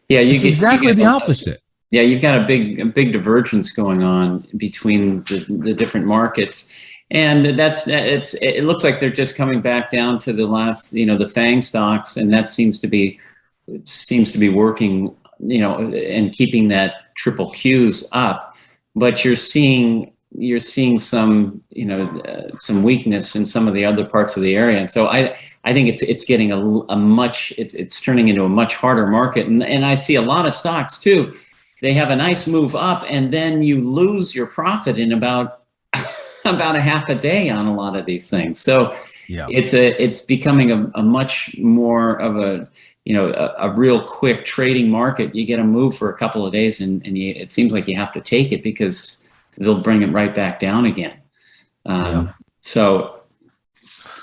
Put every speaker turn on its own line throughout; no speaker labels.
Yeah,
It's exactly the opposite.
Yeah, you've got a big divergence going on between the different markets, and it looks like they're just coming back down to the last, the FANG stocks, and that seems to be working, and keeping that triple Qs up. But you're seeing some, some weakness in some of the other parts of the area, and so I think it's getting it's turning into a much harder market, and I see a lot of stocks too. They have a nice move up, and then you lose your profit in about a half a day on a lot of these things. So yeah, it's becoming a much more of a real quick trading market. You get a move for a couple of days, and it seems like you have to take it because they'll bring it right back down again. So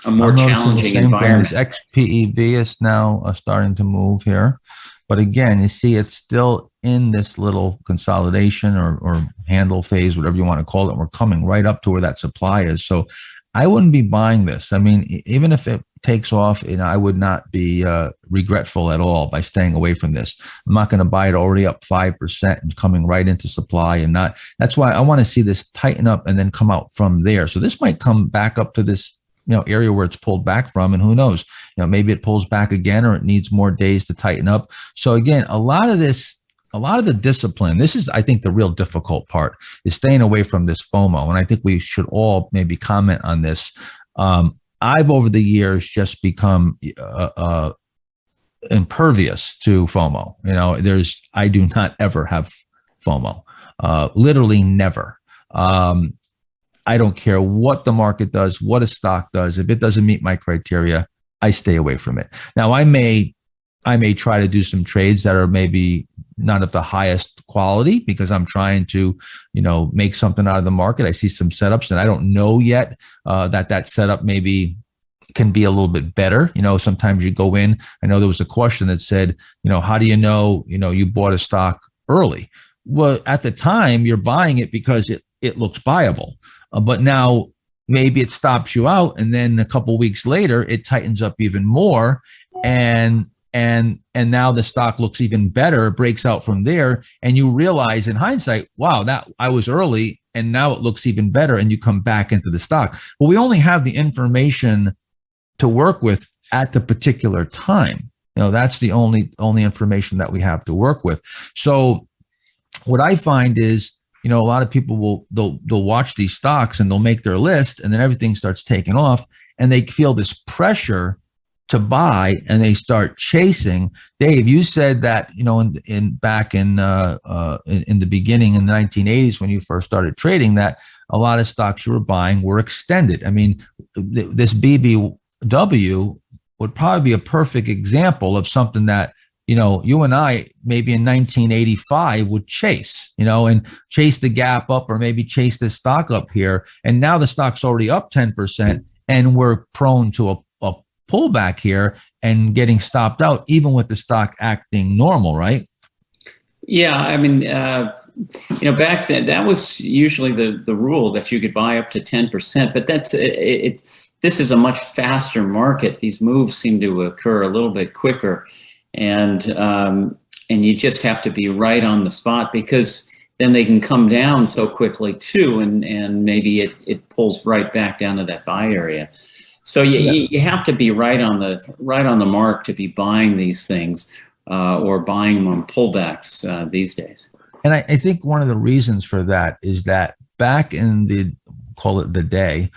a more challenging environment.
XPEV is now starting to move here. But again, you see it's still in this little consolidation or handle phase, whatever you want to call it. We're coming right up to where that supply is. So I wouldn't be buying this. I mean, even if it takes off, I would not be regretful at all by staying away from this. I'm not going to buy it already up 5% and coming right into supply and not. That's why I want to see this tighten up and then come out from there. So this might come back up to this area where it's pulled back from, and who knows, maybe it pulls back again, or it needs more days to tighten up. So again, a lot of the discipline, this is, I think, the real difficult part, is staying away from this FOMO. And I think we should all maybe comment on this. I've over the years just become impervious to FOMO. I do not ever have FOMO, literally never. I don't care what the market does, what a stock does. If it doesn't meet my criteria, I stay away from it. Now, I may try to do some trades that are maybe not of the highest quality because I'm trying to, make something out of the market. I see some setups and I don't know yet that setup maybe can be a little bit better. Sometimes you go in. I know there was a question that said, how do you know, you bought a stock early? Well, at the time you're buying it because it looks buyable. But now maybe it stops you out, and then a couple of weeks later it tightens up even more, and now the stock looks even better, breaks out from there, and you realize in hindsight, wow, that I was early, and now it looks even better, and you come back into the stock. But we only have the information to work with at the particular time. That's the only information that we have to work with. So what I find is, a lot of people they'll watch these stocks and they'll make their list, and then everything starts taking off, and they feel this pressure to buy, and they start chasing. Dave, you said that back in the beginning in the 1980s when you first started trading, that a lot of stocks you were buying were extended. I mean, this BBW would probably be a perfect example of something that you and I maybe in 1985 would chase, and chase the gap up, or maybe chase this stock up here. And now the stock's already up 10%, and we're prone to a pullback here and getting stopped out, even with the stock acting normal, right?
Yeah, I mean, back then that was usually the rule, that you could buy up to 10%, but that's it. This is a much faster market. These moves seem to occur a little bit quicker. And you just have to be right on the spot, because then they can come down so quickly too, and maybe it pulls right back down to that buy area. So you have to be right on the mark to be buying these things, or buying them on pullbacks these days.
And I think one of the reasons for that is that back in the day,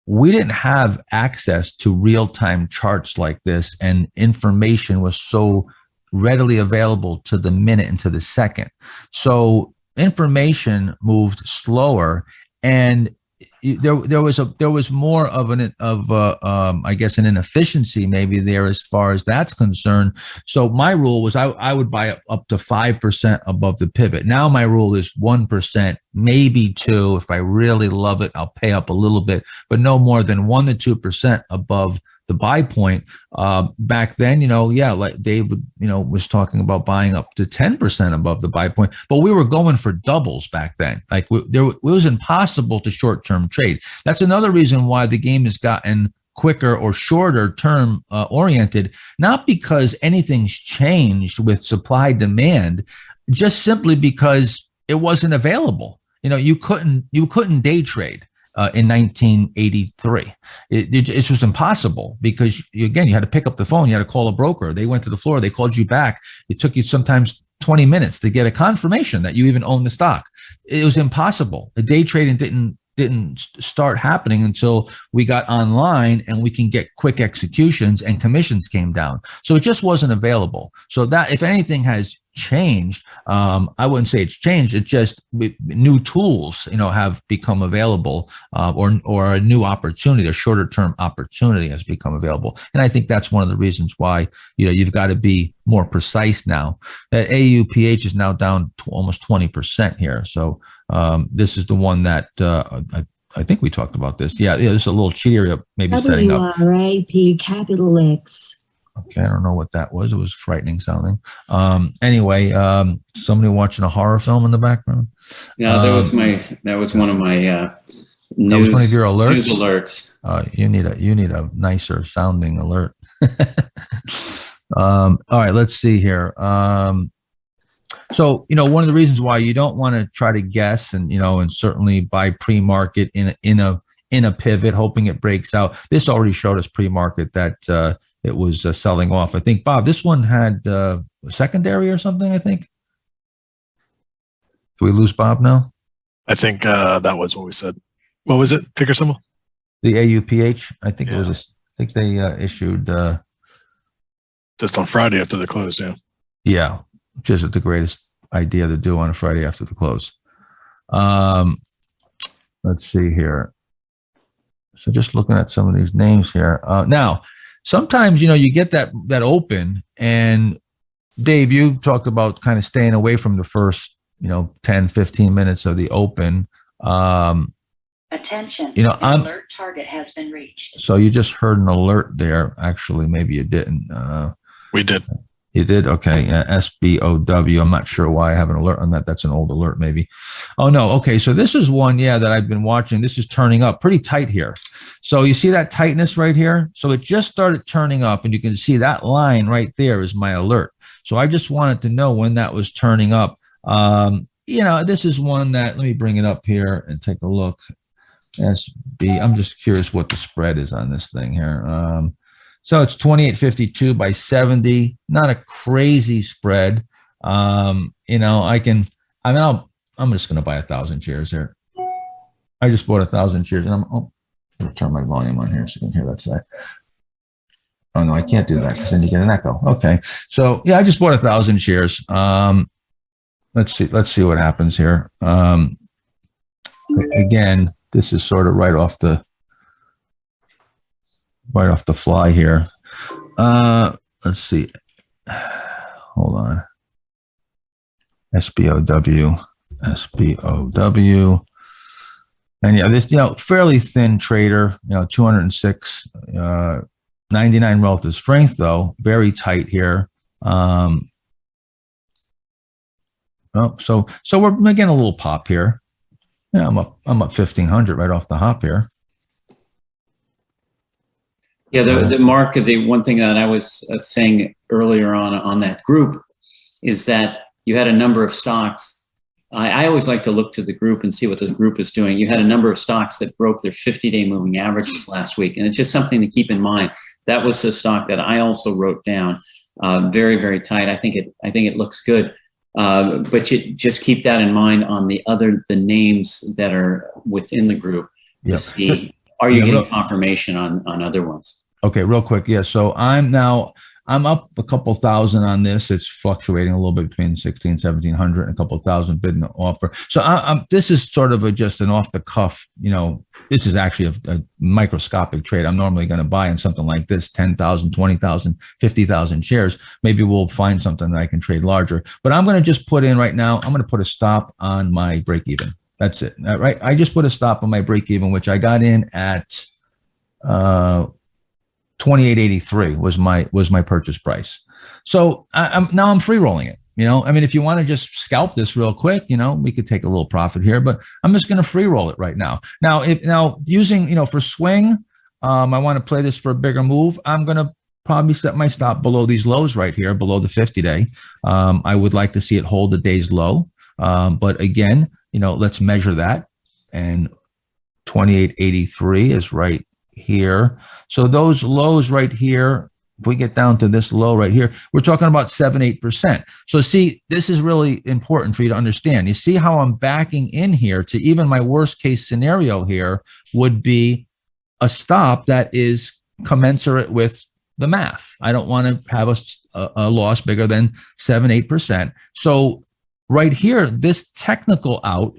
we didn't have access to real-time charts like this, and information was so readily available to the minute and to the second. So information moved slower, and there was more of I guess an inefficiency maybe there as far as that's concerned. So my rule was I would buy up to 5% above the pivot. Now my rule is 1%, maybe 2%. If I really love it, I'll pay up a little bit, but no more than 1 to 2% above the buy point. Back then, like Dave, was talking about buying up to 10% above the buy point, but we were going for doubles back then. Like it was impossible to short-term trade. That's another reason why the game has gotten quicker or shorter term oriented, not because anything's changed with supply demand, just simply because it wasn't available. You couldn't day trade in 1983. It was impossible because you had to pick up the phone. You had to call a broker. They went to the floor. They called you back. It took you sometimes 20 minutes to get a confirmation that you even own the stock. It was impossible. The day trading didn't start happening until we got online and we can get quick executions and commissions came down. So it just wasn't available. So that, if anything has changed, I wouldn't say it's changed. It just new tools, have become available, or a new opportunity, a shorter term opportunity has become available. And I think that's one of the reasons why, you've got to be more precise now. That AUPH is now down to almost 20% here. So this is the one that I think we talked about this. Yeah, this is a little cheatier, maybe setting up.
WRAP, capital X.
Okay, I don't know what that was. It was frightening sounding. Anyway, somebody watching a horror film in the background.
Yeah, that was one of my news.
That was one of your alerts.
News alerts.
You need a nicer sounding alert. All right, let's see here. So, one of the reasons why you don't want to try to guess and certainly buy pre-market in a pivot, hoping it breaks out. This already showed us pre-market that it was selling off. I think, Bob, this one had a secondary or something, I think. Do we lose Bob now?
I think that was what we said. What was it? Ticker symbol?
The AUPH. I think it was. I think they issued
just on Friday after the close. Yeah.
Yeah, which isn't the greatest idea to do on a Friday after the close. Let's see here. So just looking at some of these names here. Now, sometimes, you get that open, and Dave, you talked about kind of staying away from the first, 10, 15 minutes of the open.
Attention,
alert
target has been reached.
So you just heard an alert there. Actually, maybe you didn't.
We did.
You did? Okay. SBOW. I'm not sure why I have an alert on that. That's an old alert, maybe. Oh, no. Okay. So this is one, that I've been watching. This is turning up pretty tight here. So you see that tightness right here? So it just started turning up, and you can see that line right there is my alert. So I just wanted to know when that was turning up. This is one that, let me bring it up here and take a look. SB. I'm just curious what the spread is on this thing here. So it's 28.52 by 70, not a crazy spread. I'm just going to buy 1,000 shares here. I just bought 1,000 shares, and I'm going to turn my volume on here so you can hear that side. Oh no, I can't do that because then you get an echo. Okay. So yeah, I just bought 1,000 shares. Let's see what happens here. Again, this is sort of right off the fly here. Let's see. Hold on. SBOW. And yeah, this, fairly thin trader, 206, 99 relative strength though, very tight here. So we're getting a little pop here. Yeah, I'm up 1,500 right off the hop here.
Yeah, the mark, the one thing that I was saying earlier on that group is that you had a number of stocks. I always like to look to the group and see what the group is doing. You had a number of stocks that broke their 50-day moving averages last week, and it's just something to keep in mind. That was a stock that I also wrote down. Very, very tight. I think it looks good. But you just keep that in mind on the names that are within the group to see, are you getting confirmation on other ones? Okay,
real quick. Yeah. So I'm up a couple thousand on this. It's fluctuating a little bit between 1,600, 1,700 and a couple thousand bid and offer. So this is sort of just an off the cuff, this is actually a microscopic trade. I'm normally going to buy in something like this, 10,000, 20,000, 50,000 shares. Maybe we'll find something that I can trade larger, but I'm going to just put in right now, I'm going to put a stop on my break even. That's it. Right. I just put a stop on my break even, which I got in at 28.83 was my purchase price. So I'm free rolling it. If you want to just scalp this real quick, we could take a little profit here, but I'm just going to free roll it right now. Now, using, for swing, I want to play this for a bigger move. I'm going to probably set my stop below these lows right here, below the 50-day. I would like to see it hold the day's low. But again, let's measure that. And 28.83 is right here. So those lows right here, if we get down to this low right here, we're talking about 7-8%. So see, this is really important for you to understand. You see how I'm backing in here to even my worst case scenario here would be a stop that is commensurate with the math. I don't want to have a loss bigger than 7-8%. So right here, this technical out,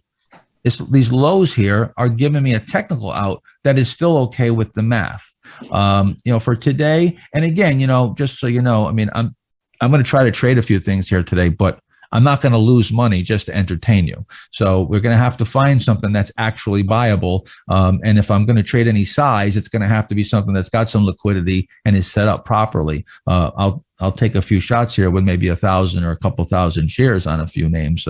these lows here are giving me a technical out that is still okay with the math. For today, and again, just so you know, I mean, I'm going to try to trade a few things here today, but I'm not going to lose money just to entertain you. So we're going to have to find something that's actually viable. And if I'm going to trade any size, it's going to have to be something that's got some liquidity and is set up properly. I'll take a few shots here with maybe 1,000 or a couple thousand shares on a few names.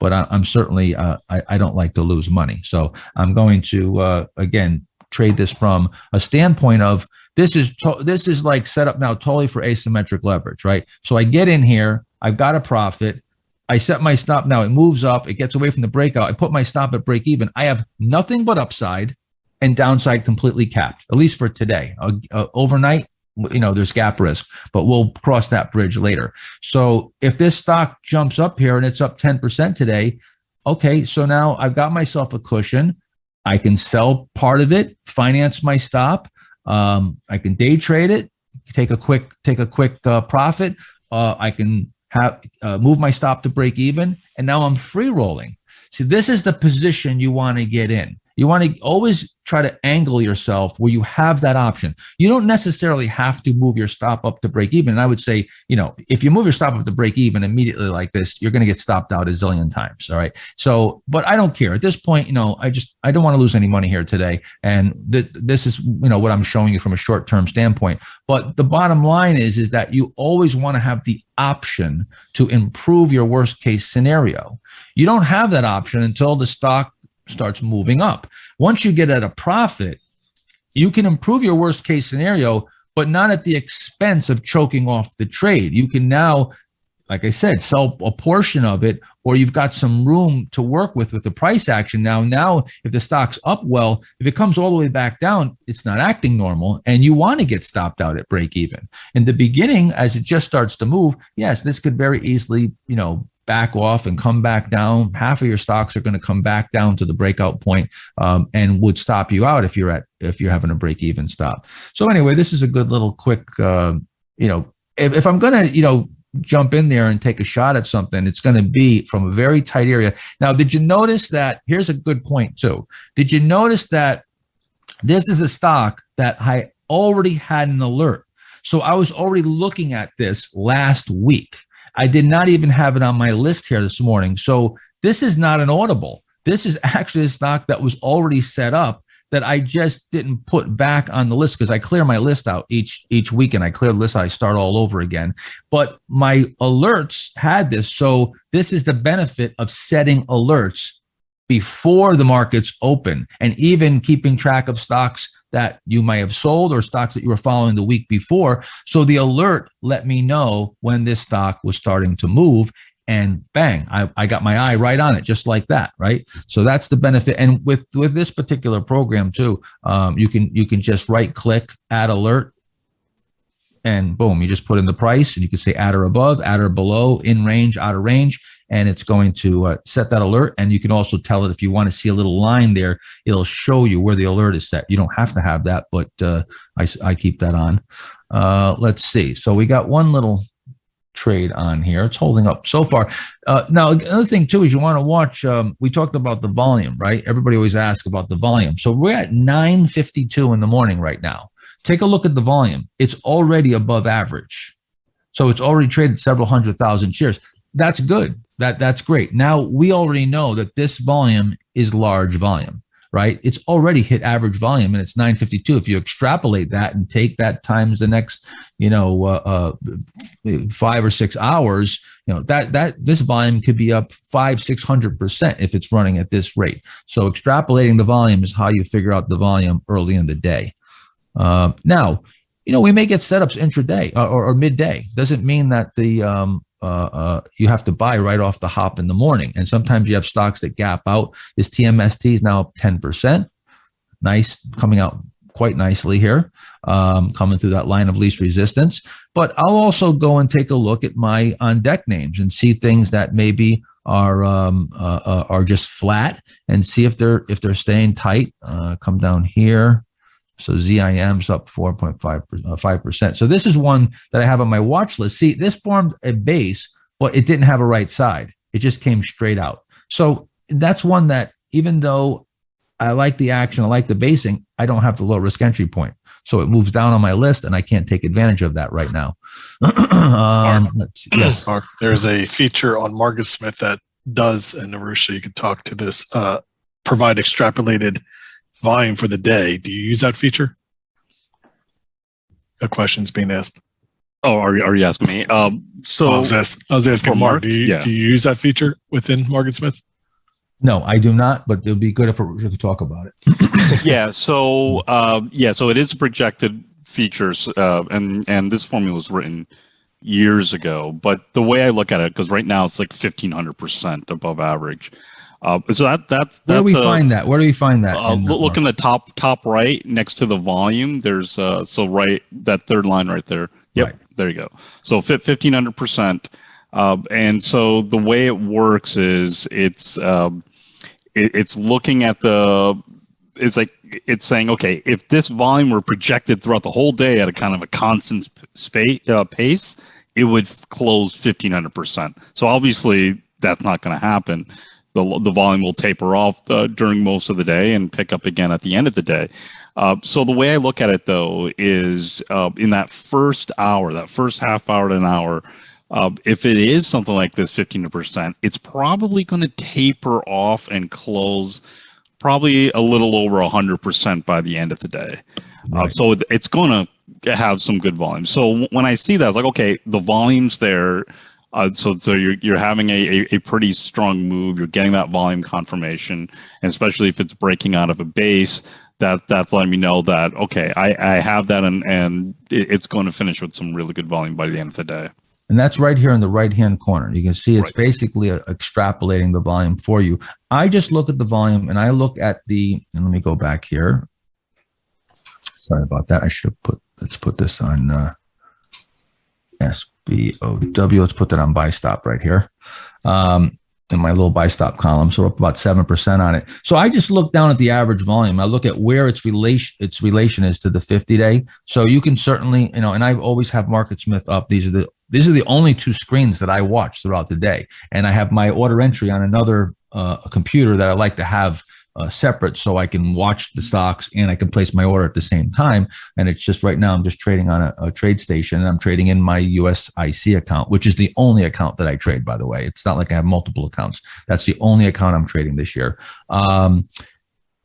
But I'm certainly, I don't like to lose money. So I'm going to, again, trade this from a standpoint of this is like set up now totally for asymmetric leverage, right? So I get in here, I've got a profit. I set my stop now. It moves up. It gets away from the breakout. I put my stop at break even. I have nothing but upside and downside completely capped, at least for today. Overnight, there's gap risk, but we'll cross that bridge later. So if this stock jumps up here and it's up 10% today, okay, so now I've got myself a cushion. I can sell part of it, finance my stop. I can day trade it, take a quick profit. I can move my stop to break even, and now I'm free rolling. See, this is the position you want to get in. You want to always try to angle yourself where you have that option. You don't necessarily have to move your stop up to break even. And I would say, if you move your stop up to break even immediately like this, you're going to get stopped out a zillion times. All right. So, but I don't care at this point. I don't want to lose any money here today. And this is, what I'm showing you from a short-term standpoint. But the bottom line is that you always want to have the option to improve your worst case scenario. You don't have that option until the stock starts moving up. Once you get at a profit, you can improve your worst case scenario, but not at the expense of choking off the trade. You can now, like I said, sell a portion of it, or you've got some room to work with the price action. Now, if the stock's up, well, if it comes all the way back down, it's not acting normal, and you want to get stopped out at break even. In the beginning, as it just starts to move, yes, this could very easily, back off and come back down. Half of your stocks are going to come back down to the breakout point, and would stop you out if you're having a break even stop. So anyway, this is a good little quick, if I'm going to, jump in there and take a shot at something, it's going to be from a very tight area. Now, did you notice that? Here's a good point too. Did you notice that this is a stock that I already had an alert? So I was already looking at this last week. I did not even have it on my list here this morning. So this is not an audible. This is actually a stock that was already set up that I just didn't put back on the list because I clear my list out each week, and I clear the list. I start all over again. But my alerts had this. So this is the benefit of setting alerts before the markets open, and even keeping track of stocks that you might have sold or stocks that you were following the week before. So the alert let me know when this stock was starting to move, and bang, I got my eye right on it, just like that, right? So that's the benefit. And with this particular program too, you can just right click, add alert, and boom, you just put in the price, and you can say add or above, add or below, in range, out of range, and it's going to set that alert. And you can also tell it if you want to see a little line there, it'll show you where the alert is set. You don't have to have that, but I keep that on. Let's see. So we got one little trade on here. It's holding up so far. Now, another thing too is you want to watch. We talked about the volume, right? Everybody always asks about the volume. So we're at 9:52 in the morning right now. Take a look at the volume. It's already above average. So it's already traded several 100,000 shares. That's good. That's great. Now we already know that this volume is large volume, right? It's already hit average volume, and it's 9:52. If you extrapolate that and take that times the next, 5 or 6 hours, that this volume could be up 500-600% if it's running at this rate. So extrapolating the volume is how you figure out the volume early in the day. Now, we may get setups intraday or midday. Doesn't mean that you have to buy right off the hop in the morning. And sometimes you have stocks that gap out. This TMST is now up 10%. Nice, coming out quite nicely here, coming through that line of least resistance. But I'll also go and take a look at my on deck names and see things that maybe are just flat, and see if they're staying tight. Come down here. So ZIM's up 4.5%. So this is one that I have on my watch list. See, this formed a base, but it didn't have a right side. It just came straight out. So that's one that, even though I like the action, I like the basing, I don't have the low risk entry point. So it moves down on my list, and I can't take advantage of that right now.
Yes. Mark, there's a feature on Marcus Smith that does, and Arusha, you could talk to this, provide extrapolated volume for the day. Do you use that feature? A question's being asked.
Oh, are you asking me? I was
asking Mark. Do you use that feature within Marcus Smith?
No, I do not, but it would be good if we could talk about it.
So it is projected features, and this formula was written years ago. But the way I look at it, because right now it's like 1,500% above average. So that's
where do we find that? Where do we find that?
Look in the top right next to the volume. There's right, that third line right there. Yep, right. There you go. So 1,500%. And so the way it works is it's looking at it's saying, okay, if this volume were projected throughout the whole day at a kind of a constant pace, it would close 1,500%. So obviously that's not going to happen. The volume will taper off during most of the day and pick up again at the end of the day. So the way I look at it, though, is in that first hour, that first half hour to an hour, if it is something like this, 15%, it's probably going to taper off and close probably a little over 100% by the end of the day. Right. So it's going to have some good volume. So when I see that, it's like, okay, the volume's there. So you're having a pretty strong move. You're getting that volume confirmation, and especially if it's breaking out of a base, that's letting me know that, okay, I have that, and it's going to finish with some really good volume by the end of the day.
And that's right here in the right-hand corner. You can see it's basically extrapolating the volume for you. I just look at the volume, and I look at and let me go back here. Sorry about that. I should have let's put this on SBOW. Let's put that on buy stop right here. In my little buy stop column. So we're up about 7% on it. So I just look down at the average volume. I look at where its relation is to the 50-day. So you can certainly, and I always have Market Smith up. These are the only two screens that I watch throughout the day. And I have my order entry on another computer that I like to have separate, so I can watch the stocks and I can place my order at the same time. And it's just right now I'm just trading on a trade station, and I'm trading in my USIC account, which is the only account that I trade, by the way. It's not like I have multiple accounts. That's the only account I'm trading this year.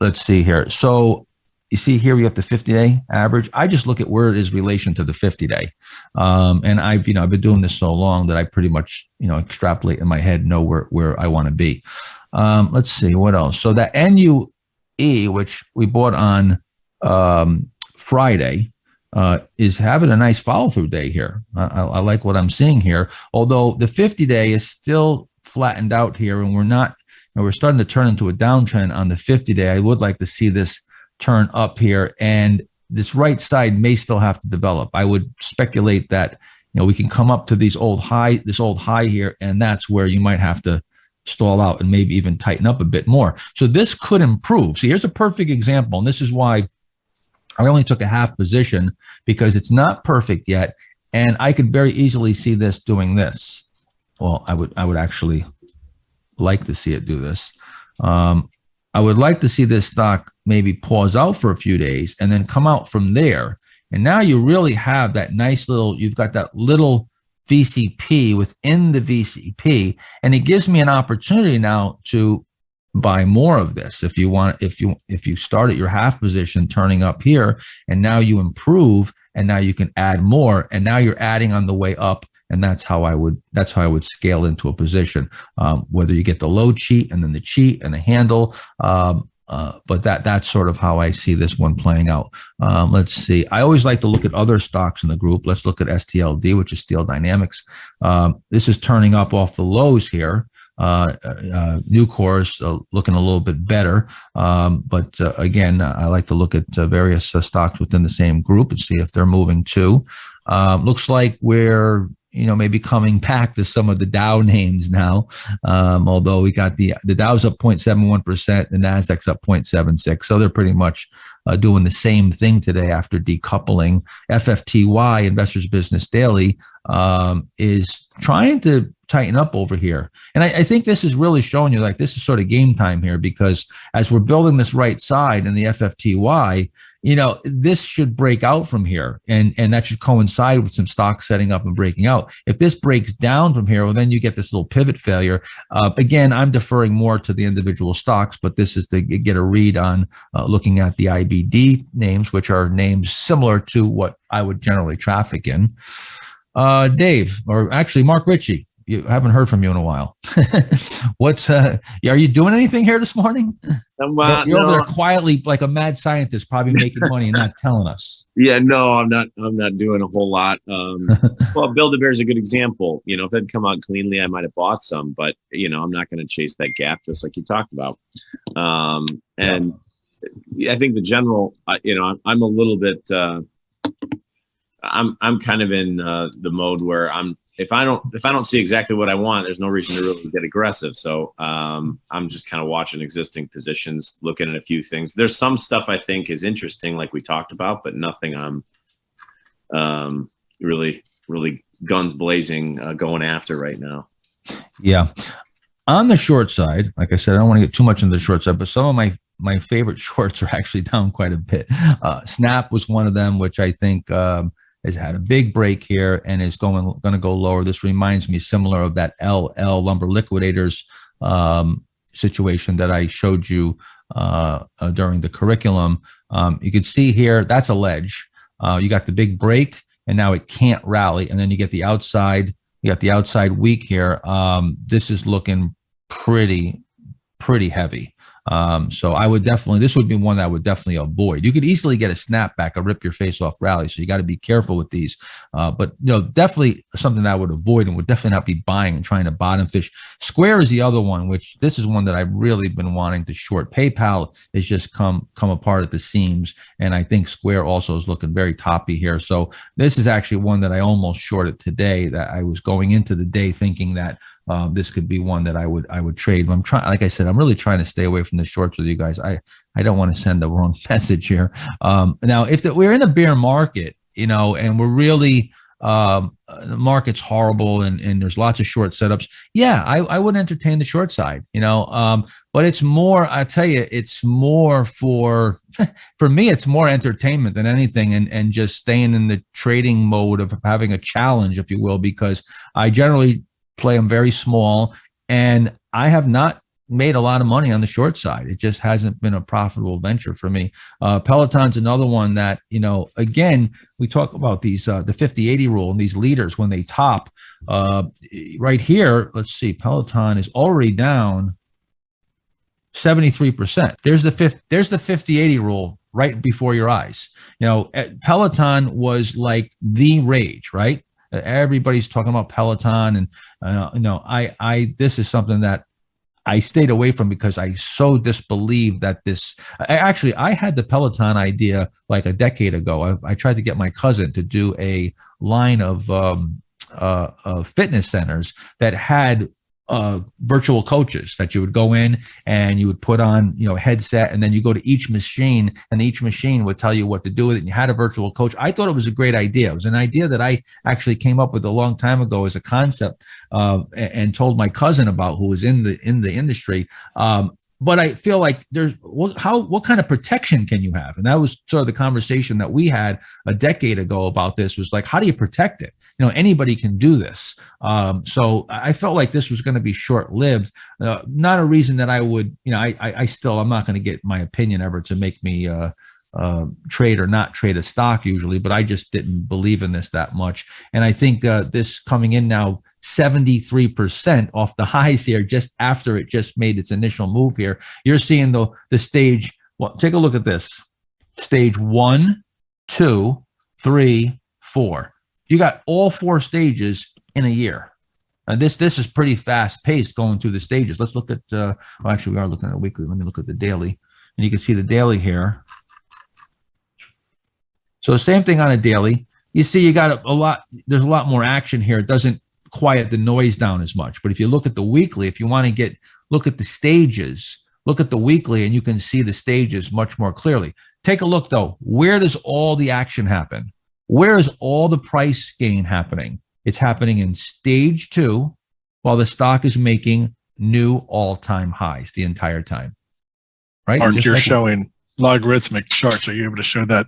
Let's see here. So you see here we have the 50-day average. I just look at where it is relation to the 50-day. And I've been doing this so long that I pretty much, extrapolate in my head, know where I want to be. Let's see what else. So that NUE, which we bought on Friday, is having a nice follow-through day here. I like what I'm seeing here. Although the 50-day is still flattened out here, and we're starting to turn into a downtrend on the 50-day. I would like to see this turn up here, and this right side may still have to develop. I would speculate that we can come up to this old high here, and that's where you might have to stall out and maybe even tighten up a bit more. So this could improve. See, here's a perfect example, and this is why I only took a half position, because it's not perfect yet, and I could very easily see this doing this. Well, I would actually like to see it do this. I would like to see this stock maybe pause out for a few days and then come out from there. And now you really have that nice you've got that little VCP within the VCP, and it gives me an opportunity now to buy more of this. If you start at your half position turning up here, and now you improve, and now you can add more, and now you're adding on the way up, and that's how I would scale into a position. Whether you get the low cheat and then the cheat and the handle, But that's sort of how I see this one playing out. Let's see. I always like to look at other stocks in the group. Let's look at STLD, which is Steel Dynamics. This is turning up off the lows here. Nucor's looking a little bit better. But again, I like to look at various stocks within the same group and see if they're moving too. Looks like we're maybe coming back to some of the Dow names now. Although we got the Dow's up 0.71%, the Nasdaq's up 0.76. So they're pretty much doing the same thing today after decoupling. FFTY, Investors Business Daily, is trying to tighten up over here. And I think this is really showing you like this is sort of game time here, because as we're building this right side in the FFTY, this should break out from here, and that should coincide with some stocks setting up and breaking out. If this breaks down from here, well, then you get this little pivot failure. Again, I'm deferring more to the individual stocks, but this is to get a read on looking at the IBD names, which are names similar to what I would generally traffic in. Dave, or actually Mark Ritchie, you haven't heard from you in a while. Are you doing anything here this morning? You're over there quietly like a mad scientist, probably making money and not telling us.
Yeah, no, I'm not doing a whole lot. Well, Build-A-Bear is a good example. If it had come out cleanly, I might have bought some, but I'm not going to chase that gap, just like you talked about. And I think the general, I'm a little bit, I'm kind of in the mode where if I don't see exactly what I want, there's no reason to really get aggressive. So I'm just kind of watching existing positions, looking at a few things. There's some stuff I think is interesting, like we talked about, but nothing I'm really guns blazing going after right now.
Yeah. On the short side, like I said, I don't want to get too much into the short side, but some of my favorite shorts are actually down quite a bit. Snap was one of them, which I think has had a big break here and is going to go lower. This reminds me similar of that LL Lumber Liquidators situation that I showed you during the curriculum. You can see here, that's a ledge. You got the big break and now it can't rally. And then you get the outside, weak here. This is looking pretty heavy. So I would this would be one that I would definitely avoid. You could easily get a snapback, a rip your face off rally. So you got to be careful with these. But definitely something that I would avoid and would definitely not be buying and trying to bottom fish. Square is the other one, which this is one that I've really been wanting to short. PayPal has just come apart at the seams. And I think Square also is looking very toppy here. So this is actually one that I almost shorted today, that I was going into the day thinking that this could be one that I would trade. I'm trying, like I said, I'm really trying to stay away from the shorts with you guys. I don't want to send the wrong message here. Now, if we're in a bear market, and we're really the market's horrible and there's lots of short setups, yeah, I would entertain the short side, but it's more, I tell you, it's more for me, it's more entertainment than anything, and just staying in the trading mode of having a challenge, if you will, because I generally play them very small, and I have not made a lot of money on the short side. It just hasn't been a profitable venture for me. Peloton's another one that, again, we talk about these, the 50-80 rule and these leaders when they top right here. Let's see, Peloton is already down 73%. There's the 50-80 rule right before your eyes. Peloton was like the rage, right? Everybody's talking about Peloton, and this is something that I stayed away from because I so disbelieved that this. I had the Peloton idea like a decade ago. I tried to get my cousin to do a line of fitness centers that had virtual coaches that you would go in and you would put on, a headset, and then you go to each machine and each machine would tell you what to do with it. And you had a virtual coach. I thought it was a great idea. It was an idea that I actually came up with a long time ago as a concept, and told my cousin about, who was in the industry. But I feel like what kind of protection can you have? And that was sort of the conversation that we had a decade ago about this, was like, how do you protect it? Anybody can do this. So I felt like this was going to be short-lived. Not a reason that I would, I'm not going to get my opinion ever to make me trade or not trade a stock usually, but I just didn't believe in this that much. And I think this coming in now 73% off the highs here just after it just made its initial move here. You're seeing the stage. Well, take a look at this. Stage 1, 2, 3, 4. You got all 4 stages in a year. And this is pretty fast paced going through the stages. Let's look at, well, actually we are looking at a weekly. Let me look at the daily, and you can see the daily here. So same thing on a daily. You see you got there's a lot more action here. It doesn't quiet the noise down as much. But if you look at the weekly, if you want to look at the stages, look at the weekly and you can see the stages much more clearly. Take a look though. Where does all the action happen? Where is all the price gain happening? It's happening in stage 2 while the stock is making new all-time highs the entire time. Right?
Mark,
Just
you're
like
showing logarithmic charts. Are you able to show that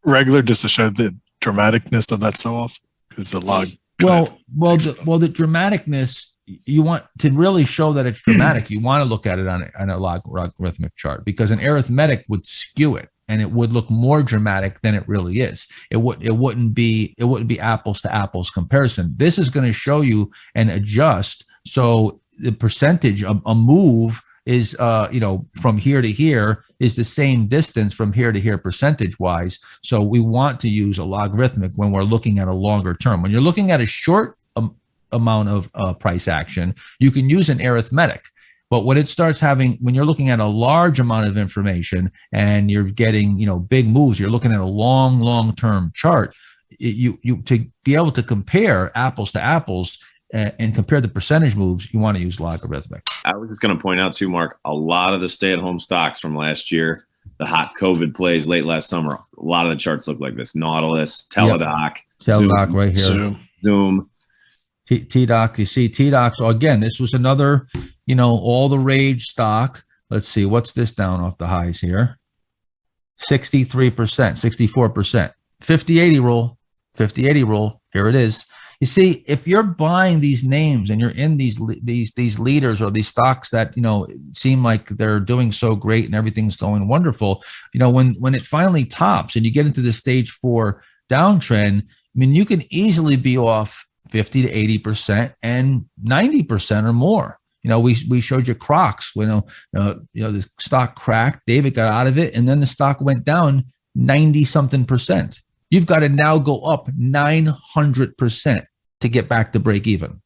regular just to show the dramaticness of that sell-off? Because the log.
the dramaticness, you want to really show that it's dramatic. You want to look at it on a logarithmic chart, because an arithmetic would skew it and it would look more dramatic than it really is. It wouldn't be apples to apples comparison. This is going to show you and adjust. So the percentage of a move is, from here to here is the same distance from here to here percentage wise. So we want to use a logarithmic when we're looking at a longer term. When you're looking at a short amount of price action, you can use an arithmetic. But when it starts when you're looking at a large amount of information and you're getting, big moves, you're looking at a long-term chart, you to be able to compare apples to apples and compare the percentage moves, you want to use logarithmic.
I was just going to point out too, Mark, a lot of the stay-at-home stocks from last year, the hot COVID plays late last summer, a lot of the charts look like this. Nautilus, Teladoc,
Teladoc right here.
Zoom.
TDOC, you see TDOC. So again, this was another, all the rage stock. Let's see, what's this down off the highs here? 63%, 64%, 50-80 rule, 50-80 rule. Here it is. You see, if you're buying these names and you're in these leaders or these stocks that, seem like they're doing so great and everything's going wonderful, when it finally tops and you get into the stage 4 downtrend, I mean, you can easily be off 50 to 80% and 90% or more. We showed you Crocs when the stock cracked, David got out of it, and then the stock went down 90 something percent. You've got to now go up 900% to get back to break even.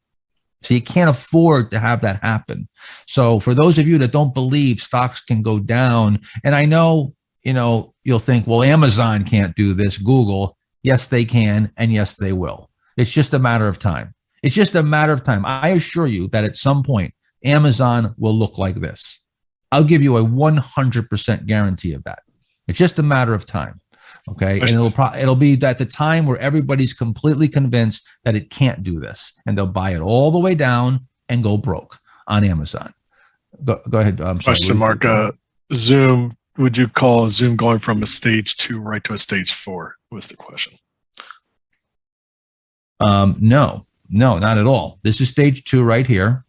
So you can't afford to have that happen. So for those of you that don't believe stocks can go down, and I know, you'll think, well, Amazon can't do this, Google. Yes, they can, and yes, they will. It's just a matter of time. It's just a matter of time. I assure you that at some point, Amazon will look like this. I'll give you a 100% guarantee of that. It's just a matter of time. Okay. And it'll be at the time where everybody's completely convinced that it can't do this, and they'll buy it all the way down and go broke on Amazon. Go ahead.
Question, Mark. Zoom, would you call Zoom going from a stage 2 right to a stage 4? Was the question.
No, not at all. This is stage 2 right here.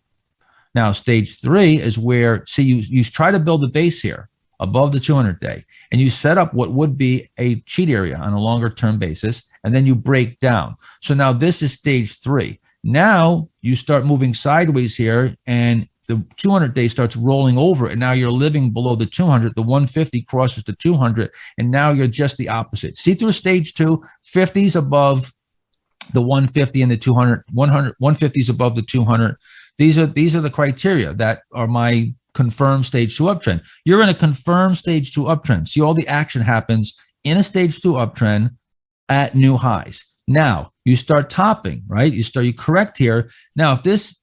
Now, stage 3 is where, see, you try to build a base here above the 200-day, and you set up what would be a cheat area on a longer term basis, and then you break down. So now this is stage 3. Now you start moving sideways here, and the 200-day starts rolling over, and now you're living below the 200. The 150 crosses the 200, and now you're just the opposite. See through stage 2, 50s above the 150 and the 200, 150 is above the 200. These are the criteria that are my confirmed stage 2 uptrend. You're in a confirmed stage 2 uptrend. See, all the action happens in a stage 2 uptrend at new highs. Now you start topping, right? You correct here. Now, if this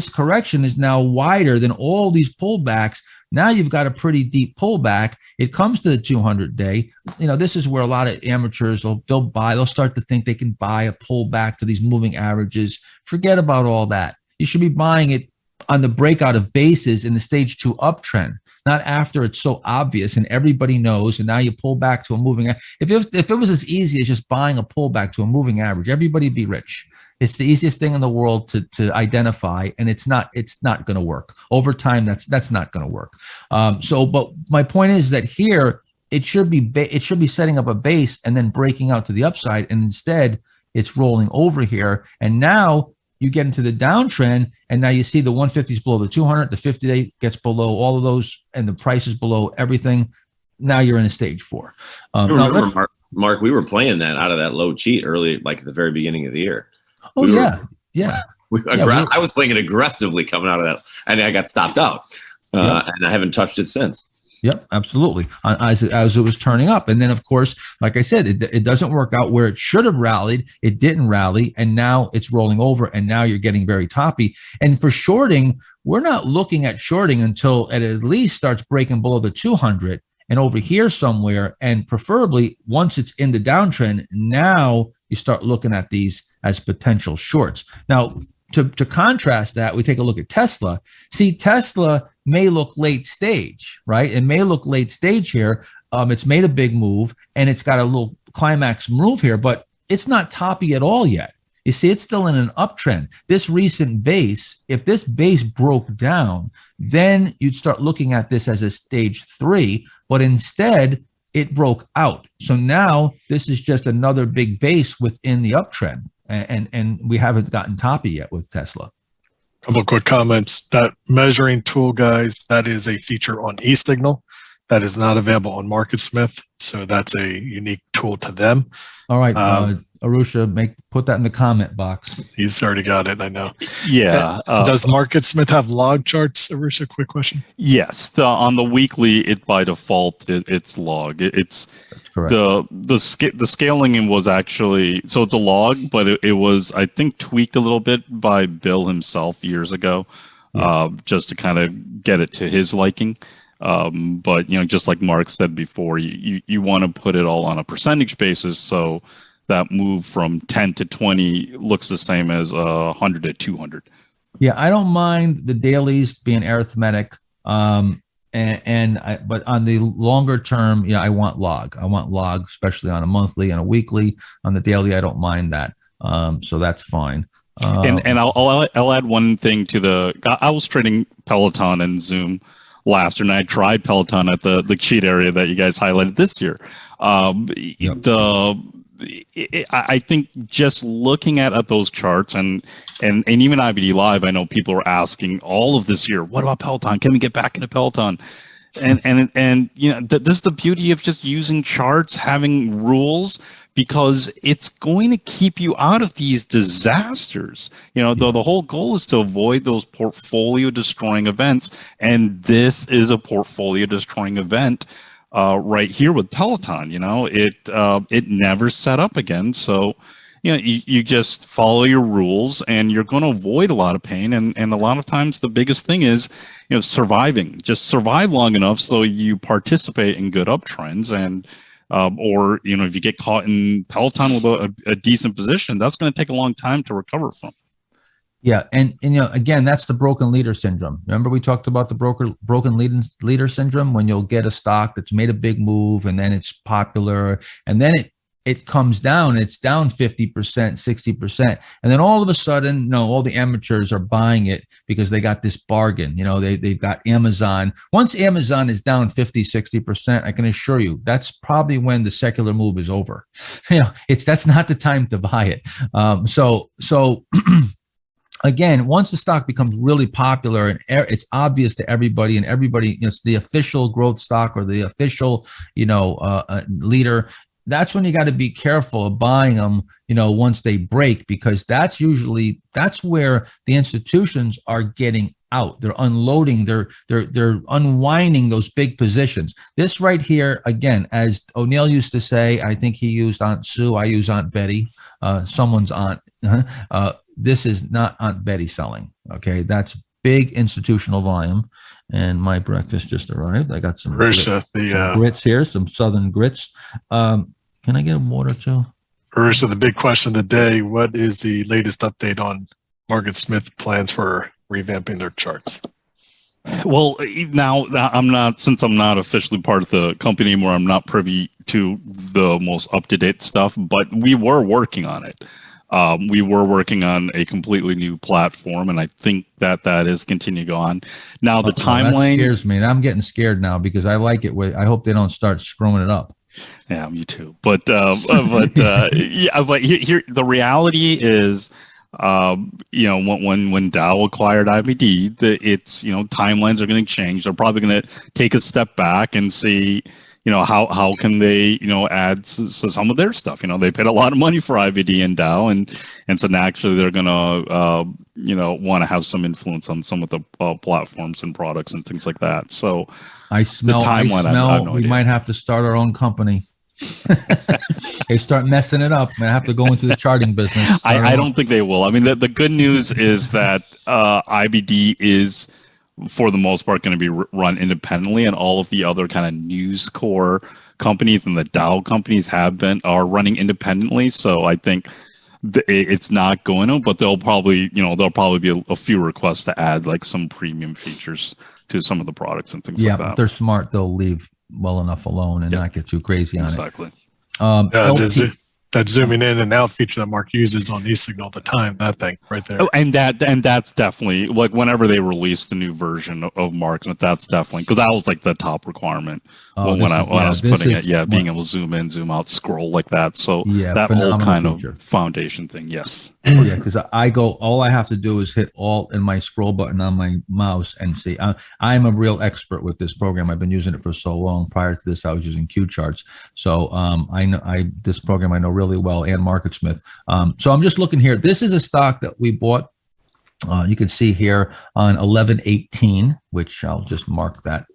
correction is now wider than all these pullbacks, now you've got a pretty deep pullback. It comes to the 200-day. This is where a lot of amateurs they'll start to think they can buy a pullback to these moving averages. Forget about all that. You should be buying it on the breakout of bases in the stage 2 uptrend, not after it's so obvious and everybody knows, and now you pull back to a moving. If it was as easy as just buying a pullback to a moving average, everybody'd be rich. It's the easiest thing in the world to identify, and it's not going to work over time. That's not going to work. But my point is that here it should be setting up a base and then breaking out to the upside, and instead it's rolling over here. And now you get into the downtrend, and now you see the 150 is below the 200, the 50-day gets below all of those, and the price is below everything. Now you're in a stage 4.
Remember, Mark, we were playing that out of that low cheat early, like at the very beginning of the year.
Yeah.
I was playing it aggressively coming out of that, and I got stopped out, and I haven't touched it since.
Yep, absolutely. As it was turning up. And then, of course, like I said, it doesn't work out where it should have rallied. It didn't rally. And now it's rolling over. And now you're getting very toppy. And for shorting, we're not looking at shorting until it at least starts breaking below the 200 and over here somewhere. And preferably once it's in the downtrend, now you start looking at these as potential shorts. Now, to contrast that, we take a look at Tesla. See, Tesla may look late stage, right? It may look late stage here. It's made a big move, and it's got a little climax move here, but it's not toppy at all yet. You see, it's still in an uptrend. This recent base, if this base broke down, then you'd start looking at this as a stage 3, but instead it broke out. So now this is just another big base within the uptrend. And we haven't gotten toppy yet with Tesla.
Couple of quick comments. That measuring tool, guys, that is a feature on eSignal that is not available on MarketSmith. So that's a unique tool to them.
All right, Arusha, put that in the comment box.
He's already got it, I know.
Yeah.
Does MarketSmith have log charts, Arusha? Quick question.
Yes. On the weekly, it by default, it's log. It's
correct.
The scaling was actually, so it's a log, but it was, I think, tweaked a little bit by Bill himself years ago, just to kind of get it to his liking. But just like Mark said before, you want to put it all on a percentage basis, so that move from 10 to 20 looks the same as 100 to 200.
Yeah, I don't mind the dailies being arithmetic, but on the longer term, I want log. I want log, especially on a monthly and a weekly. On the daily, I don't mind that, so that's fine.
And I'll add one thing to I was trading Peloton and Zoom last year, and I tried Peloton at the cheat area that you guys highlighted this year. I think just looking at those charts and even IBD Live, I know people are asking all of this year, what about Peloton? Can we get back into Peloton? And this is the beauty of just using charts, having rules, because it's going to keep you out of these disasters. The whole goal is to avoid those portfolio destroying events. And this is a portfolio destroying event right here with Peloton. It never set up again. So, you just follow your rules, and you're going to avoid a lot of pain. And a lot of times the biggest thing is, surviving. Just survive long enough so you participate in good uptrends. And or if you get caught in Peloton with a decent position, that's going to take a long time to recover from.
Yeah, and again, that's the broken leader syndrome. Remember, we talked about the broken leader syndrome, when you'll get a stock that's made a big move, and then it's popular, and then it comes down. It's down 50%, 60%, and then all of a sudden, all the amateurs are buying it because they got this bargain. They've got Amazon. Once Amazon is down 50, 60%, I can assure you that's probably when the secular move is over. That's not the time to buy it. So. Again, once the stock becomes really popular and it's obvious to everybody, and everybody, it's the official growth stock or the official, leader, that's when you got to be careful of buying them, once they break, because that's where the institutions are getting out. They're unloading, they're unwinding those big positions. This right here, again, as O'Neill used to say, I think he used Aunt Sue, I use Aunt Betty, someone's aunt. This is not Aunt Betty selling. Okay, that's big institutional volume. And my breakfast just arrived. I got some grits here, some Southern grits. Can I get a water too?
Arusha, the big question of the day: what is the latest update on MarketSmith plans for revamping their charts?
Well, now since I'm not officially part of the company anymore, I'm not privy to the most up-to-date stuff, but we were working on it. We were working on a completely new platform, and I think that is continuing on. Now, the timeline
scares me. I'm getting scared now because I like it. I hope they don't start screwing it up.
Yeah, me too. But yeah, but here the reality is, when Dow acquired IBD, it's timelines are going to change. They're probably going to take a step back and see, how can they add some of their stuff. They paid a lot of money for IBD and Dow, and so naturally they're going to want to have some influence on some of the platforms and products and things like that. So
I smell
no
we
idea.
might have to start our own company. They start messing it up. I have to go into the charting business.
I don't think they will. I mean, the good news is that IBD is, for the most part, going to be run independently, and all of the other kind of News Core companies and the Dow companies are running independently. So I think it's not going to, but there'll probably be a few requests to add like some premium features to some of the products and things like that.
If they're smart, they'll leave well enough alone and not get too crazy on
exactly.
it.
That zooming in and out feature that Mark uses on eSignal all the time, that thing right there.
Oh, and that's definitely like whenever they release the new version of Marksmith, that's definitely, because that was like the top requirement when I was putting it. Yeah, being able to zoom in, zoom out, scroll like that. So that whole kind of foundation thing. Yes.
Yeah, because all I have to do is hit Alt and my scroll button on my mouse and see. I'm a real expert with this program. I've been using it for so long. Prior to this, I was using Q charts. So I know this program I know really well, and MarketSmith. So I'm just looking here. This is a stock that we bought. You can see here on 11/18, which I'll just mark that.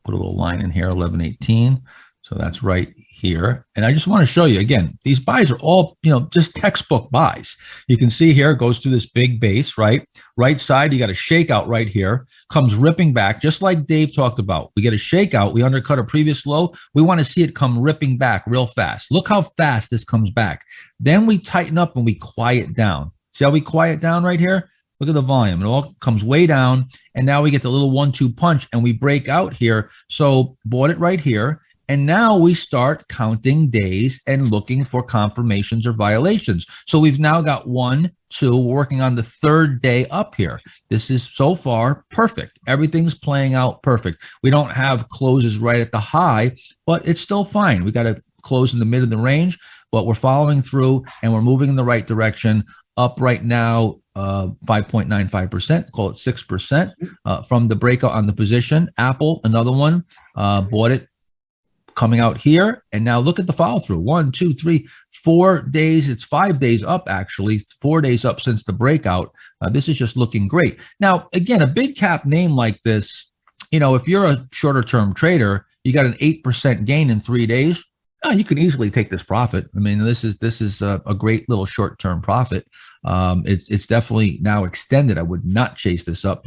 Put a little line in here, 11/18. So that's right here. And I just want to show you again, these buys are all, just textbook buys. You can see here, it goes through this big base, right? Right side, you got a shakeout right here, comes ripping back, just like Dave talked about. We get a shakeout, we undercut a previous low. We want to see it come ripping back real fast. Look how fast this comes back. Then we tighten up and we quiet down. See how we quiet down right here? Look at the volume. It all comes way down. And now we get the little 1-2 punch and we break out here. So bought it right here. And now we start counting days and looking for confirmations or violations. So we've now got 1, 2, working on the third day up here. This is so far perfect. Everything's playing out perfect. We don't have closes right at the high, but it's still fine. We got to close in the mid of the range, but we're following through and we're moving in the right direction. Up right now, 5.95%, call it 6% from the breakout on the position. Apple, another one, bought it coming out here, and now look at the follow through. 1, 2, 3, 4 days. It's 5 days up, actually. 4 days up since the breakout. This is just looking great. Now, again, a big cap name like this, if you're a shorter term trader, you got an 8% gain in 3 days. You can easily take this profit. I mean, this is a great little short term profit. It's definitely now extended. I would not chase this up.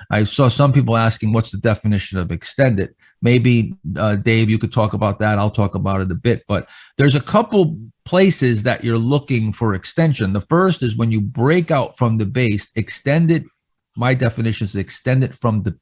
I saw some people asking, what's the definition of extended? Maybe Dave, you could talk about that. I'll talk about it a bit, but there's a couple places that you're looking for extension. The first is when you break out from the base. Extended, my definition is extended from the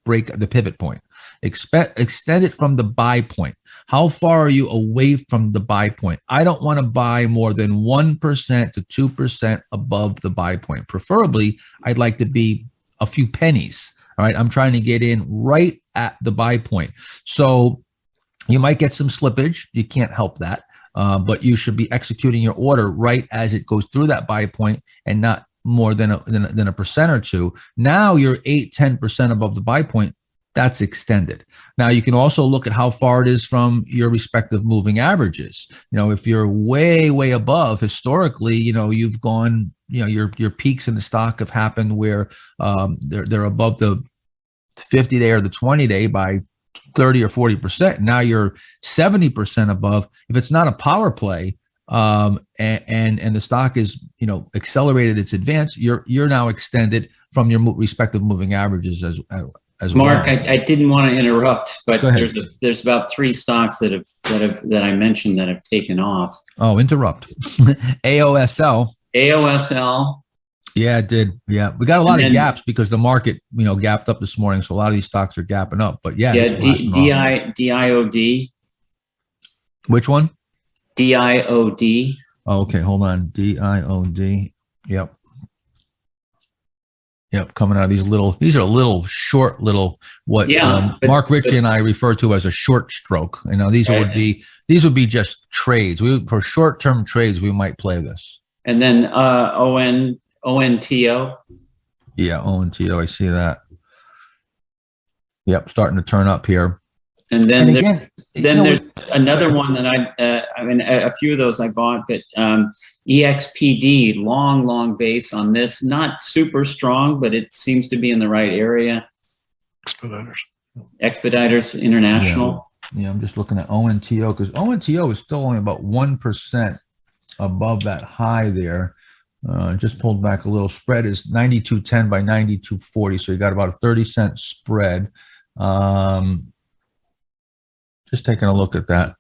pivot point. Extend it from the buy point. How far are you away from the buy point? I don't want to buy more than 1% to 2% above the buy point. Preferably, I'd like to be a few pennies. All right, I'm trying to get in right at the buy point. So you might get some slippage. You can't help that, but you should be executing your order right as it goes through that buy point and not more than a percent or two. Now you're 8-10% above the buy point. That's extended. Now you can also look at how far it is from your respective moving averages. If you're way above historically, you've gone, your peaks in the stock have happened where they're above the 50-day or the 20-day by 30 or 40%. Now you're 70% above. If it's not a power play, and the stock is accelerated its advance, you're now extended from your respective moving averages as
Mark,
well.
I didn't want to interrupt, but
Go ahead.
there's about 3 stocks that I mentioned that have taken off.
Oh, interrupt. AOSL. Yeah, it did. Yeah, we got a lot of gaps because the market, gapped up this morning. So a lot of these stocks are gapping up. But yeah,
DIOD.
Which one?
DIOD.
Oh, okay, hold on. DIOD. Yep. Yep, coming out of these are little short little what
Yeah,
Mark Ritchie and I refer to as a short stroke. You know, these would be just trades. For short-term trades, we might play this.
And then ONTO.
Yeah, ONTO, I see that. Yep, starting to turn up here.
And then there's
with,
another one that I mean, a few of those I bought, but EXPD, long base on this, not super strong, but it seems to be in the right area. Expeditors International.
Yeah, I'm just looking at ONTO because ONTO is still only about 1% above that high there. Just pulled back a little. Spread is 92.10 by 92.40, so you got about a 30-cent spread. Just taking a look at that.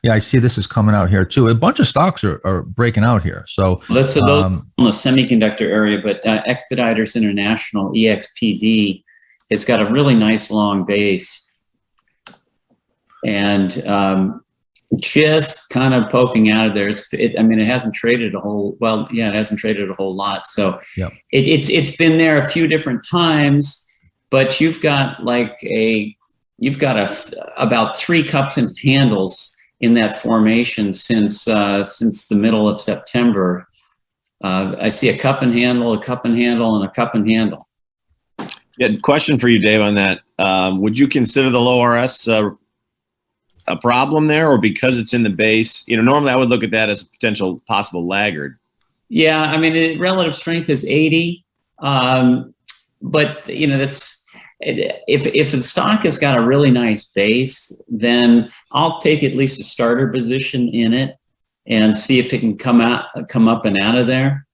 Yeah, I see this is coming out here too. A bunch of stocks are breaking out here. So
those in the semiconductor area, but Expeditors International, EXPD, has got a really nice long base. And just kind of poking out of there. I mean, it hasn't traded a whole, it hasn't traded a whole lot. So
yep.
It's been there a few different times, but you've got about 3 cups and handles in that formation since the middle of September. I see a cup and handle, a cup and handle, and a cup and handle.
Yeah, question for you, Dave, on that. Would you consider the low RS a problem there, or because it's in the base? You know, normally I would look at that as a potential possible laggard.
Yeah, I mean, relative strength is 80, but you know, that's if the stock has got a really nice base, then I'll take at least a starter position in it and see if it can come up and out of there.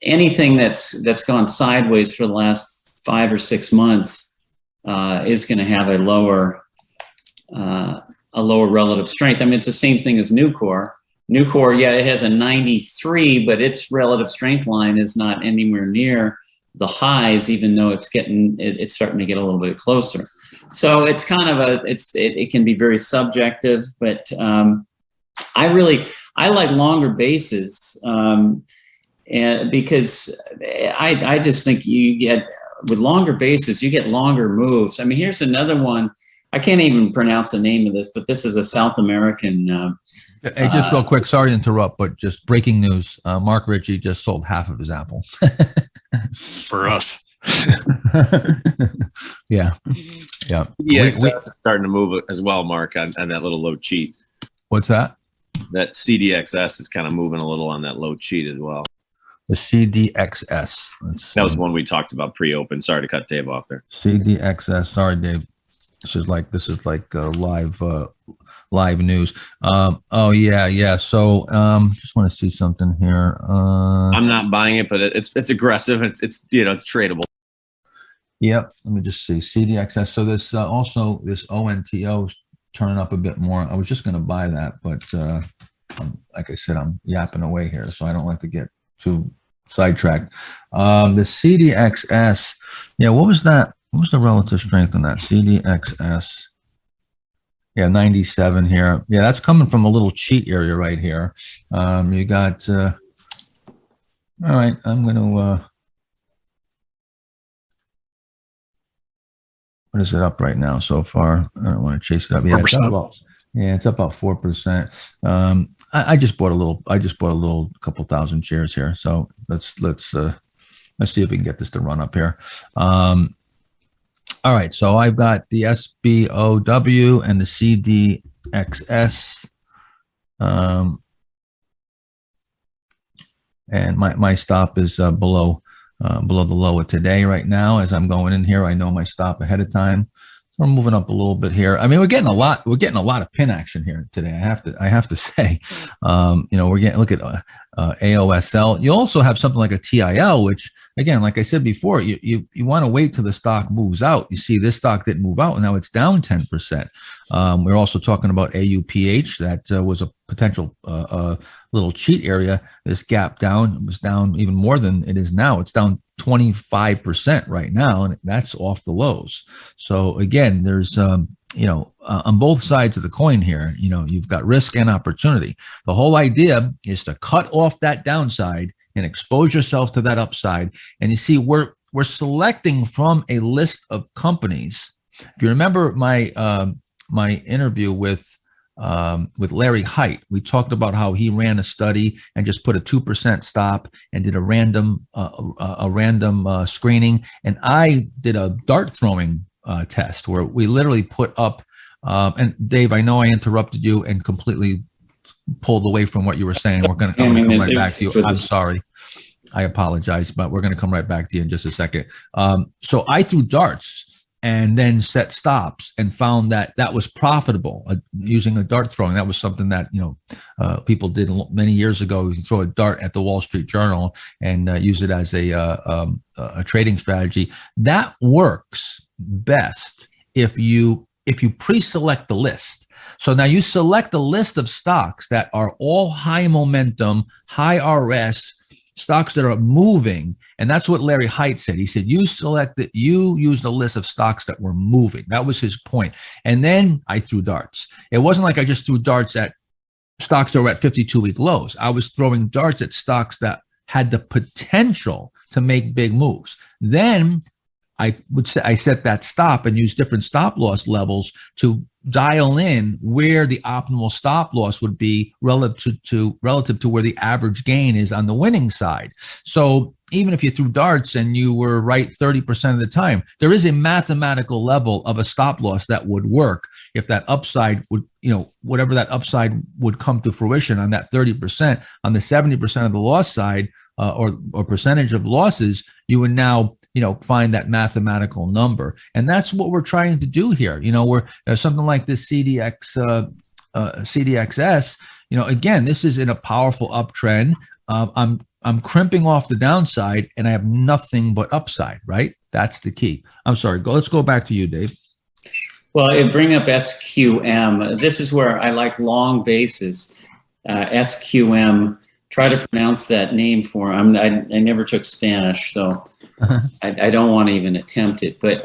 Anything that's gone sideways for the last 5 or 6 months is going to have a lower relative strength. I mean, it's the same thing as Nucor. Nucor, yeah, it has a 93, but its relative strength line is not anywhere near the highs, even though it's starting to get a little bit closer. So it's kind of it can be very subjective, but I like longer bases, and because I just think with longer bases, you get longer moves. I mean, here's another one. I can't even pronounce the name of this, but this is a South American.
Hey, just real quick, sorry to interrupt, but just breaking news. Mark Ritchie just sold half of his Apple.
For us.
Yeah.
CDXS starting to move as well, Mark, on that little low cheat.
What's that?
That CDXS is kind of moving a little on that low cheat as well.
The CDXS.
That was one we talked about pre-open. Sorry to cut Dave off there.
CDXS. Sorry, Dave. This is like live news. Oh yeah. So just want to see something here.
I'm not buying it, but it's aggressive. It's tradable.
Yep. Let me just see CDXS. So this also this ONTO is turning up a bit more. I was just going to buy that, but like I said, I'm yapping away here, so I don't like to get too sidetracked. The CDXS. Yeah. What was that? What was the relative strength on that? CDXS. Yeah, 97 here. Yeah, that's coming from a little cheat area right here. You got, all right, I'm going to, what is it up right now so far? I don't want to chase it up. Yeah, it's up about 4%. I just bought a little couple thousand shares here. So let's see if we can get this to run up here. All right, so I've got the SBOW and the CDXS, and my stop is below the low of today right now. As I'm going in here, I know my stop ahead of time, so I'm moving up a little bit here. I mean, we're getting a lot of pin action here today. I have to say, we're getting, look at AOSL. You also have something like a TIL, which, again, like I said before, you want to wait till the stock moves out. You see this stock didn't move out, and now it's down 10%. We're also talking about AUPH. That was a potential little cheat area. This gap down, it was down even more than it is now. It's down 25% right now, and that's off the lows. So again, there's on both sides of the coin here, you've got risk and opportunity. The whole idea is to cut off that downside and expose yourself to that upside. And you see, we're we're selecting from a list of companies. If you remember my interview with Larry Height, we talked about how he ran a study and just put a 2% stop and did a random screening. And I did a dart throwing test where we literally put up, and Dave, I know I interrupted you and completely pulled away from what you were saying. We're going to come right back to you. I'm sorry. I apologize, but we're going to come right back to you in just a second. So I threw darts and then set stops and found that that was profitable using a dart throwing. That was something that, people did many years ago. You throw a dart at the Wall Street Journal and use it as a trading strategy. That works best if you pre-select the list. So now you select a list of stocks that are all high momentum, high RS, stocks that are moving. And that's what Larry Height said. He said, you used a list of stocks that were moving. That was his point. And then I threw darts. It wasn't like I just threw darts at stocks that were at 52-week lows. I was throwing darts at stocks that had the potential to make big moves. Then I set that stop and use different stop loss levels to dial in where the optimal stop loss would be relative to where the average gain is on the winning side. So even if you threw darts and you were right 30% of the time, there is a mathematical level of a stop loss that would work if that upside would, whatever that upside would come to fruition on that 30%, on the 70% of the loss side, or percentage of losses, you would now find that mathematical number. And that's what we're trying to do here. We're something like this CDXS, again, this is in a powerful uptrend. I'm crimping off the downside and I have nothing but upside, right? That's the key. I'm sorry. Let's go back to you, Dave.
Well, bring up SQM. This is where I like long bases. SQM. Try to pronounce that name for him. I never took Spanish, so I don't want to even attempt it. But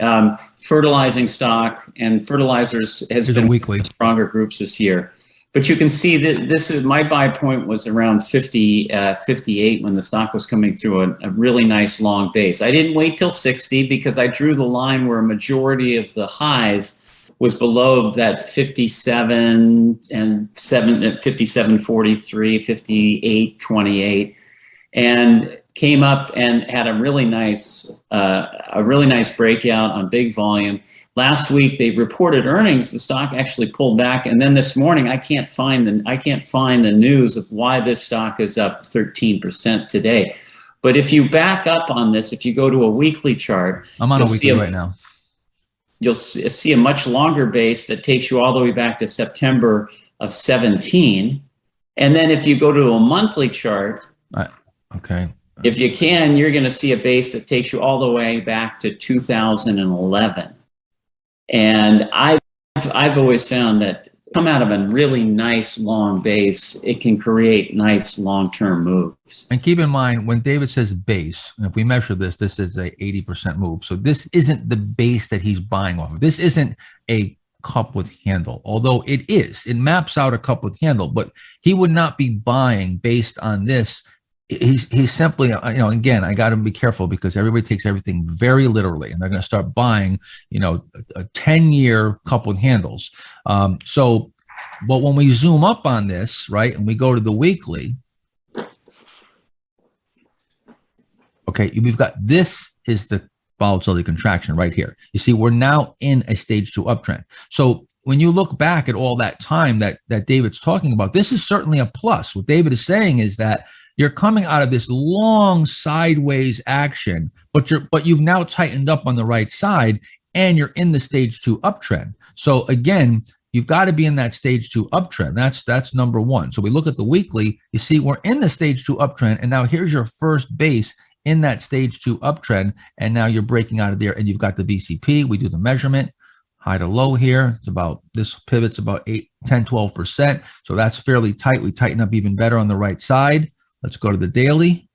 fertilizing stock and fertilizers has been
weekly
stronger groups this year. But you can see that this is my buy point was around 58 when the stock was coming through a really nice long base. I didn't wait till 60 because I drew the line where a majority of the highs was below that 57 and 57.43, 58.28, and came up and had a really nice breakout on big volume. Last week they reported earnings. The stock actually pulled back, and then this morning I can't find the news of why this stock is up 13% today. But if you back up on this, if you go to a weekly chart,
I'm on a weekly right now.
You'll see a much longer base that takes you all the way back to September of 17. And then if you go to a monthly chart,
okay,
if you can, you're going to see a base that takes you all the way back to 2011. And I've always found that come out of a really nice long base, it can create nice long-term moves.
And keep in mind, when David says base, and if we measure this is a 80% move. So this isn't the base that he's buying off of. This isn't a cup with handle, although it is. It maps out a cup with handle, but he would not be buying based on this. He's simply, again, I got to be careful because everybody takes everything very literally, and they're going to start buying, a 10-year cup with handles. But when we zoom up on this, right, and we go to the weekly, okay, we've got, this is the volatility contraction right here. You see, we're now in a stage 2 uptrend. So when you look back at all that time that David's talking about, this is certainly a plus. What David is saying is that you're coming out of this long sideways action, but you've now tightened up on the right side and you're in the stage 2 uptrend. So again, you've got to be in that stage 2 uptrend. That's number one. So we look at the weekly, you see we're in the stage 2 uptrend, and now here's your first base in that stage 2 uptrend, and now you're breaking out of there and you've got the VCP. We do the measurement, high to low here. It's about, this pivot's about 8, 10, 12%. So that's fairly tight. We tighten up even better on the right side. Let's go to the daily.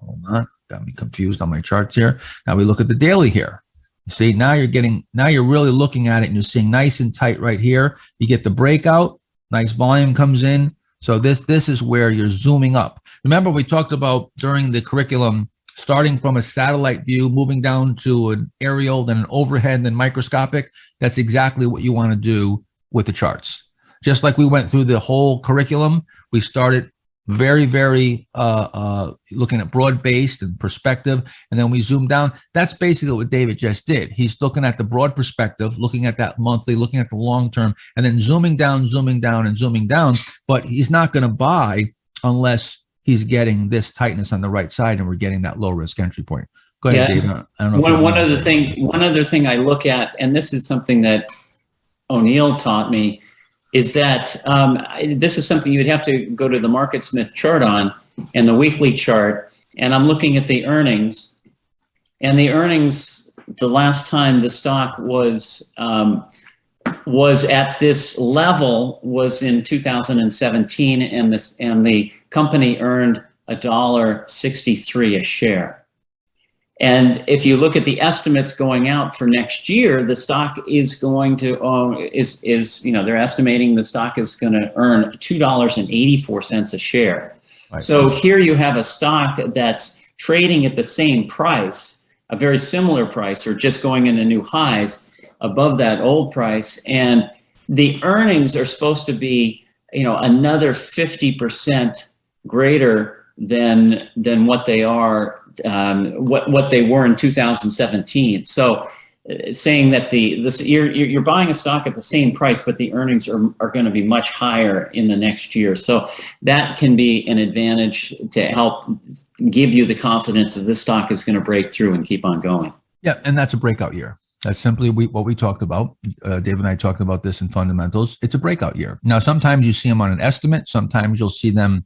Hold on, got me confused on my charts here. Now we look at the daily here. You see, now you're really looking at it and you're seeing nice and tight right here. You get the breakout, nice volume comes in. So this is where you're zooming up. Remember, we talked about during the curriculum starting from a satellite view, moving down to an aerial, then an overhead, then microscopic. That's exactly what you want to do with the charts. Just like we went through the whole curriculum, we started very, very looking at broad-based and perspective, and then we zoom down. That's basically what David just did. He's looking at the broad perspective, looking at that monthly, looking at the long term, and then zooming down, and zooming down. But he's not going to buy unless he's getting this tightness on the right side, and we're getting that low risk entry point. Go ahead,
Yeah.
David. I don't know.
One other thing I look at, and this is something that O'Neill taught me, is that this is something you would have to go to the MarketSmith chart on, and the weekly chart, and I'm looking at the earnings, and the earnings, the last time the stock was at this level was in 2017, and the company earned $1.63 a share. And if you look at the estimates going out for next year, the stock is going to they're estimating the stock is going to earn $2.84 a share.
Right.
So here you have a stock that's trading at the same price, a very similar price, or just going into new highs above that old price, and the earnings are supposed to be another 50% greater than what they are. What they were in 2017. So saying that you're buying a stock at the same price, but the earnings are going to be much higher in the next year. So that can be an advantage to help give you the confidence that this stock is going to break through and keep on going.
Yeah, and that's a breakout year. That's simply what we talked about. Dave and I talked about this in fundamentals. It's a breakout year. Now, sometimes you see them on an estimate. Sometimes you'll see them,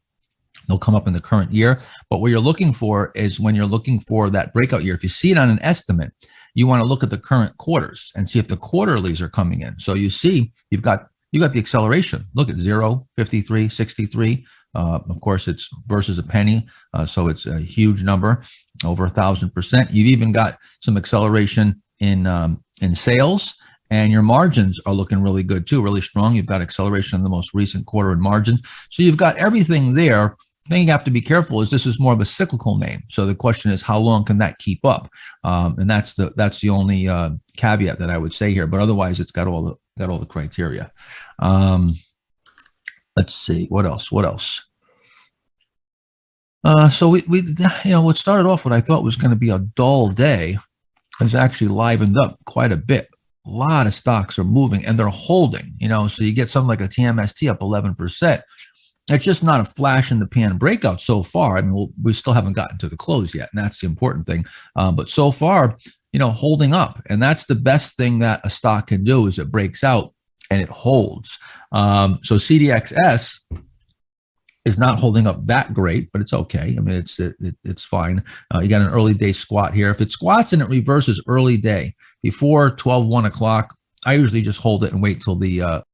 they'll come up in the current year. But what you're looking for is when you're looking for that breakout year, if you see it on an estimate, you want to look at the current quarters and see if the quarterlies are coming in. So you see, you've got the acceleration. Look at 0, 53, 63. Of course, it's versus a penny. So it's a huge number, over 1,000%. You've even got some acceleration in sales, and your margins are looking really good too, really strong. You've got acceleration in the most recent quarter in margins. So you've got everything there. The thing you have to be careful is this is more of a cyclical name. So the question is, how long can that keep up? And that's the only caveat that I would say here. But otherwise, it's got all the criteria. Let's see what else. So we what started off what I thought was going to be a dull day has actually livened up quite a bit. A lot of stocks are moving and they're holding. So you get something like a TMST up 11%. It's just not a flash in the pan breakout so far. I mean, we still haven't gotten to the close yet, and that's the important thing. But so far, holding up, and that's the best thing that a stock can do is it breaks out and it holds. So CDXS is not holding up that great, but it's okay. I mean, it's fine. You got an early day squat here. If it squats and it reverses early day before 1 o'clock, I usually just hold it and wait till the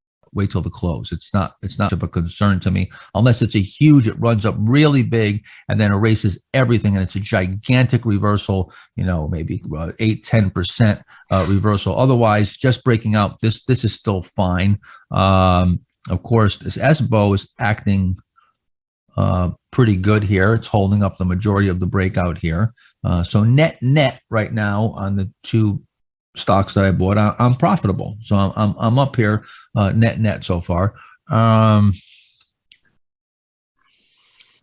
close. It's not of a concern to me unless it's a huge, it runs up really big and then erases everything. And it's a gigantic reversal, maybe 8-10% reversal. Otherwise, just breaking out, this is still fine. Of course, this SBO is acting pretty good here. It's holding up the majority of the breakout here. So net right now on the two stocks that I bought, I'm profitable. So I'm up here net so far.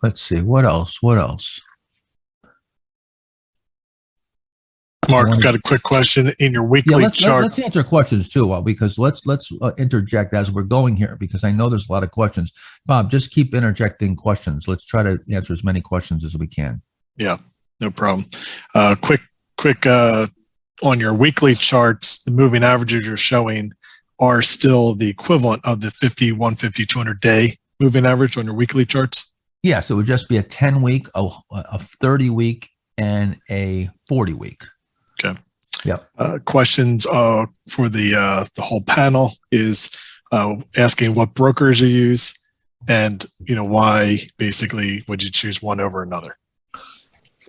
Let's see what else.
Mark, got a quick question in your weekly chart.
Let's answer questions too, because let's interject as we're going here, because I know there's a lot of questions. Bob, just keep interjecting questions. Let's try to answer as many questions as we can.
Yeah, no problem. Quick. On your weekly charts, the moving averages you're showing are still the equivalent of the 50, 150, 200 day moving average on your weekly charts?
Yes, it would just be a 10-week, a 30-week, and a 40-week.
Okay.
Yep.
Questions for the whole panel is asking what brokers you use, and why basically would you choose one over another?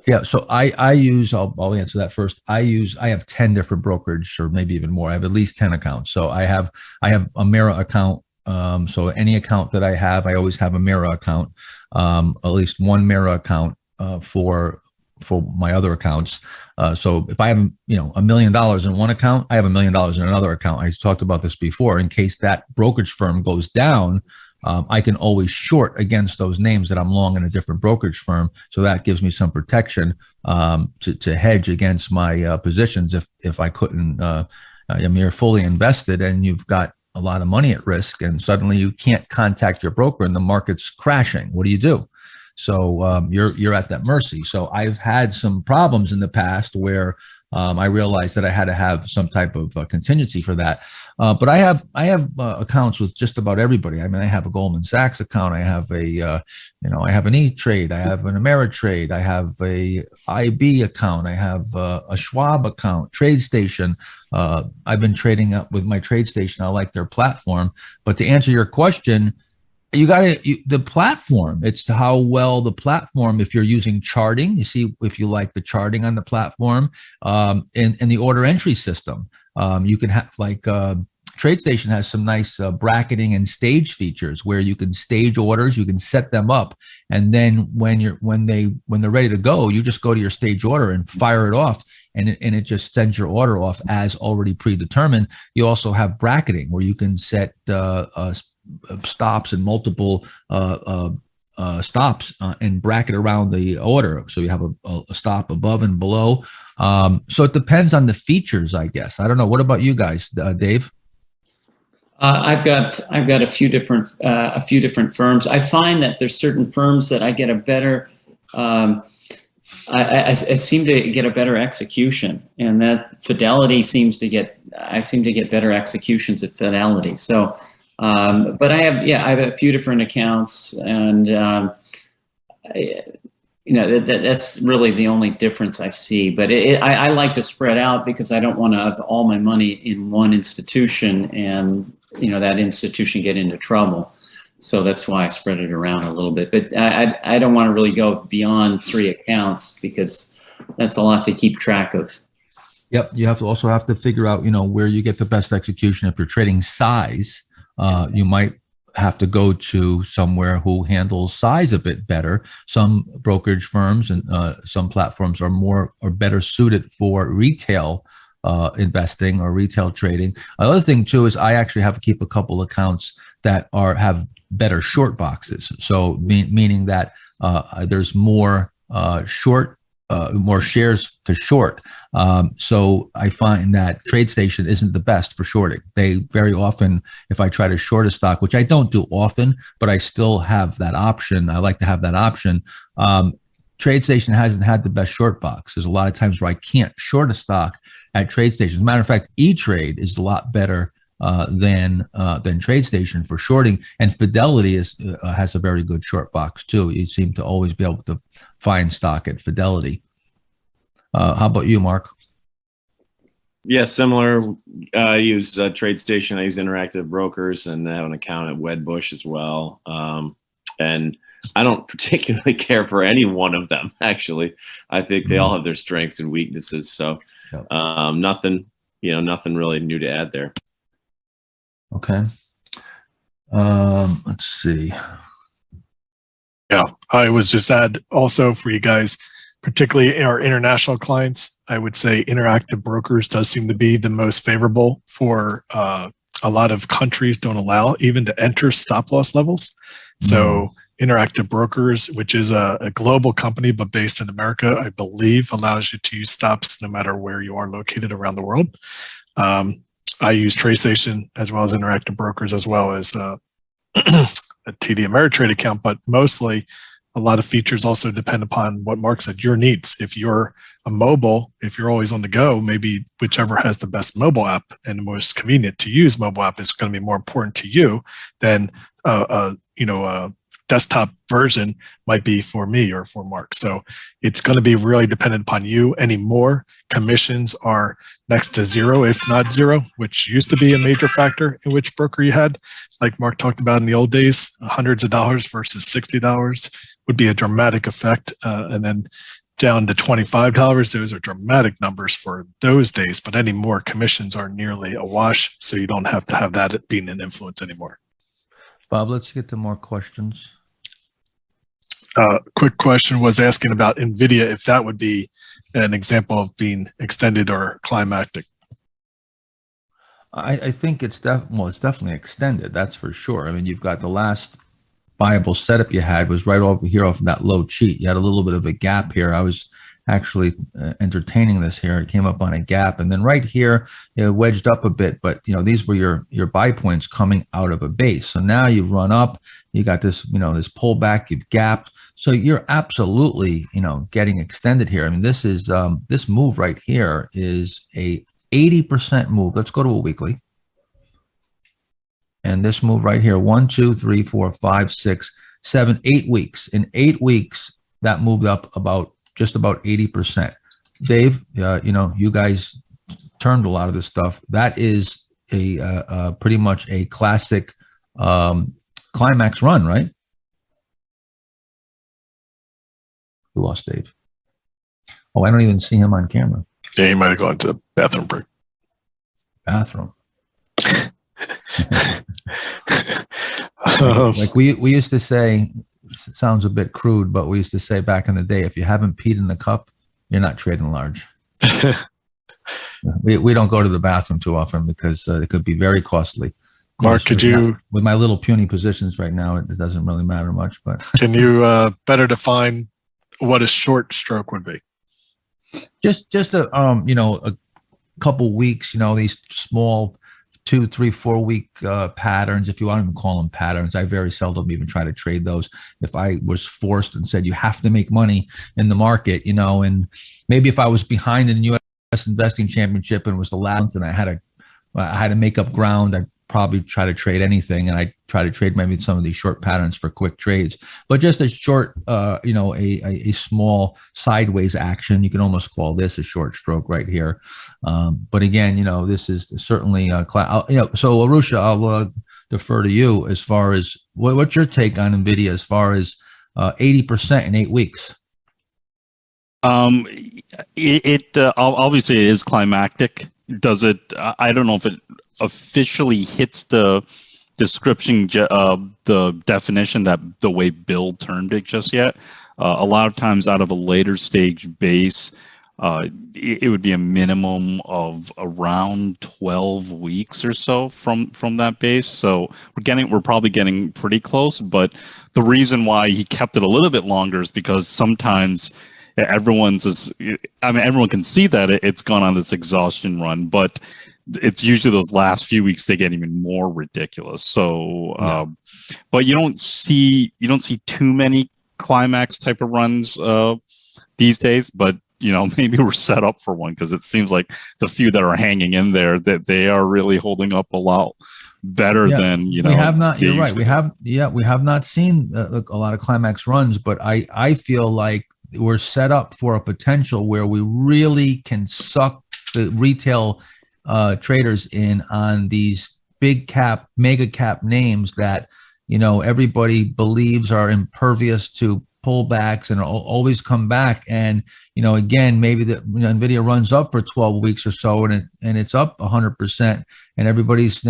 Yeah, so I use, I'll answer that first. I have 10 different brokerage, or maybe even more. I have at least 10 accounts. So I have a Mira account. So any account that I have, I always have a Mira account, at least one Mira account for for my other accounts. So if I have, $1 million in one account, I have $1 million in another account. I talked about this before. In case that brokerage firm goes down, I can always short against those names that I'm long in a different brokerage firm. So that gives me some protection to hedge against my positions if I couldn't. You're fully invested and you've got a lot of money at risk, and suddenly you can't contact your broker and the market's crashing. What do? So you're at that mercy. So I've had some problems in the past where I realized that I had to have some type of contingency for that. But I have accounts with just about everybody. I mean, I have a Goldman Sachs account. I have I have an E-Trade. I have an Ameritrade. I have a IB account. I have a Schwab account, TradeStation. I've been trading up with my TradeStation. I like their platform. But to answer your question, the platform, it's how well the platform, if you're using charting, you see, if you like the charting on the platform, in the order entry system, you can have TradeStation has some nice bracketing and stage features where you can stage orders, you can set them up. And then when they're ready to go, you just go to your stage order and fire it off. And it just sends your order off as already predetermined. You also have bracketing where you can set stops and multiple stops and bracket around the order. So you have a stop above and below. So it depends on the features, I guess. I don't know. What about you guys, Dave?
I've got a few different firms. I find that there's certain firms that I get a better. I seem to get a better execution, and that Fidelity I seem to get better executions at Fidelity. So, but I have a few different accounts, and that's really the only difference I see. But I like to spread out because I don't want to have all my money in one institution and that institution get into trouble. So that's why I spread it around a little bit. But I don't want to really go beyond 3 accounts because that's a lot to keep track of.
Yep. You also have to figure out, where you get the best execution. If you're trading size, you might have to go to somewhere who handles size a bit better. Some brokerage firms and some platforms are better suited for retail investing or retail trading. Another thing too is I actually have to keep a couple accounts that have better short boxes. So meaning that there's more more shares to short. So I find that TradeStation isn't the best for shorting. They very often, if I try to short a stock, which I don't do often, but I still have that option. I like to have that option. TradeStation hasn't had the best short box. There's a lot of times where I can't short a stock at TradeStation. As a matter of fact, E-Trade is a lot better than TradeStation for shorting, and Fidelity has a very good short box too. You seem to always be able to find stock at Fidelity. How about you, Mark?
Yeah, similar. I use TradeStation. I use Interactive Brokers, and I have an account at Wedbush as well. And I don't particularly care for any one of them. Actually, I think they all have their strengths and weaknesses. So nothing really new to add there.
Okay. Let's see.
Yeah, I was just add also for you guys, particularly our international clients, I would say Interactive Brokers does seem to be the most favorable for a lot of countries don't allow even to enter stop loss levels. So Interactive Brokers, which is a global company but based in America, I believe allows you to use stops no matter where you are located around the world. I use TradeStation as well as Interactive Brokers as well as a TD Ameritrade account, but mostly a lot of features also depend upon what Mark said, your needs. If you're if you're always on the go, maybe whichever has the best mobile app and the most convenient to use mobile app is going to be more important to you than a desktop version might be for me or for Mark. So it's going to be really dependent upon you. Anymore, commissions are next to zero, if not zero, which used to be a major factor in which broker you had. Like Mark talked about in the old days, hundreds of dollars versus $60 would be a dramatic effect. And then down to $25, those are dramatic numbers for those days. But anymore, commissions are nearly a wash. So you don't have to have that being an influence anymore.
Bob, let's get to more questions.
Quick question was asking about NVIDIA, if that would be an example of being extended or climactic.
I think it's definitely extended. That's for sure. I mean, you've got the last viable setup you had was right over here off of that low cheat. You had a little bit of a gap here. I was actually entertaining this here. It came up on a gap, and then right here it wedged up a bit. But these were your buy points coming out of a base. So now you've run up. You got this this pullback. You've gapped. So you're absolutely getting extended here. I mean, this is this move right here is a 80% move. Let's go to a weekly. And this move right here, 1, 2, 3, 4, 5, 6, 7, 8 weeks. In 8 weeks, that moved up just about 80%. Dave, you guys turned a lot of this stuff. That is a pretty much a classic climax run, right? We lost Dave. Oh, I don't even see him on camera.
Yeah, he might have gone to the bathroom break.
Bathroom. Like we used to say, it sounds a bit crude, but we used to say back in the day, if you haven't peed in the cup, you're not trading large. we don't go to the bathroom too often because it could be very costly.
Mark, could you,
with my little puny positions right now, it doesn't really matter much, but
can you better define what a short stroke would be?
Just a couple weeks, these small 2, 3, 4 week patterns, if you want to call them patterns. I very seldom even try to trade those. If I was forced and said you have to make money in the market, and maybe if I was behind in the U.S. investing championship and it was the last month and I had to make up ground, I'd probably try to trade anything, and I try to trade maybe some of these short patterns for quick trades. But just a short, a small sideways action, you can almost call this a short stroke right here. But again, this is certainly so Arusha, I'll defer to you as far as what's your take on NVIDIA as far as 80% in 8 weeks.
Obviously it is climactic. Does it? I don't know if it officially hits the description of the definition that the way Bill termed it just yet. A lot of times out of a later stage base, it would be a minimum of around 12 weeks or so from that base. So we're probably getting pretty close, but the reason why he kept it a little bit longer is because sometimes everyone can see that it's gone on this exhaustion run, but it's usually those last few weeks they get even more ridiculous. So, but you don't see too many climax type of runs these days. But maybe we're set up for one because it seems like the few that are hanging in there that they are really holding up a lot better than
We have not. You're right. We have not seen a lot of climax runs, but I feel like we're set up for a potential where we really can suck the retail traders in on these big cap, mega cap names that everybody believes are impervious to pullbacks and always come back. And again, maybe the NVIDIA runs up for 12 weeks or so, and it's up 100%, and everybody's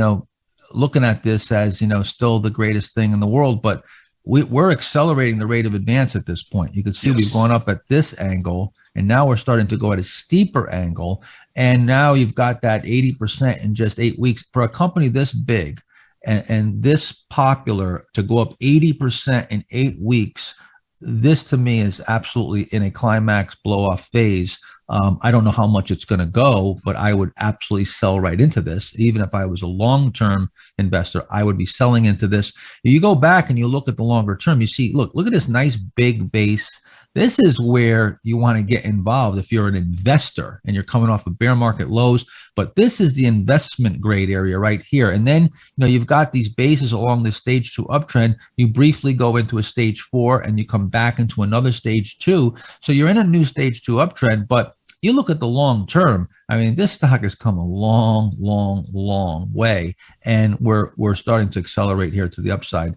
looking at this as still the greatest thing in the world, but we're accelerating the rate of advance at this point. You can see we've gone up at this angle, and now we're starting to go at a steeper angle. And now you've got that 80% in just 8 weeks for a company this big and this popular to go up 80% in 8 weeks. This to me is absolutely in a climax blow off phase. I don't know how much it's going to go, but I would absolutely sell right into this. Even if I was a long-term investor, I would be selling into this. If you go back and you look at the longer term, you see, look at this nice big base. This is where you want to get involved if you're an investor and you're coming off of bear market lows. But this is the investment grade area right here. And then, you've got these bases along this stage 2 uptrend. You briefly go into a stage 4 and you come back into another stage 2. So you're in a new stage 2 uptrend, but you look at the long term. I mean, this stock has come a long, long, long way, and we're starting to accelerate here to the upside.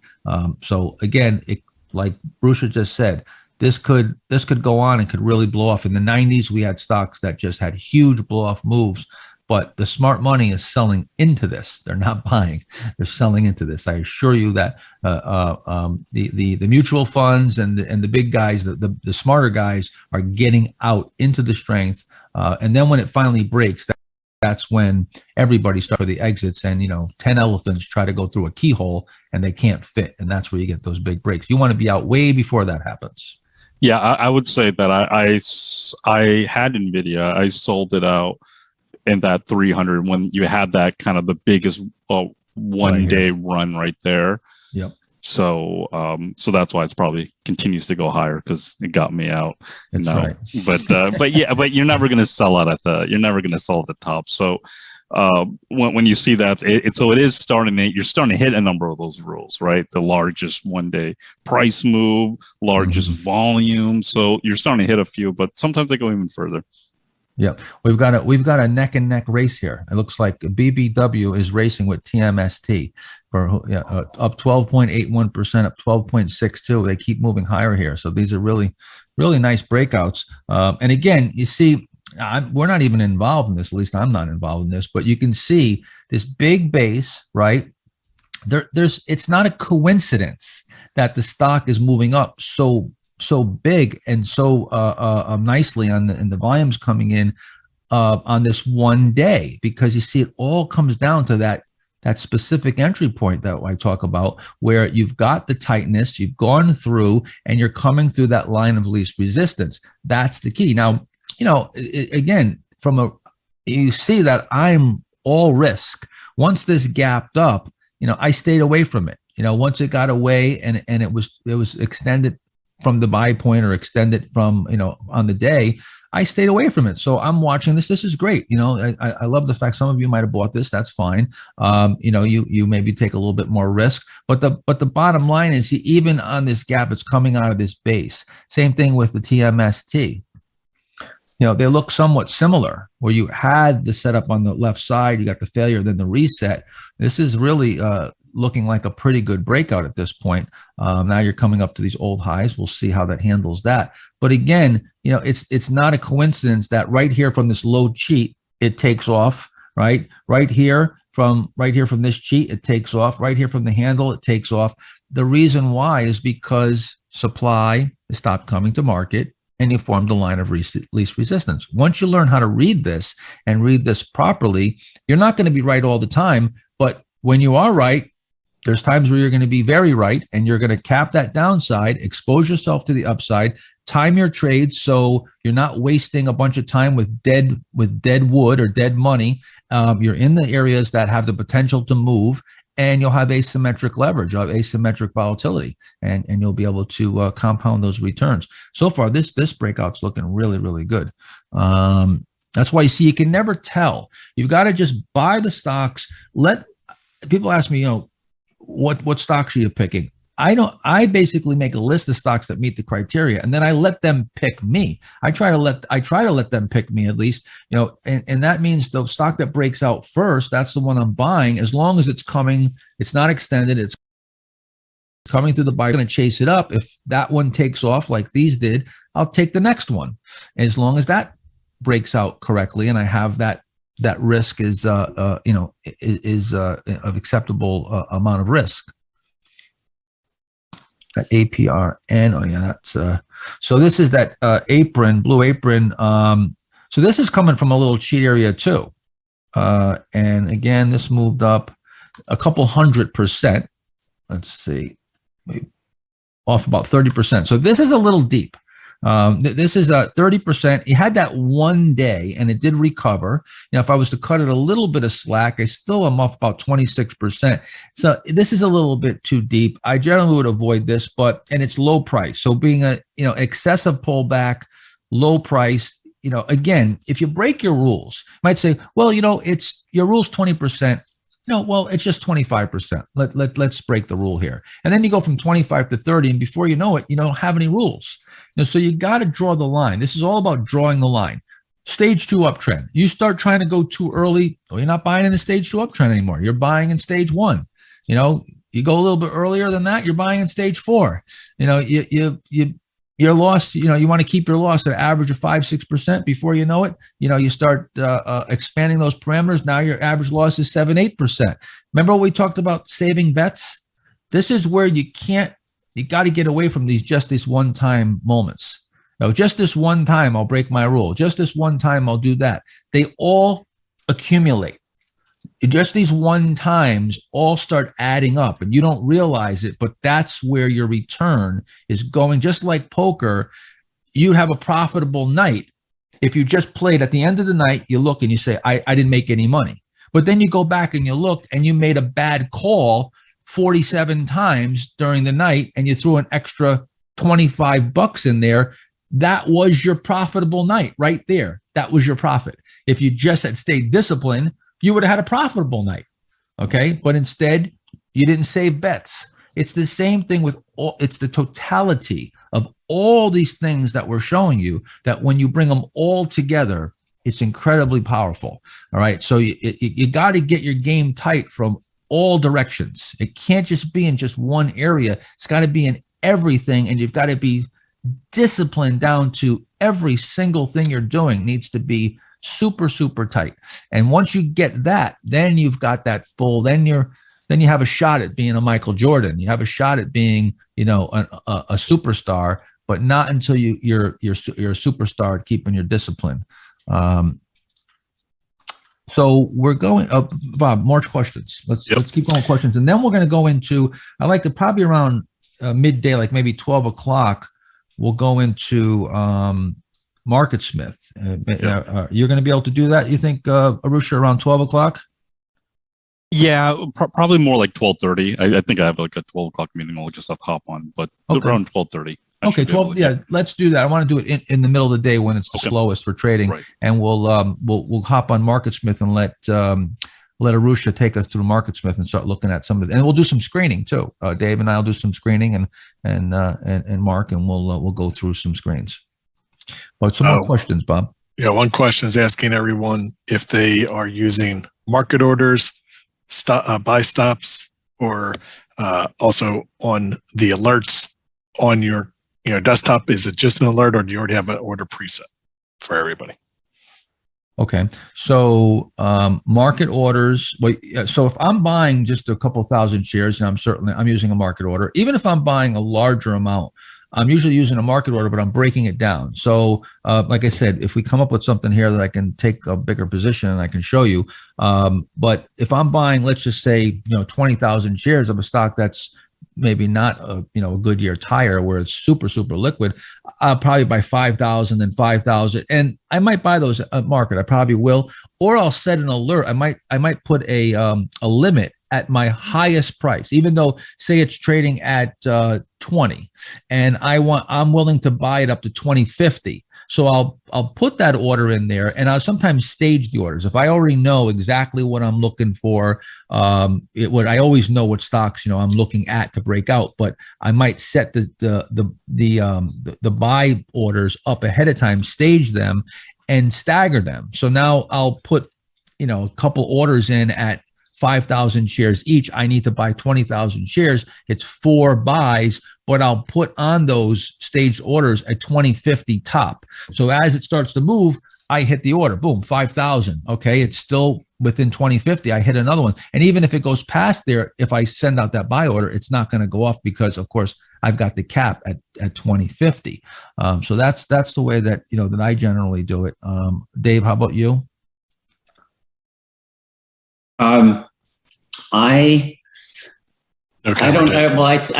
So again, like Bruce just said, this could go on and could really blow off. In the 90s, we had stocks that just had huge blow off moves, but the smart money is selling into this. They're not buying; they're selling into this. I assure you that the mutual funds and the big guys, the smarter guys, are getting out into the strength, and then when it finally breaks, that's when everybody starts for the exits, and 10 elephants try to go through a keyhole and they can't fit, and that's where you get those big breaks. You want to be out way before that happens.
Yeah, I would say that I had NVIDIA. I sold it out in that 300 when you had that kind of the biggest one day run right there.
Yep.
So that's why it's probably continues to go higher, because it got me out.
That's right.
But you're never going to sell out at the top. So when you see that, it is starting to, you're starting to hit a number of those rules, right? The largest one day price move, largest volume. So you're starting to hit a few, but sometimes they go even further.
Yeah, we've got a neck and neck race here. It looks like BBW is racing with TMST for up 12.81%, up 12.62. They keep moving higher here. So these are really, really nice breakouts. And again, you see, we're not even involved in this. At least I'm not involved in this. But you can see this big base, right? It's not a coincidence that the stock is moving up so big and so nicely and the volumes coming in on this one day, because you see it all comes down to that specific entry point that I talk about, where you've got the tightness, you've gone through, and you're coming through that line of least resistance. That's the key. Now, again, you see that I'm all risk. Once this gapped up, I stayed away from it. Once it got away and it was extended from the buy point or extended from, on the day, I stayed away from it. So I'm watching this. This is great. I love the fact some of you might have bought this. That's fine. You maybe take a little bit more risk, but the bottom line is, even on this gap, it's coming out of this base. Same thing with the TMST. They look somewhat similar, where you had the setup on the left side, you got the failure, then the reset. This is really looking like a pretty good breakout at this point. Now you're coming up to these old highs. We'll see how that handles that. But again, it's not a coincidence that right here from this low cheat, it takes off, right? Right here from this cheat, it takes off. Right here from the handle, it takes off. The reason why is because supply stopped coming to market, and you formed a line of least resistance. Once you learn how to read this and read this properly, you're not going to be right all the time. But when you are right, there's times where you're going to be very right, and you're going to cap that downside, expose yourself to the upside, time your trades so you're not wasting a bunch of time with dead wood or dead money. You're in the areas that have the potential to move, and you'll have asymmetric leverage, you'll have asymmetric volatility, and you'll be able to compound those returns. So far, this breakout's looking really, really good. That's why you can never tell. You've got to just buy the stocks. Let people ask me, what stocks are you picking? I basically make a list of stocks that meet the criteria, and then I let them pick me. I try to let them pick me, at least, and that means the stock that breaks out first, that's the one I'm buying, as long as it's coming, it's not extended, it's coming through the buy. I'm going to chase it up. If that one takes off like these did, I'll take the next one, as long as that breaks out correctly, and I have that risk is of acceptable amount of risk. That APRN. Oh yeah, that's so this is that blue apron. So this is coming from a little cheat area too. And again, this moved up a couple 100%. Let's see, maybe off about 30%. So this is a little deep. This is 30%. You had that one day and it did recover. If I was to cut it a little bit of slack, I still am off about 26%. So this is a little bit too deep. I generally would avoid this, and it's low price. So being a, excessive pullback, low price, again, if you break your rules, you might say, well, it's your rule's 20%. Well, it's just 25%. Let's break the rule here. And then you go from 25 to 30, and before you know it, you don't have any rules. So you got to draw the line. This is all about drawing the line. Stage 2 uptrend. You start trying to go too early, well, you're not buying in the stage 2 uptrend anymore. You're buying in stage 1. You go a little bit earlier than that, you're buying in stage 4. You your loss, you want to keep your loss at an average of 5-6%. Before you know it, you start expanding those parameters. Now your average loss is 7-8%. Remember what we talked about saving bets? This is where you got to get away from these one-time moments. No, just this one time I'll break my rule. Just this one time I'll do that. They all accumulate. Just these one times all start adding up, and you don't realize it, but that's where your return is going. Just like poker, you have a profitable night. If you just played at the end of the night, you look and you say, I didn't make any money. But then you go back and you look and you made a bad call 47 times during the night and you threw an extra $25 in there. That was your profitable night right there. That was your profit. If you just had stayed disciplined, you would have had a profitable night. Okay. But instead, you didn't save bets. It's the same thing with it's the totality of all these things that we're showing you, that when you bring them all together, it's incredibly powerful. All right. So you got to get your game tight from all directions. It can't just be in just one area. It's got to be in everything. And you've got to be disciplined down to every single thing you're doing needs to be super, super tight. And once you get that, then you've got that full, then you have a shot at being a Michael Jordan. You have a shot at being, a superstar, but not until you're a superstar at keeping your discipline. So we're going up, Bob, more questions. Let's keep going with questions. And then we're going to go into, I like to probably around midday, like maybe 12 o'clock, we'll go into MarketSmith. You're going to be able to do that, you think, Arusha, around 12 o'clock?
Yeah, probably more like 12:30. I think I have like a 12 o'clock meeting. I'll just have to hop on, but around 12:30.
Okay, 12. Yeah, let's do that. I want to do it in the middle of the day when it's the slowest for trading, right. And we'll hop on MarketSmith and let Arusha take us through MarketSmith and start looking at some of it, and we'll do some screening too. Dave and I'll do some screening, and Mark, and we'll go through some screens. But some more questions, Bob.
Yeah, one question is asking everyone if they are using market orders, buy stops, or also on the alerts on your desktop. Is it just an alert, or do you already have an order preset for everybody?
Okay, so market orders. So if I'm buying just a couple thousand shares, and I'm using a market order. Even if I'm buying a larger amount, I'm usually using a market order, but I'm breaking it down. So like I said, if we come up with something here that I can take a bigger position and I can show you, but if I'm buying, let's just say 20,000 shares of a stock that's maybe not a Goodyear tire where it's super, super liquid, I'll probably buy 5,000 and 5,000, and I might buy those at market. I probably will, or I'll set an alert. I might put a limit at my highest price, even though say it's trading at 20, and I'm willing to buy it up to 20.50. So I'll put that order in there, and I'll sometimes stage the orders. If I already know exactly what I'm looking for, I always know what stocks I'm looking at to break out. But I might set the buy orders up ahead of time, stage them, and stagger them. So now I'll put a couple orders in at 5,000 shares each. I need to buy 20,000 shares. It's 4 buys, but I'll put on those staged orders at 20.50 top. So as it starts to move, I hit the order. Boom, 5,000. Okay, it's still within 20.50. I hit another one. And even if it goes past there, if I send out that buy order, it's not going to go off because, of course, I've got the cap at 20.50. So that's the way that that I generally do it. Dave, how about you?
I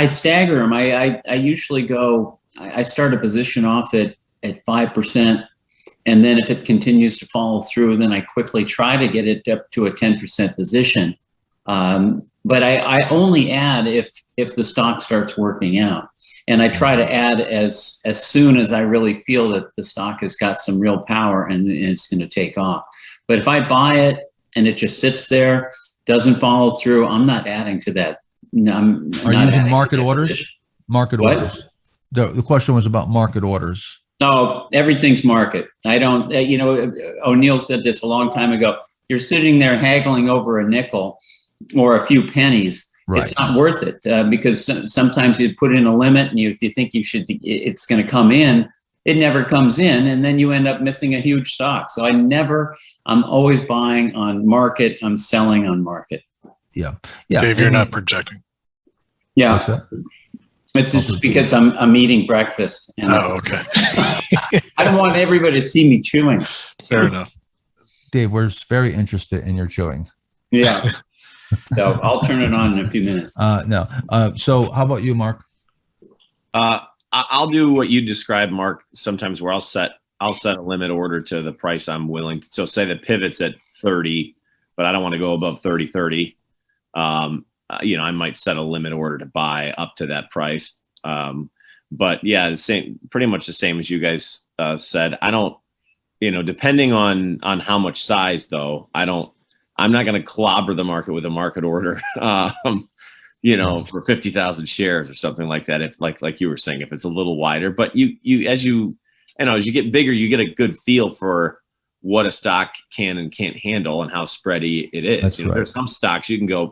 stagger them. I usually go, I start a position off at 5%. And then if it continues to follow through, then I quickly try to get it up to a 10% position. But I only add if the stock starts working out. And I try to add as soon as I really feel that the stock has got some real power and it's going to take off. But if I buy it and it just sits there, doesn't follow through, I'm not adding to that. I'm
Are you using market orders?
Position.
Market
What?
orders. The question was about market orders.
No, everything's market. I don't, O'Neill said this a long time ago. You're sitting there haggling over a nickel or a few pennies,
Right.
It's not worth it because sometimes you put in a limit and you think it's going to come in. It never comes in, and then you end up missing a huge stock. So I'm always buying on market. I'm selling on market.
Yeah.
Dave, you're not projecting.
Yeah.
What's that?
It's just because I'm eating breakfast. And
okay.
I don't want everybody to see me chewing.
Fair enough.
Dave, we're very interested in your chewing.
Yeah. So I'll turn it on in a few minutes.
No. So how about you, Mark?
I'll do what you described, Mark, sometimes where I'll set a limit order to the price I'm willing to. So say the pivot's at 30, but I don't want to go above 30. I might set a limit order to buy up to that price. But yeah, pretty much the same as you guys said. I don't, depending on how much size though, I'm not going to clobber the market with a market order. For 50,000 shares or something like that. If like you were saying, if it's a little wider, but as you get bigger, you get a good feel for what a stock can and can't handle and how spready it is.
That's right.
There's some stocks you can go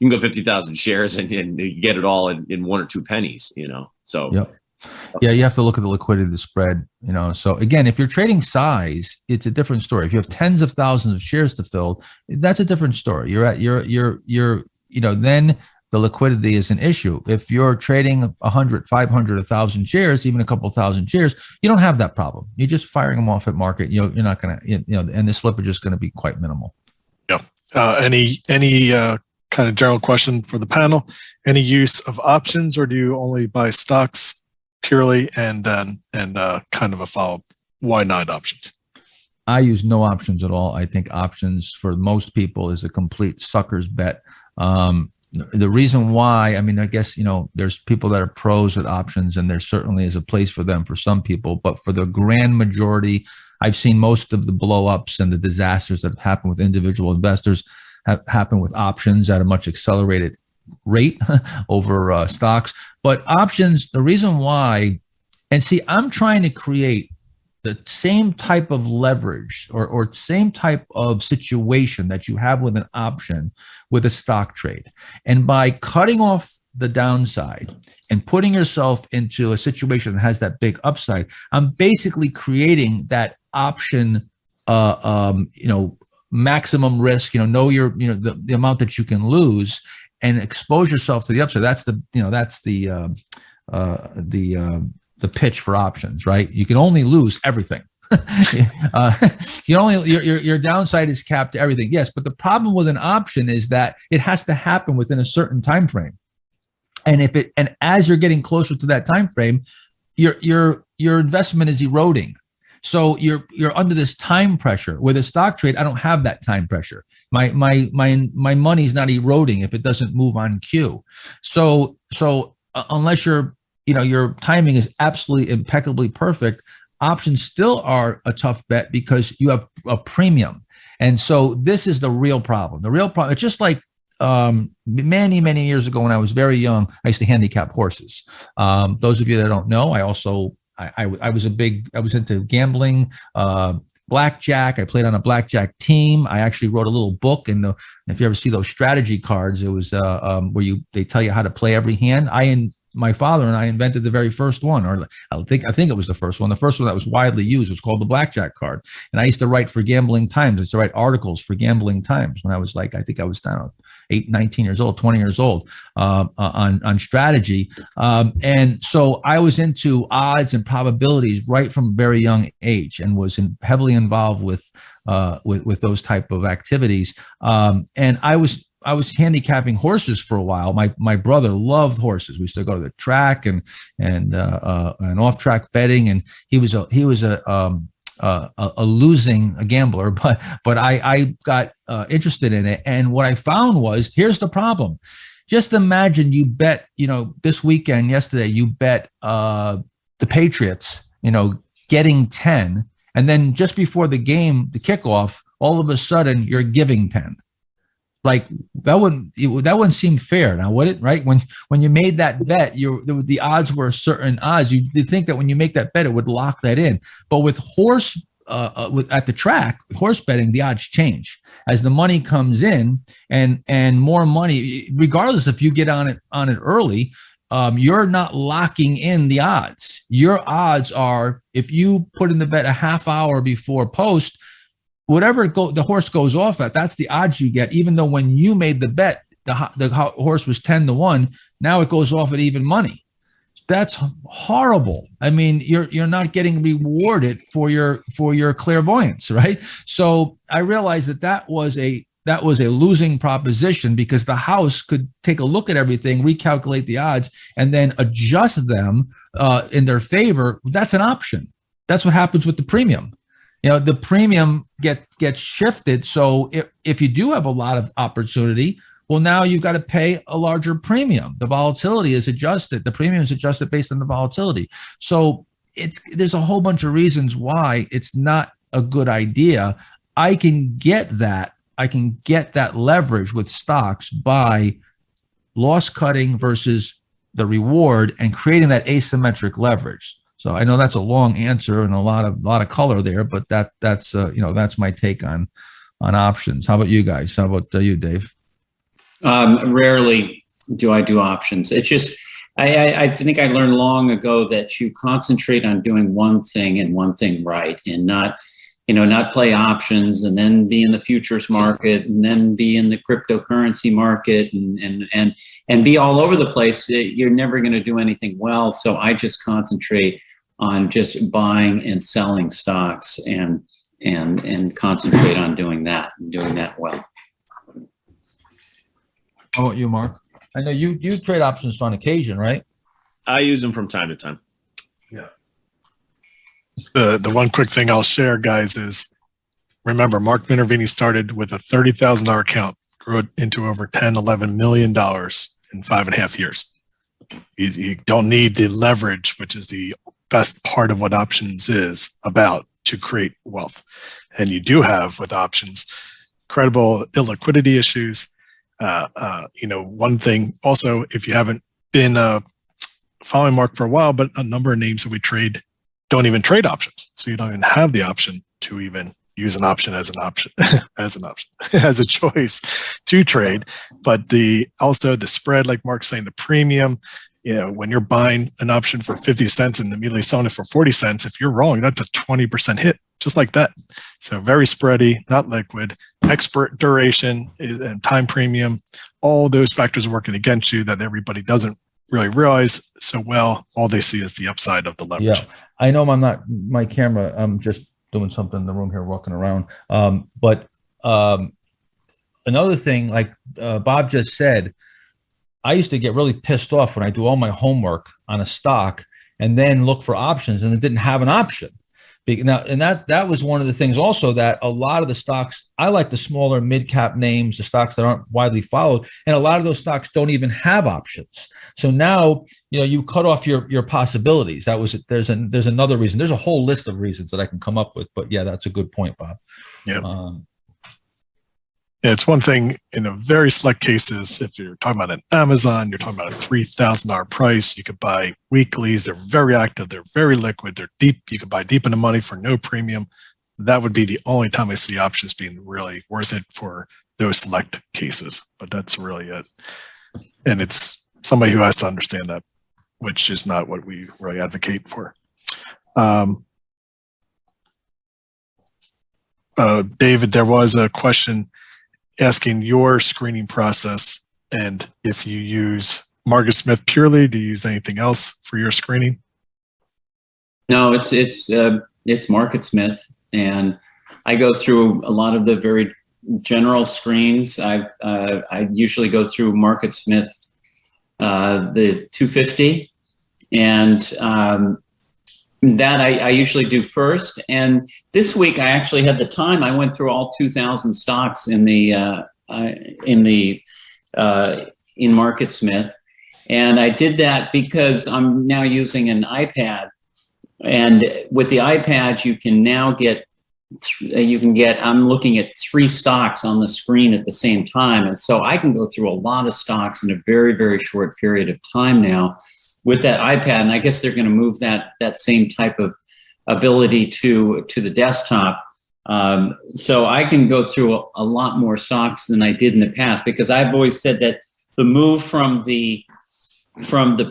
50,000 shares and you get it all in 1 or 2 pennies, So
Yep. Yeah, you have to look at the liquidity of the spread, So again, if you're trading size, it's a different story. If you have tens of thousands of shares to fill, that's a different story. Then the liquidity is an issue. If you're trading 100, 500, 1,000 shares, even a couple thousand shares, you don't have that problem. You're just firing them off at market. You're not going to, and the slippage is going to be quite minimal.
Yeah. Any kind of general question for the panel? Any use of options, or do you only buy stocks purely? And kind of a follow-up, why not options?
I use no options at all. I think options for most people is a complete sucker's bet. The reason why, I guess, there's people that are pros at options, and there certainly is a place for them for some people, but for the grand majority, I've seen most of the blow-ups and the disasters that have happened with individual investors have happened with options at a much accelerated rate over stocks. But options, the reason why, and see, I'm trying to create the same type of leverage or same type of situation that you have with an option with a stock trade. And by cutting off the downside and putting yourself into a situation that has that big upside, I'm basically creating that option, maximum risk, know your, the amount that you can lose and expose yourself to the upside. That's the pitch for options, right? You can only lose everything. Your downside is capped to everything. Yes, but the problem with an option is that it has to happen within a certain time frame. And as you're getting closer to that time frame, your investment is eroding. So you're under this time pressure. With a stock trade, I don't have that time pressure. My money's not eroding if it doesn't move on cue. So unless your timing is absolutely impeccably perfect, options still are a tough bet because you have a premium. And so this is the real problem. The real problem, it's just like many, many years ago when I was very young, I used to handicap horses. Those of you that don't know, I was into gambling, blackjack. I played on a blackjack team. I actually wrote a little book, and if you ever see those strategy cards, it was where they tell you how to play every hand. My father and I invented the very first one, or I think it was the first one. The first one that was widely used was called the blackjack card. And I used to write for Gambling Times. I used to write articles for Gambling Times when I was I think I was 19 years old, 20 years old, on strategy. And so I was into odds and probabilities right from a very young age, and was heavily involved with those type of activities. And I was handicapping horses for a while. My brother loved horses. We used to go to the track and off track betting, and he was a losing gambler, but I got interested in it. And what I found was, here's the problem. Just imagine you bet, this weekend, yesterday, you bet the Patriots, getting 10, and then just before the game, the kickoff, all of a sudden you're giving 10. Like that wouldn't seem fair. Now, would it? Right? When you made that bet, the odds were certain odds. You think that when you make that bet, it would lock that in. But with at the track, with horse betting, the odds change. as the money comes in and more money, regardless if you get on it early, you're not locking in the odds. Your odds are, if you put in the bet a half hour before post, whatever the horse goes off at, that's the odds you get. Even though when you made the bet, the horse was 10-1, now it goes off at even money. That's horrible. I mean, you're not getting rewarded for your clairvoyance, right? So I realized that was a losing proposition, because the house could take a look at everything, recalculate the odds, and then adjust them in their favor. That's an option. That's what happens with the premium. The premium gets shifted. So if you do have a lot of opportunity, well, now you've got to pay a larger premium. The volatility is adjusted. The premium is adjusted based on the volatility. So there's a whole bunch of reasons why it's not a good idea. I can get that leverage with stocks by loss cutting versus the reward and creating that asymmetric leverage. So I know that's a long answer and a lot of color there, but that's my take on options. How about you guys? How about you, Dave?
Rarely do I do options. It's just, I think I learned long ago that you concentrate on doing one thing and one thing right, and not play options and then be in the futures market and then be in the cryptocurrency market and be all over the place. You're never going to do anything well. So I just concentrate on just buying and selling stocks and concentrate on doing that well.
How about you, Mark? I know you trade options on occasion, right?
I use them from time to time.
Yeah.
The one quick thing I'll share, guys, is remember, Mark Mינארווני started with a $30,000 account, grew it into over $11 million in 5.5 years. You don't need the leverage, which is the best part of what options is about, to create wealth. And you do have, with options, credible illiquidity issues. One thing also, if you haven't been following Mark for a while, but a number of names that we trade don't even trade options. So you don't even have the option to even use an option as an option, as a choice to trade. But also the spread, like Mark's saying, the premium, when you're buying an option for 50 cents and immediately selling it for 40 cents, if you're wrong, that's a 20% hit, just like that. So very spready, not liquid, expert duration and time premium, all those factors are working against you that everybody doesn't really realize so well. All they see is the upside of the leverage.
Yeah, I know I'm not my camera. I'm just doing something in the room here, walking around. But another thing, like Bob just said, I used to get really pissed off when I do all my homework on a stock and then look for options and it didn't have an option. Now, and that was one of the things also, that a lot of the stocks, I like the smaller mid-cap names, the stocks that aren't widely followed, and a lot of those stocks don't even have options. So now, you cut off your possibilities. There's another reason. There's a whole list of reasons that I can come up with, but yeah, that's a good point, Bob.
Yeah. It's one thing in a very select cases. If you're talking about an Amazon, you're talking about a $3,000 price. You could buy weeklies. They're very active. They're very liquid. They're deep. You could buy deep in the money for no premium. That would be the only time I see options being really worth it for those select cases. But that's really it. And it's somebody who has to understand that, which is not what we really advocate for. David, there was a question asking your screening process, and if you use Marcus Smith purely, do you use anything else for your screening?
No, it's Market Smith, and I go through a lot of the very general screens. I usually go through Market Smith, the 250, and that I usually do first. And this week I actually had the time. I went through all 2,000 stocks in Market Smith, and I did that because I'm now using an iPad, and with the iPad you can now get I'm looking at 3 stocks on the screen at the same time, and so I can go through a lot of stocks in a very, very short period of time now with that iPad. And I guess they're going to move that same type of ability to the desktop. So I can go through a lot more stocks than I did in the past, because I've always said that the move from the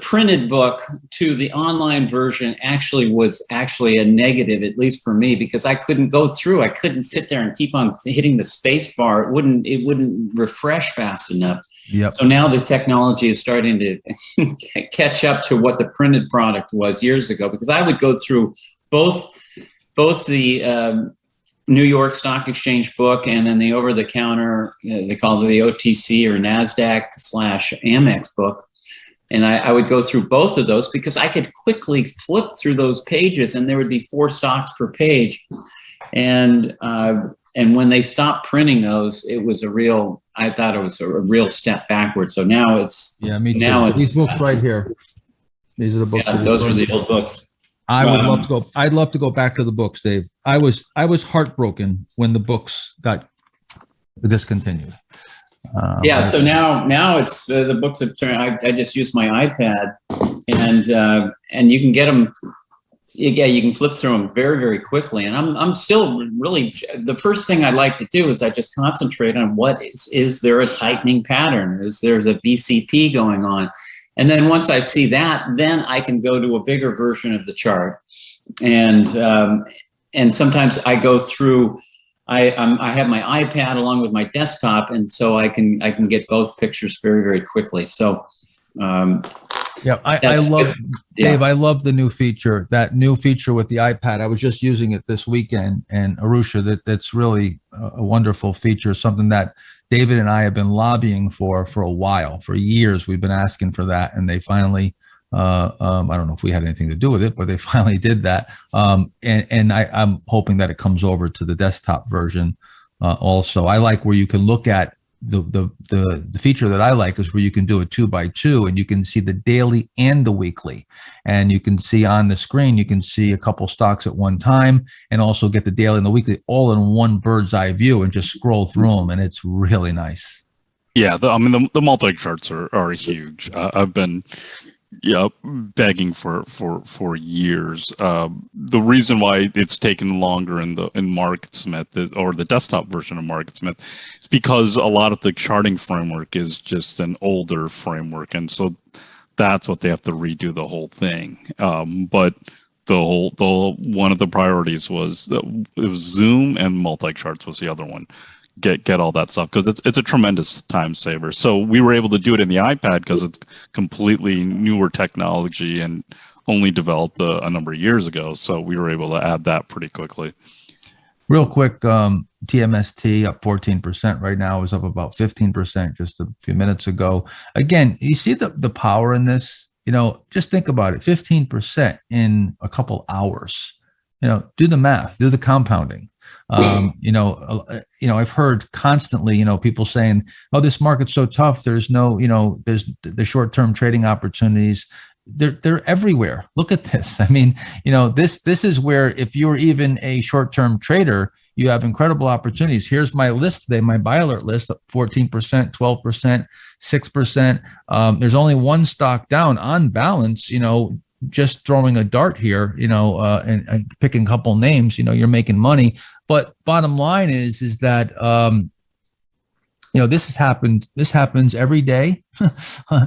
printed book to the online version was actually a negative, at least for me, because I couldn't go through. I couldn't sit there and keep on hitting the space bar. It wouldn't refresh fast enough.
Yep.
So now the technology is starting to catch up to what the printed product was years ago, because I would go through both the New York Stock Exchange book and then the over-the-counter, they call it the OTC or NASDAQ/Amex book. And I would go through both of those because I could quickly flip through those pages, and there would be 4 stocks per page. And when they stopped printing those, I thought it was a real step backward. So now it's,
me too.
Now it's
These books right here. These are the books.
Yeah, those are the old books.
I'd love to go back to the books, Dave. I was heartbroken when the books got discontinued.
So now it's the books have turned. I just use my iPad, and you can get them. Yeah, you can flip through them very, very quickly. And I'm still really, the first thing I like to do is I just concentrate on is there a tightening pattern? Is there's a BCP going on? And then once I see that, then I can go to a bigger version of the chart. And sometimes I go through, I have my iPad along with my desktop, and so I can get both pictures very, very quickly. So
I love Dave. I love the new feature. That new feature with the iPad. I was just using it this weekend, and Arusha, that's really a wonderful feature. Something that David and I have been lobbying for a while. For years, we've been asking for that, and they finally. I don't know if we had anything to do with it, but they finally did that. And I'm hoping that it comes over to the desktop version. Also, I like where you can look at the feature that I like is where you can do a 2x2, and you can see the daily and the weekly, and you can see on the screen, you can see a couple stocks at one time, and also get the daily and the weekly all in one bird's eye view, and just scroll through them, and it's really nice.
Yeah, the multi charts are huge. I've been begging for years. The reason why it's taken longer in MarketSmith or the desktop version of MarketSmith is because a lot of the charting framework is just an older framework, and so that's what they have to redo the whole thing. But the whole one of the priorities was Zoom, and multi charts was the other one. Get all that stuff, because it's a tremendous time saver. So we were able to do it in the iPad because it's completely newer technology and only developed a number of years ago. So we were able to add that pretty quickly.
Real quick, TMST up 14% right now, is up about 15% just a few minutes ago. Again, you see the power in this. Just think about it, 15% in a couple hours. Do the math, do the compounding. I've heard constantly, people saying, "Oh, this market's so tough. There's no, there's the short-term trading opportunities. They're everywhere. Look at this. I mean, this is where if you're even a short-term trader, you have incredible opportunities. Here's my list today, my buy alert list: 14%, 12%, 6%. There's only one stock down on balance. Just throwing a dart here, and picking a couple names, you're making money. But bottom line is that, this happens every day,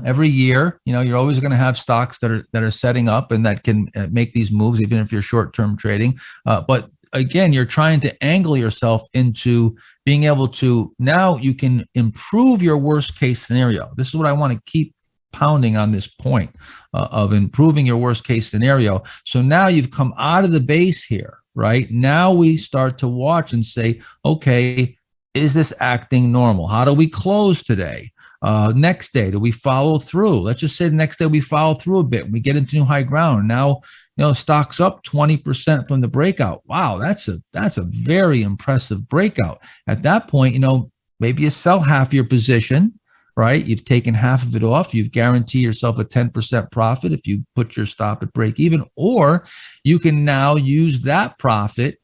every year. You're always going to have stocks that are setting up and that can make these moves, even if you're short-term trading. But again, you're trying to angle yourself into being able to, now you can improve your worst case scenario. This is what I want to keep pounding on, this point of improving your worst case scenario. So now you've come out of the base here, right? Now we start to watch and say, okay, is this acting normal? How do we close today? Next day, do we follow through? Let's just say the next day we follow through a bit. We get into new high ground. Now, stock's up 20% from the breakout. Wow, that's a very impressive breakout. At that point, maybe you sell half your position, right? You've taken half of it off. You've guaranteed yourself a 10% profit if you put your stop at break even, or you can now use that profit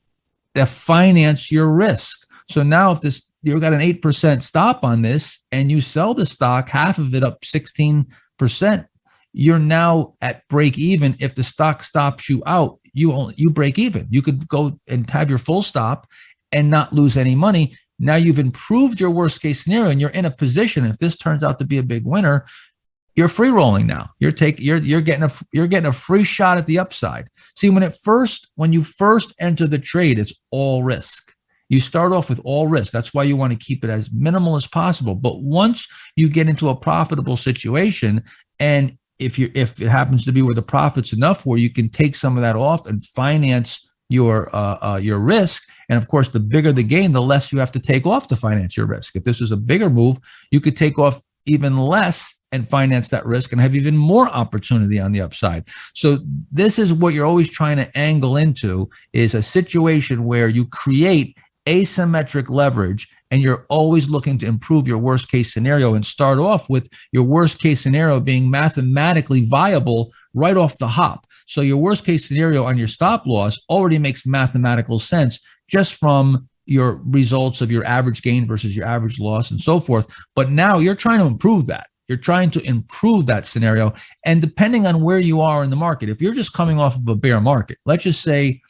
to finance your risk. So now if you've got an 8% stop on this and you sell the stock, half of it up 16%, you're now at break even. If the stock stops you out, you break even. You could go and have your full stop and not lose any money. Now you've improved your worst case scenario, and you're in a position, if this turns out to be a big winner, you're free rolling now. You're getting a free shot at the upside. See, when you first enter the trade, it's all risk. You start off with all risk. That's why you want to keep it as minimal as possible. But once you get into a profitable situation, and if it happens to be where the profit's enough where you can take some of that off and finance your risk, and of course, the bigger the gain, the less you have to take off to finance your risk. If this was a bigger move, you could take off even less and finance that risk and have even more opportunity on the upside. So this is what you're always trying to angle into, is a situation where you create asymmetric leverage, and you're always looking to improve your worst case scenario and start off with your worst case scenario being mathematically viable right off the hop. So your worst case scenario on your stop loss already makes mathematical sense just from your results of your average gain versus your average loss and so forth. But now you're trying to improve that. You're trying to improve that scenario. And depending on where you are in the market, if you're just coming off of a bear market, let's say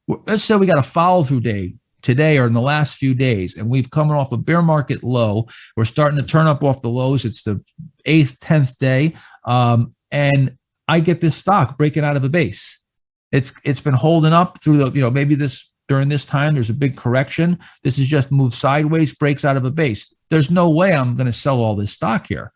we got a follow through day today or in the last few days, and we've come off a bear market low. We're starting to turn up off the lows. It's the 8th, 10th day. And I get this stock breaking out of a base. It's been holding up through the, maybe during this time, there's a big correction. This is just moved sideways, breaks out of a base. There's no way I'm going to sell all this stock here.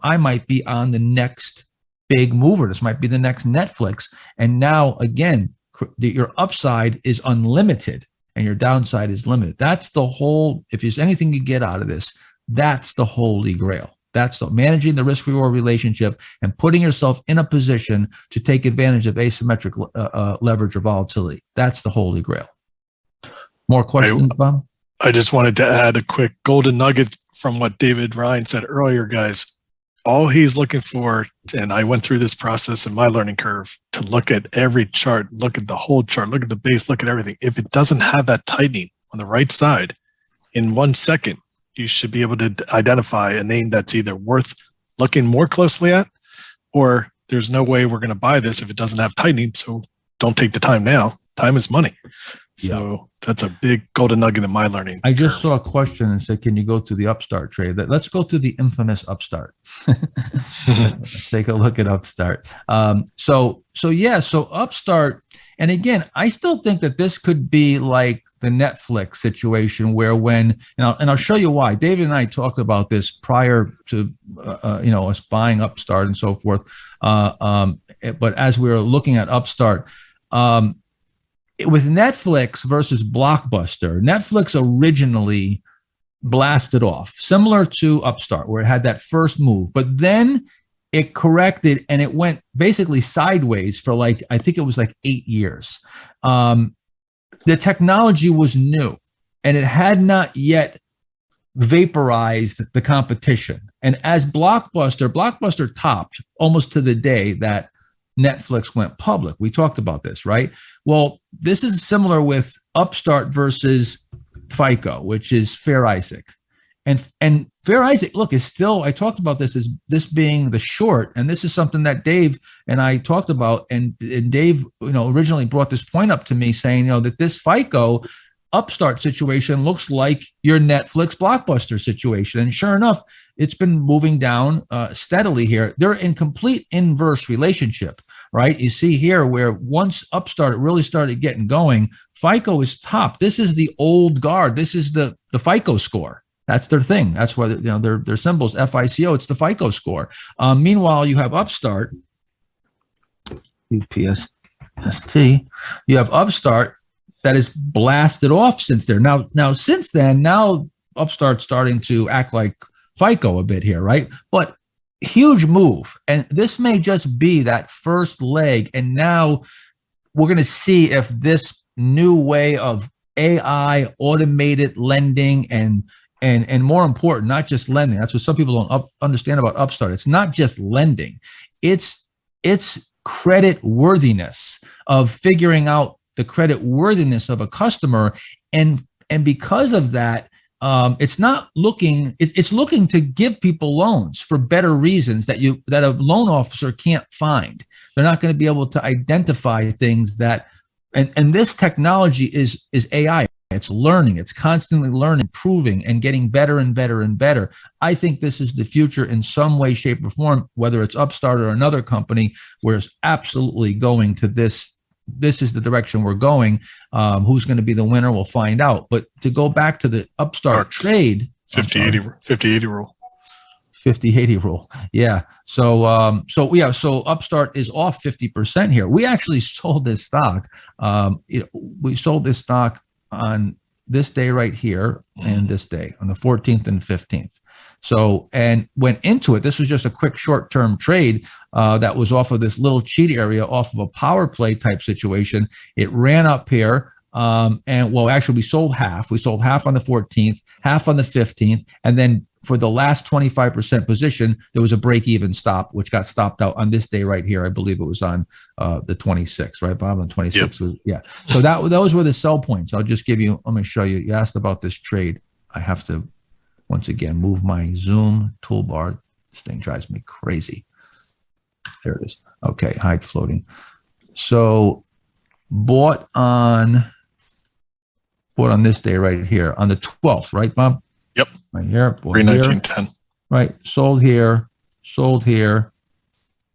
I might be on the next big mover. This might be the next Netflix. And now, again, your upside is unlimited and your downside is limited. That's the whole, if there's anything you get out of this, that's the holy grail. That's managing the risk-reward relationship and putting yourself in a position to take advantage of asymmetric leverage or volatility. That's the holy grail. More questions, Bob?
I just wanted to add a quick golden nugget from what David Ryan said earlier, guys. All he's looking for, and I went through this process in my learning curve, to look at every chart, look at the whole chart, look at the base, look at everything. If it doesn't have that tightening on the right side, in 1 second, you should be able to identify a name that's either worth looking more closely at, or there's no way we're going to buy this if it doesn't have tightening. So don't take the time now. Time is money. So that's a big golden nugget in my learning.
I just saw a question and said, can you go to the Upstart trade? Let's go to the infamous Upstart. Let's take a look at Upstart. So Upstart, and again, I still think that this could be like the Netflix situation where and I'll show you why. David and I talked about this prior to us buying Upstart and so forth. But as we were looking at Upstart, with Netflix versus Blockbuster, Netflix originally blasted off, similar to Upstart, where it had that first move, but then it corrected and it went basically sideways for I think it was 8 years. The technology was new and it had not yet vaporized the competition. And as Blockbuster topped almost to the day that Netflix went public. We talked about this, right? Well, this is similar with Upstart versus FICO, which is Fair Isaac. And Fair Isaac, look, is still, I talked about this as this being the short, and this is something that Dave and I talked about, and Dave, originally brought this point up to me saying, that this FICO Upstart situation looks like your Netflix Blockbuster situation. And sure enough, it's been moving down steadily here. They're in complete inverse relationship, right? You see here where once Upstart really started getting going, FICO is top. This is the old guard. This is the FICO score. That's their thing. That's why their symbols FICO. It's the FICO score. Meanwhile, you have Upstart, UPST. You have Upstart that is blasted off since there. Now since then, Upstart's starting to act like FICO a bit here, right? But huge move. And this may just be that first leg. And now we're going to see if this new way of AI, automated lending, and more important, not just lending. That's what some people don't understand about Upstart. It's not just lending. It's credit worthiness of figuring out the credit worthiness of a customer. And because of that, it's looking to give people loans for better reasons that a loan officer can't find. They're not going to be able to identify things that, and this technology is AI. It's learning. It's constantly learning, improving, and getting better and better and better. I think this is the future in some way, shape, or form, whether it's Upstart or another company, where it's absolutely going to this. This is the direction we're going. Who's going to be the winner? We'll find out. But to go back to the Upstart trade,
50-80 rule.
50-80 rule. Yeah. So Upstart is off 50% here. We actually sold this stock. We sold this stock on this day right here and this day on the 14th and 15th. So, and went into it. This was just a quick short-term trade that was off of this little cheat area off of a power play type situation. It ran up here. And well, actually we sold half. We sold half on the 14th, half on the 15th. And then for the last 25% position, there was a break-even stop, which got stopped out on this day right here. I believe it was on the 26th, right, Bob? On 26th,
Yep.
Yeah. So those were the sell points. I'll just give you. Let me show you. You asked about this trade. I have to once again move my Zoom toolbar. This thing drives me crazy. There it is. Okay, hide floating. So bought on this day right here on the 12th, right, Bob?
Yep.
Right here.
319.10.
Right. Sold here,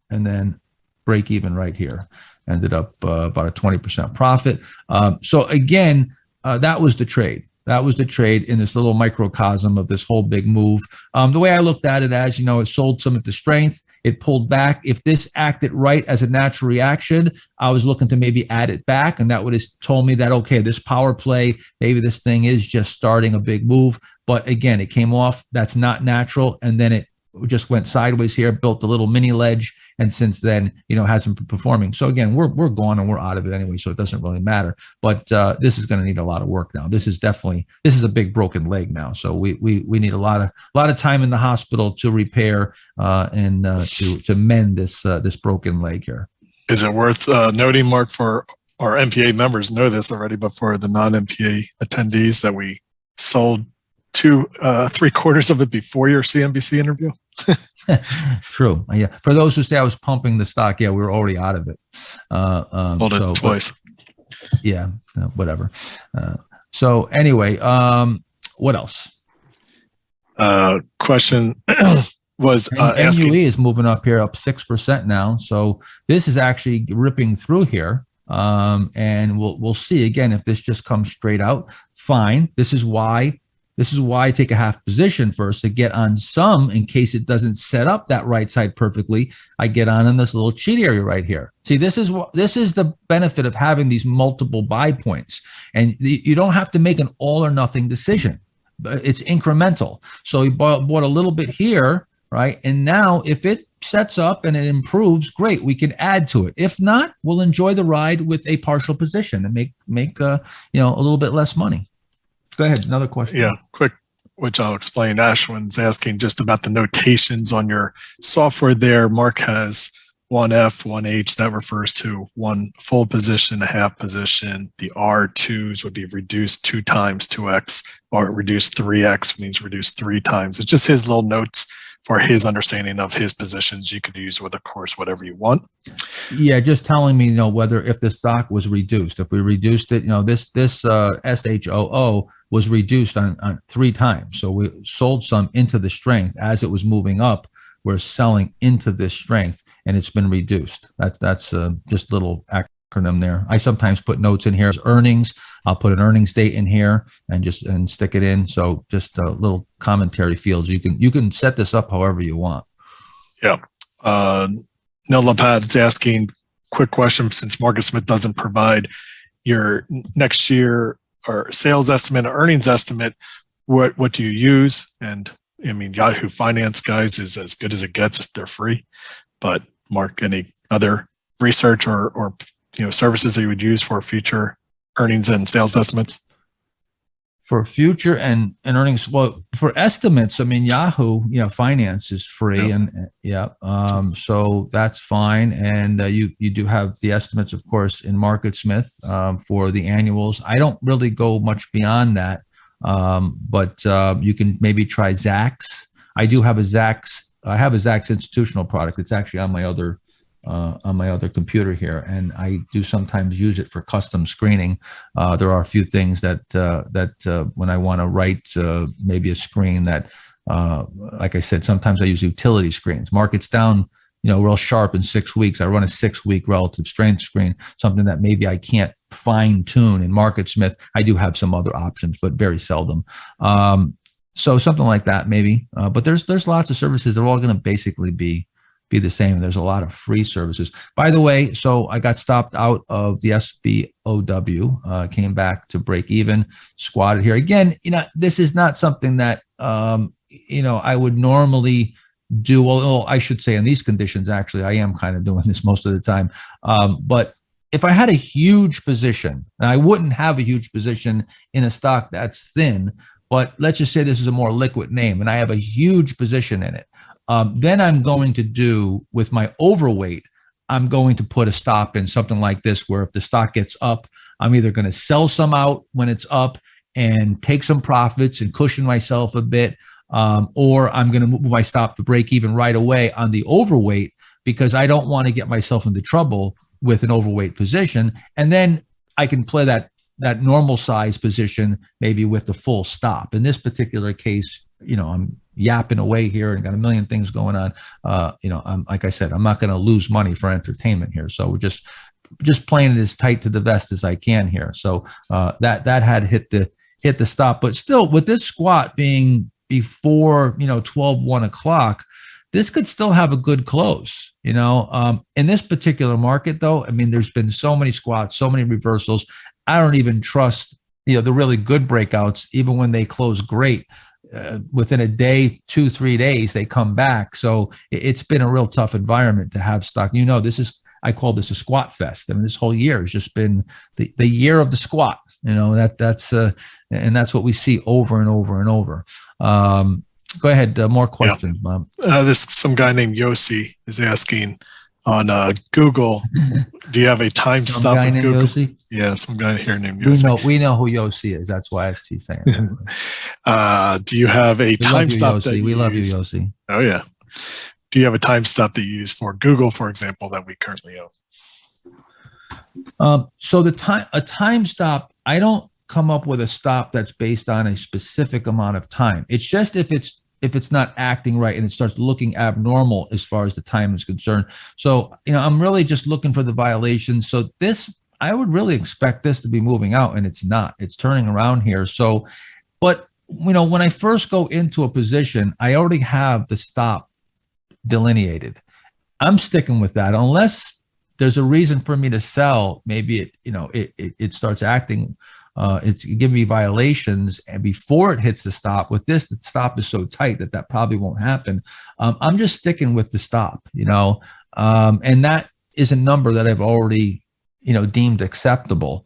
and then break even right here. Ended up about a 20% profit. So again, that was the trade. That was the trade in this little microcosm of this whole big move. The way I looked at it, as you know, it sold some at the strength. It pulled back. If this acted right as a natural reaction, I was looking to maybe add it back. And that would have told me that, okay, this power play, maybe this thing is just starting a big move. But again, it came off. That's not natural. And then it just went sideways here, built a little mini ledge. And since then, hasn't been performing. So again, we're gone and we're out of it anyway. So it doesn't really matter. But this is going to need a lot of work now. This is a big broken leg now. So we need a lot of time in the hospital to repair and to mend this broken leg here.
Is it worth noting, Mark, for our MPA members know this already, but for the non-MPA attendees, that we sold 3/4 of it before your CNBC interview?
True. Yeah. For those who say I was pumping the stock, yeah, we were already out of it.
Sold it twice.
Yeah. Whatever. So anyway, what else?
Question was
asking.
asking.
NUE is moving up here, up 6% now. So this is actually ripping through here. And we'll see again if this just comes straight out. Fine. This is why I take a half position first to get on some in case it doesn't set up that right side perfectly. I get on in this little cheat area right here. See, this is the benefit of having these multiple buy points, and you don't have to make an all or nothing decision. It's incremental. So you bought a little bit here, right? And now if it sets up and it improves, great, we can add to it. If not, we'll enjoy the ride with a partial position and make a little bit less money. Go ahead. Another question.
Yeah, quick, which I'll explain. Ashwin's asking just about the notations on your software there. Mark has 1F, 1H. That refers to one full position, a half position. The R2s would be reduced 2 times 2X, or reduced 3X means reduced 3 times. It's just his little notes for his understanding of his positions. You could use with, of course, whatever you want.
Yeah, just telling me, if the stock was reduced. If we reduced it, this SHOO was reduced on 3 times. So we sold some into the strength as it was moving up. We're selling into this strength, and it's been reduced. That's just a little acronym there. I sometimes put notes in here as earnings. I'll put an earnings date in here and stick it in. So just a little commentary fields. You can set this up however you want.
Yeah. Nell Lapad is asking, quick question, since Market Smith doesn't provide your next year or sales estimate or earnings estimate, what do you use? And I mean, Yahoo Finance guys is as good as it gets if they're free. But Mark, any other research or services that you would use for future earnings and sales estimates?
For future and earnings, well, for estimates, I mean, Yahoo, Finance is free, and so that's fine. And you do have the estimates, of course, in Market Smith for the annuals. I don't really go much beyond that, but you can maybe try Zacks. I have a Zacks institutional product. It's actually on my other on my other computer here, and I do sometimes use it for custom screening. There are a few things that when I want to write maybe a screen that, like I said, sometimes I use utility screens. Market's down, real sharp in 6 weeks. I run a 6-week relative strength screen, something that maybe I can't fine tune in MarketSmith. I do have some other options, but very seldom. So something like that maybe. But there's lots of services. They're all going to basically be the same. There's a lot of free services. By the way, so I got stopped out of the SBOW, came back to break even, squatted here. Again, this is not something that, I would normally do. Well, I should say in these conditions, actually, I am kind of doing this most of the time. But if I had a huge position, and I wouldn't have a huge position in a stock that's thin, but let's just say this is a more liquid name and I have a huge position in it. Then I'm going to do with my overweight, I'm going to put a stop in something like this, where if the stock gets up, I'm either going to sell some out when it's up and take some profits and cushion myself a bit, or I'm going to move my stop to break even right away on the overweight, because I don't want to get myself into trouble with an overweight position. And then I can play that normal size position maybe with the full stop. In this particular case, I'm yapping away here and got a million things going on. I'm, like I said, I'm not going to lose money for entertainment here. So we're just playing it as tight to the vest as I can here. So that had hit the stop, but still with this squat being before 1 o'clock, this could still have a good close. In this particular market though, I mean, there's been so many squats, so many reversals. I don't even trust the really good breakouts, even when they close great. Within a day, 2-3 days, they come back. So it's been a real tough environment to have stock. I call this a squat fest. I mean, this whole year has just been the year of the squat. That's what we see over and over and over. Go ahead. More questions, Bob.
Some guy named Yossi is asking on Google, do you have a time stop
guy
at
named
Google?
Yossi?
Yeah, some guy here named Yossi.
We know who Yossi is. That's why he's saying that.
Do you have a time stop that
we love you,
use?
Yossi.
Oh, yeah. Do you have a time stop that you use for Google, for example, that we currently own?
So a time stop, I don't come up with a stop that's based on a specific amount of time. It's just if it's not acting right and it starts looking abnormal as far as the time is concerned. So, I'm really just looking for the violations. So I would really expect this to be moving out, and it's not. It's turning around here. So, but, when I first go into a position, I already have the stop delineated. I'm sticking with that unless there's a reason for me to sell. Maybe it starts acting. It's giving me violations, and before it hits the stop. With this, the stop is so tight that probably won't happen. I'm just sticking with the stop, and that is a number that I've already, deemed acceptable.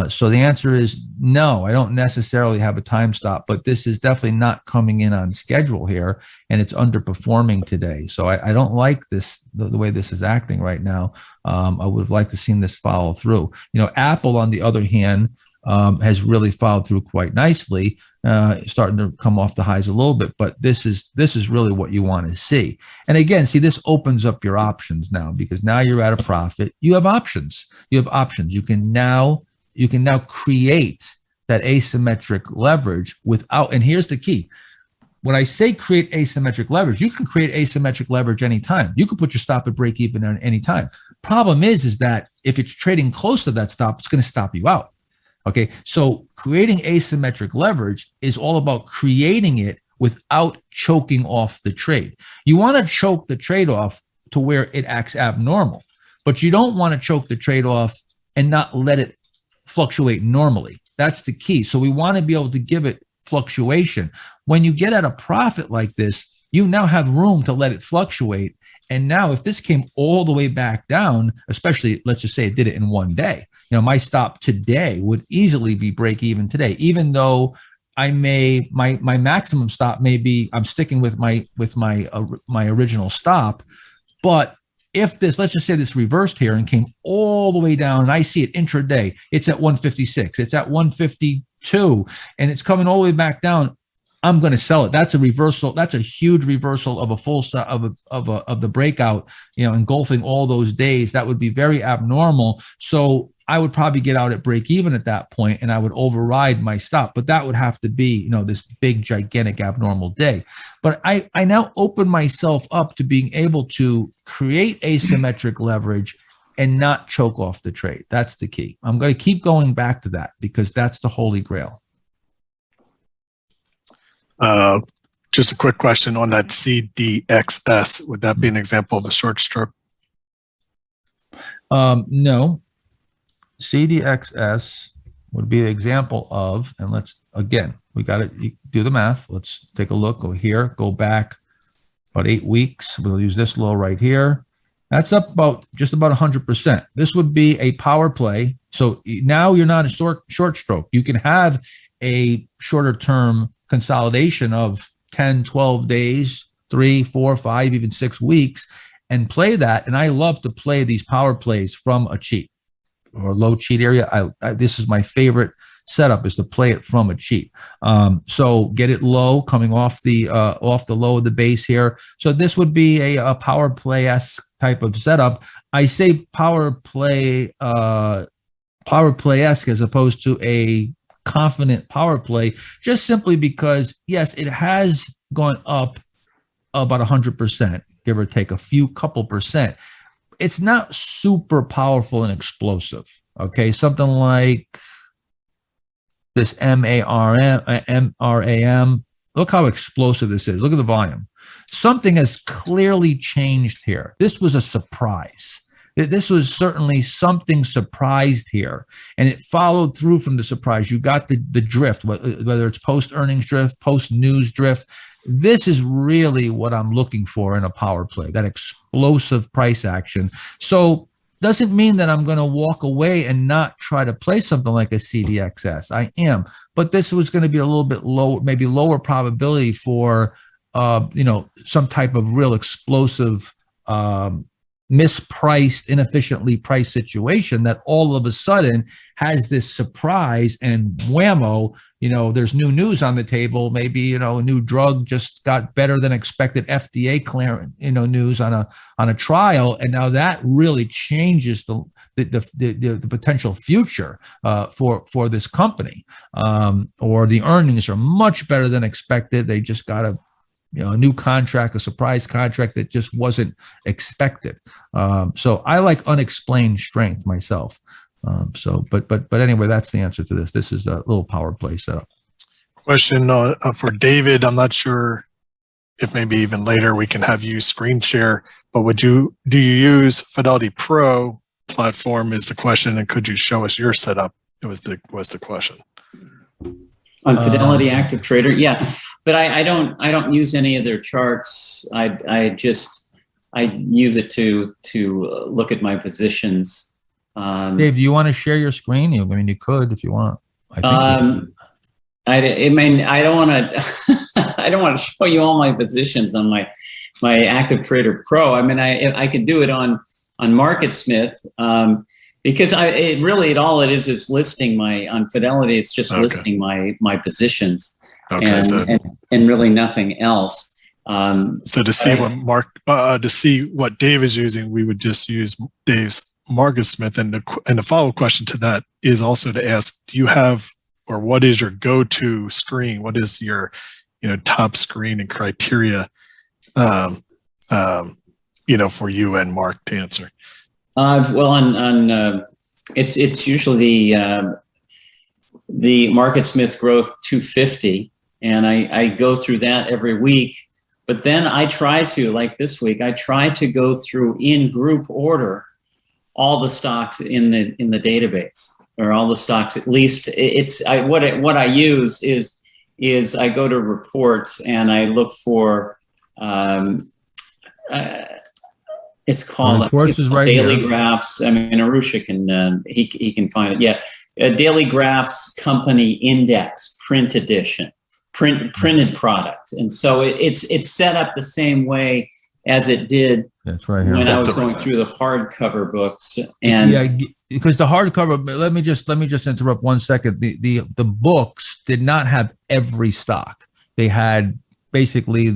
So the answer is no, I don't necessarily have a time stop, but this is definitely not coming in on schedule here, and it's underperforming today. So I don't like this, the way this is acting right now. I would have liked to seen this follow through. Apple, on the other hand, has really followed through quite nicely, starting to come off the highs a little bit, but this is really what you want to see. And again, see, this opens up your options now, because now you're at a profit. You have options. You can now create that asymmetric leverage without, and here's the key. When I say create asymmetric leverage, you can create asymmetric leverage anytime. You can put your stop at break even at any time. Problem is that if it's trading close to that stop, it's going to stop you out. Okay, so creating asymmetric leverage is all about creating it without choking off the trade. You want to choke the trade off to where it acts abnormal, but you don't want to choke the trade off and not let it fluctuate normally. That's the key. So we want to be able to give it fluctuation. When you get at a profit like this, you now have room to let it fluctuate. And now if this came all the way back down, especially let's just say it did it in one day, my stop today would easily be break even today, even though my maximum stop may be, I'm sticking with my original stop. But if this, let's just say this reversed here and came all the way down, and I see it intraday, it's at 156, it's at 152, and it's coming all the way back down, I'm going to sell it. That's a reversal. That's a huge reversal of a full set of the breakout, engulfing all those days. That would be very abnormal. So I would probably get out at break even at that point, and I would override my stop. But that would have to be, this big, gigantic, abnormal day. But I now open myself up to being able to create asymmetric leverage and not choke off the trade. That's the key. I'm going to keep going back to that because that's the holy grail.
Just a quick question on that CDXS. Would that be an example of a short stroke?
No. CDXS would be an example of, and we got to do the math. Let's take a look. Go here, go back about 8 weeks. We'll use this low right here. That's up just about 100%. This would be a power play. So now you're not a short stroke. You can have a shorter term consolidation of 10, 12 days, 3, 4, 5, even 6 weeks, and play that. And I love to play these power plays from a cheat or low cheat area. This is my favorite setup, is to play it from a cheat. So get it low, coming off the low of the base here. So this would be a power play-esque type of setup. I say power play-esque as opposed to a confident power play, just simply because, yes, it has gone up about 100%, give or take a couple percent. It's not super powerful and explosive. Okay, something like this MARAM. Look how explosive this is. Look at the volume. Something has clearly changed here. This was a surprise. This was certainly something surprised here, and it followed through from the surprise. You got the drift, whether it's post-earnings drift, post-news drift. This is really what I'm looking for in a power play, that explosive price action. So doesn't mean that I'm going to walk away and not try to play something like a CDXS. I am, but this was going to be a little bit lower, maybe lower probability for, some type of real explosive, mispriced, inefficiently priced situation that all of a sudden has this surprise and whammo, there's new news on the table. Maybe, a new drug just got better than expected FDA clearance, news on a trial. And now that really changes the potential future for this company. Or the earnings are much better than expected. They just got a new contract, a surprise contract that just wasn't expected. So I like unexplained strength myself. But anyway, that's the answer to this. This is a little power play setup.
Question for David. I'm not sure if maybe even later we can have you screen share, but do you use Fidelity Pro platform is the question, and could you show us your setup? It was the question.
On Fidelity Active Trader, yeah. But I don't use any of their charts. I use it to look at my positions.
Dave, do you want to share your screen? I mean, you could if you want. I don't want to. I don't want to show you all my positions on my Active Trader Pro. I mean, I could do it on MarketSmith because all it is listing on Fidelity. It's just listing my positions.
Okay,
and really nothing else.
So to see what Dave is using, we would just use Dave's MarketSmith. And the follow-up question to that is also to ask: do you have, or what is your go-to screen? What is your, top screen and criteria, for you and Mark to answer? Well,
it's usually the MarketSmith Growth 250. And I go through that every week, but then I try to, like this week, I try to go through in group order all the stocks in the database, or all the stocks. At least what I use is I go to reports and I look for it's called
reports is right
Daily
here.
Graphs. I mean, Arusha can he can find it. Yeah, Daily Graphs Company Index Print Edition. Printed product, and so it's set up the same way as it did.
That's right here.
When I was going through the hardcover books, and
because the hardcover. Let me just interrupt 1 second. The books did not have every stock. they had basically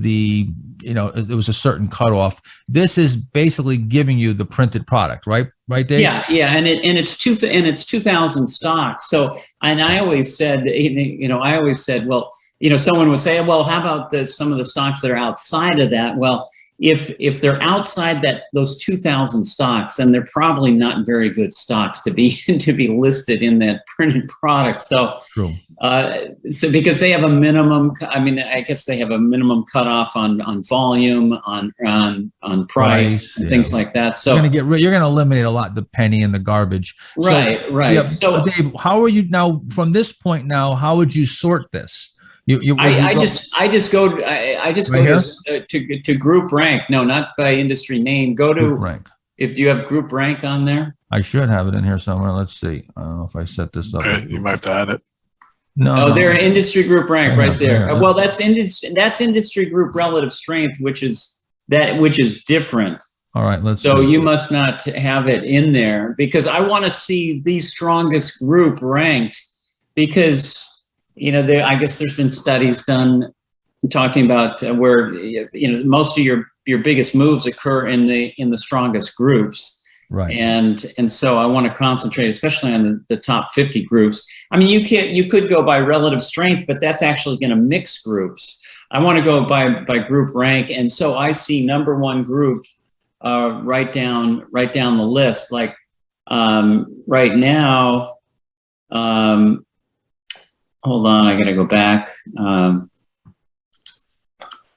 it was a certain cutoff. This is basically giving you the printed product, right? Right, Dave?
Yeah, and it's 2,000 stocks. So, and I always said, well, someone would say, well, how about some of the stocks that are outside of that? Well, if they're outside those 2,000 stocks, then they're probably not very good stocks to be listed in that printed product. So,
True.
So because they have a minimum, I guess they have a minimum cutoff on volume, on price, and things like that. So
you're going to eliminate a lot, the penny and the garbage.
Right.
Yeah,
so
Dave, how are you now from this point now? How would you sort this?
I just go to group rank. No, not by industry name. Go to
group rank.
If you have group rank on there.
I should have it in here somewhere. Let's see. I don't know if I set this up.
You might have to add it.
No.
They're industry group rank right there. Well, that's industry group relative strength, which is different.
All right, let's
So
see.
you must not have it in there because I want to see the strongest group ranked because I guess there's been studies done talking about where most of your biggest moves occur in the strongest groups.
Right.
And so I want to concentrate, especially on the top 50 groups. I mean, you could go by relative strength, but that's actually going to mix groups. I want to go by group rank, and so I see number one group right down the list. Like right now, hold on, I got to go back.
You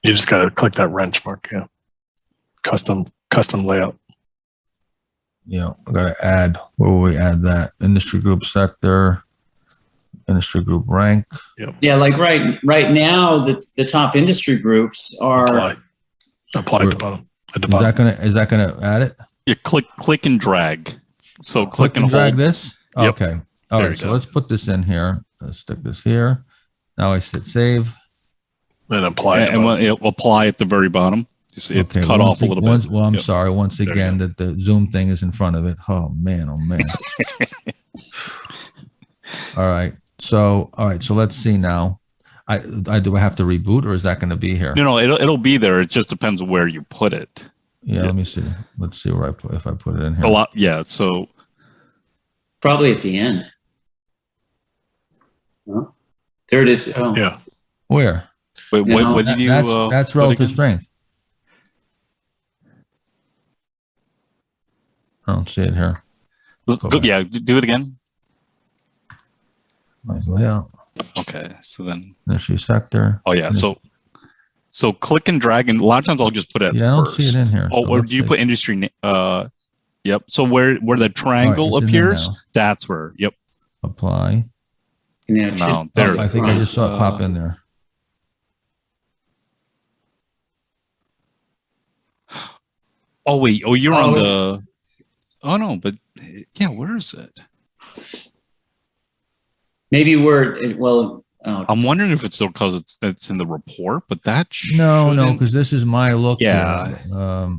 just got to click that wrench mark. Yeah, custom layout.
Yeah, I got to add. Where will we add that? Industry group sector, industry group rank.
Yeah, like right now, the top industry groups are
apply at the bottom. At the bottom.
Is that gonna add it?
You click and drag. So
Click and drag
hold
this.
Yep.
Okay. All
There
right.
you
So
go.
let's put this in here. Let's stick this here. Now I hit save.
Then apply.
and it will apply at the very bottom. It's
Okay,
cut off a little bit.
Well, I'm
Yep.
sorry. Once
you
again, that the Zoom thing is in front of it. Oh man. All right. So let's see now. Do I have to reboot or is that going to be here?
No, it'll be there. It just depends where you put it.
Yeah.
Yeah.
Let me see. Let's see where if I put it in here.
A lot. Yeah. So
probably at the end. Well, there it is. Oh.
Yeah.
Where?
wait,
No,
what did you?
That's
put
relative
again?
strength. I don't see it here.
Let's go. Yeah, do it again.
Nice layout.
Okay. So then.
Industry sector.
Oh yeah. So click and drag, and a lot of times I'll just put it
Yeah, I don't
first.
see it in here.
Oh,
so
or
let's
do you
see.
put industry? Yep. So where the triangle
it's in there
appears,
now.
that's where. Yep.
Apply?
Yeah,
So now there.
I think I just saw it pop in there.
Oh wait. Oh, you're on the. Oh no, but yeah, where is it?
maybe oh,
I'm wondering if it's still because it's in the report, but that
No,
shouldn't-
because this is my look.
Yeah.
here.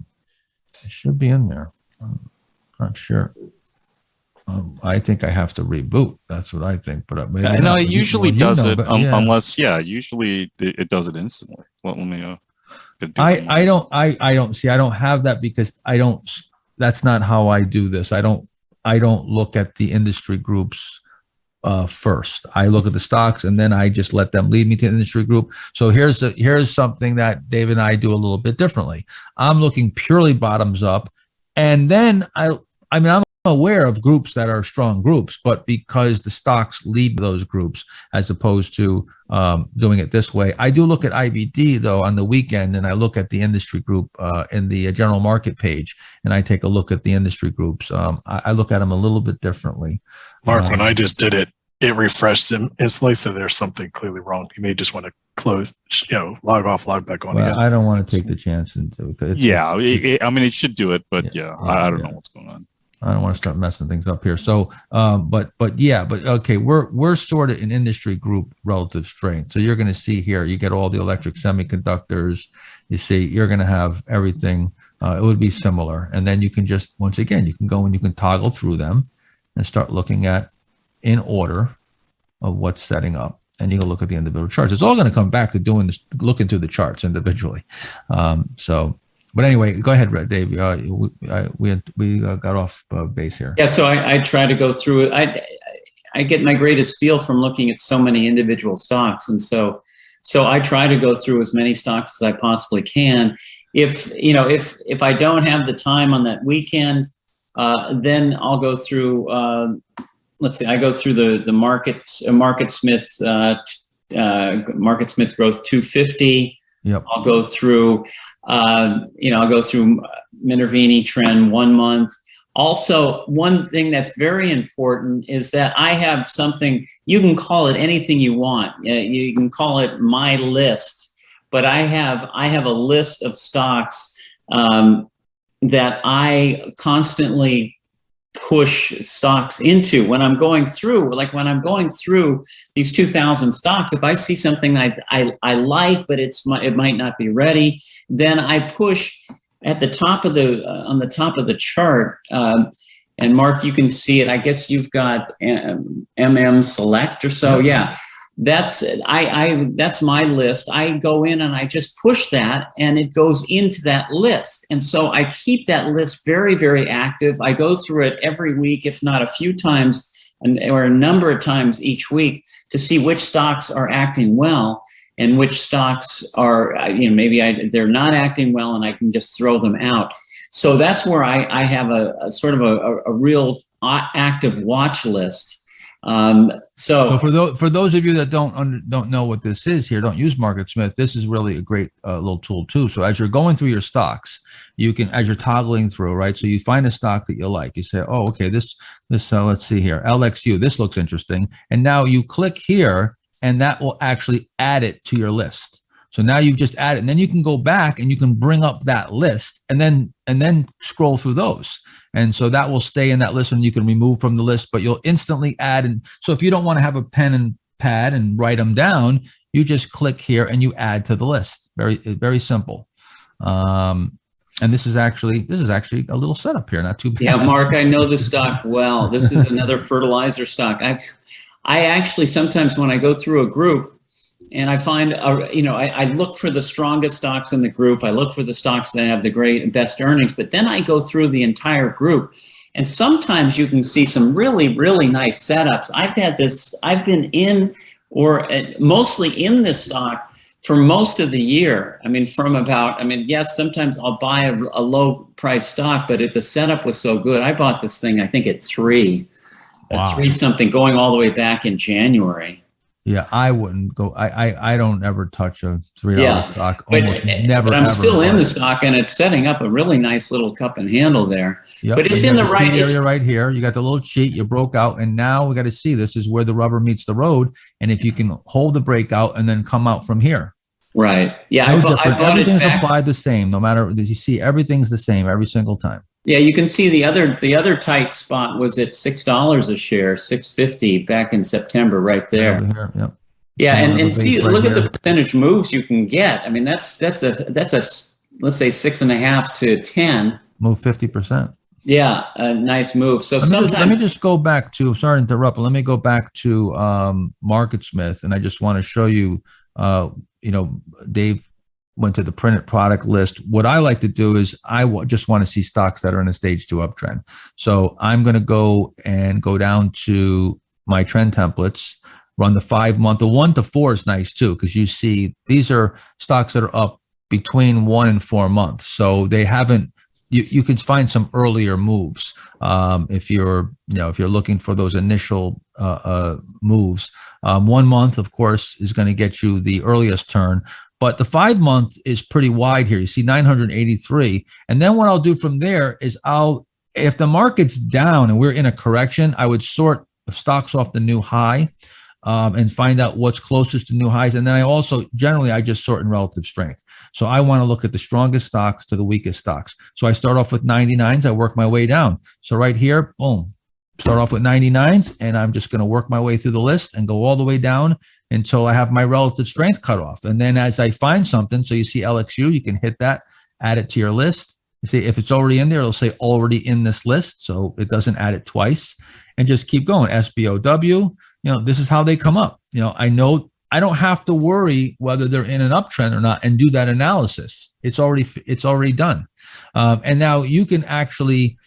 It should be in there. I'm not sure. I think I have to reboot. That's what I think. But maybe
no,
not.
it usually
Well,
does it
but yeah.
unless usually it does it instantly. Well, let me.
I don't have that because that's not how I do this. I don't look at the industry groups first. I look at the stocks and then I just let them lead me to the industry group. So here's something that Dave and I do a little bit differently. I'm looking purely bottoms up, and then I'm aware of groups that are strong groups, but because the stocks lead those groups as opposed to doing it this way. I do look at IBD though on the weekend, and I look at the industry group in the general market page, and I take a look at the industry groups. I look at them a little bit differently.
Mark, when I just did it, it refreshed them instantly. So there's something clearly wrong. You may just want to close, log off, log back on.
Well, I don't want to take the chance and do it.
Yeah, it should do it, but I don't
yeah.
know what's going on.
I don't want to start messing things up here. So, but okay, we're sorted in industry group relative strength. So you're going to see here, you get all the electric semiconductors. You see, you're going to have everything. It would be similar, and then you can just once again, you can go and you can toggle through them and start looking at in order of what's setting up. and you can look at the individual charts. It's all going to come back to doing this, looking through the charts individually. But anyway, go ahead, Dave. We got off base here.
Yeah, so I try to go through it. I get my greatest feel from looking at so many individual stocks, and so I try to go through as many stocks as I possibly can. If I don't have the time on that weekend, then I'll go through. Let's see, I go through the Market Smith Growth 250.
Yep.
I'll go through. I'll go through Mינארווני trend 1 month. Also, one thing that's very important is that I have something, you can call it anything you want. You can call it my list, but I have a list of stocks that I constantly push stocks into when I'm going through, these 2,000 stocks. If I see something I like, but it might not be ready, then I push at the top of on the top of the chart. And Mark, you can see it. I guess you've got MM Select or so. Yeah, that's my list. I go in and I just push that, and it goes into that list. And so I keep that list very, very active. I go through it every week, if not a few times, or a number of times each week, to see which stocks are acting well and which stocks are, maybe they're not acting well, and I can just throw them out. So that's where I have a sort of a real active watch list. So
for those of you that don't know what this is here, don't use Market Smith, this is really a great little tool too. So as you're going through your stocks, you can, as you're toggling through, right? So you find a stock that you like, you say, oh, okay, this let's see here, LXU, this looks interesting. And now you click here, and that will actually add it to your list. So now you've just added, and then you can go back and you can bring up that list and then scroll through those. And so that will stay in that list, and you can remove from the list, but you'll instantly add. And so if you don't want to have a pen and pad and write them down, you just click here and you add to the list. Very, very simple. And this is actually a little setup here, not too bad.
Yeah, Mark, I know this stock well. This is another fertilizer stock. I actually, sometimes when I go through a group and I find, I look for the strongest stocks in the group. I look for the stocks that have the best earnings, but then I go through the entire group. And sometimes you can see some really, really nice setups. I've been in, or mostly in this stock for most of the year. Yes, sometimes I'll buy a low price stock, but the setup was so good. I bought this thing, I think at 3.
Wow.
3 something, going all the way back in January.
Yeah, I wouldn't go. I don't ever touch a $3 stock. Almost never.
But I'm still in the stock, and it's setting up a really nice little cup and handle there.
Yep.
But it's in the right
area right here. You got the little cheat. You broke out, and now we got to see, this is where the rubber meets the road. And if you can hold the breakout and then come out from here.
Right. Yeah.
No different. Everything's applied the same. No matter, you see, everything's the same every single time.
Yeah, you can see the other tight spot was at $6 a share, $6.50 back in September, right there.
Over here, yep.
Yeah, and see, right, look at the percentage moves you can get. I mean, that's a let's say 6.5 to 10.
Move 50%.
Yeah, a nice move. So
let me just go back to, sorry to interrupt, but let me go back to Market Smith, and I just want to show you. Dave went to the printed product list. What I like to do is just want to see stocks that are in a stage 2 uptrend. So I'm going to go down to my trend templates, run the 5-month. The 1 to 4 is nice too, because you see these are stocks that are up between 1 and 4 months. So they haven't, you can find some earlier moves if you're looking for those initial moves. 1 month, of course, is going to get you the earliest turn. But the 5-month is pretty wide here. You see 983. And then what I'll do from there is if the market's down and we're in a correction, I would sort stocks off the new high and find out what's closest to new highs. And then I just sort in relative strength. So I want to look at the strongest stocks to the weakest stocks. So I start off with 99s. I work my way down. So right here, boom, start off with 99s, and I'm just going to work my way through the list and go all the way down until I have my relative strength cut off. And then as I find something, so you see LXU, you can hit that, add it to your list. You see, if it's already in there, it'll say already in this list. So it doesn't add it twice, and just keep going. SBOW, this is how they come up. I know I don't have to worry whether they're in an uptrend or not and do that analysis. It's already done. And now you can actually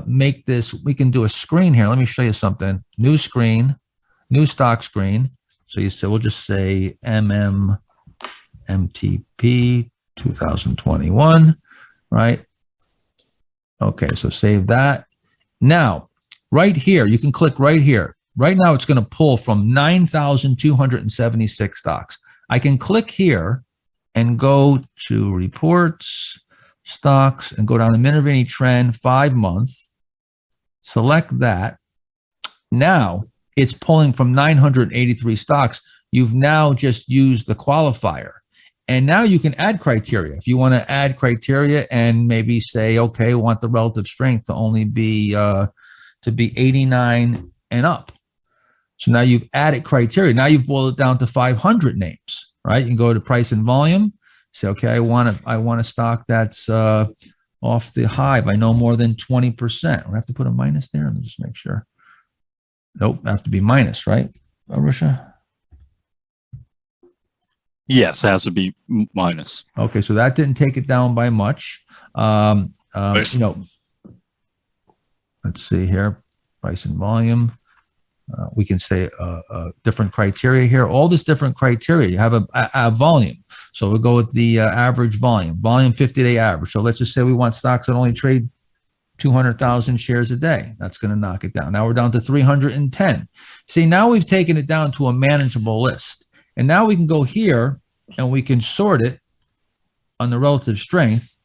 make this. We can do a screen here. Let me show you something. New screen, new stock screen. So we'll just say MTP 2021, right? Okay, so save that. Now, right here, you can click right here. Right now, it's going to pull from 9,276 stocks. I can click here and go to reports, stocks, and go down to Miniarווני trend 5-month. Select that. Now, it's pulling from 983 stocks. You've now just used the qualifier. And now you can add criteria. If you want to add criteria and maybe say, okay, I want the relative strength to only be 89 and up. So now you've added criteria. Now you've boiled it down to 500 names, right? You can go to price and volume. Say, okay, I want a stock that's off the high by no more than 20%. I have to put a minus there. Let me just make sure. Nope, I have to be minus, right, Arusha?
Yes, it has to be minus.
Okay, so that didn't take it down by much.
Nice.
Let's see here, price and volume. We can say different criteria here. All this different criteria. You have a volume. So we'll go with the average volume 50-day average. So let's just say we want stocks that only trade 200,000 shares a day. That's going to knock it down. Now we're down to 310. See, now we've taken it down to a manageable list. And now we can go here and we can sort it on the relative strength.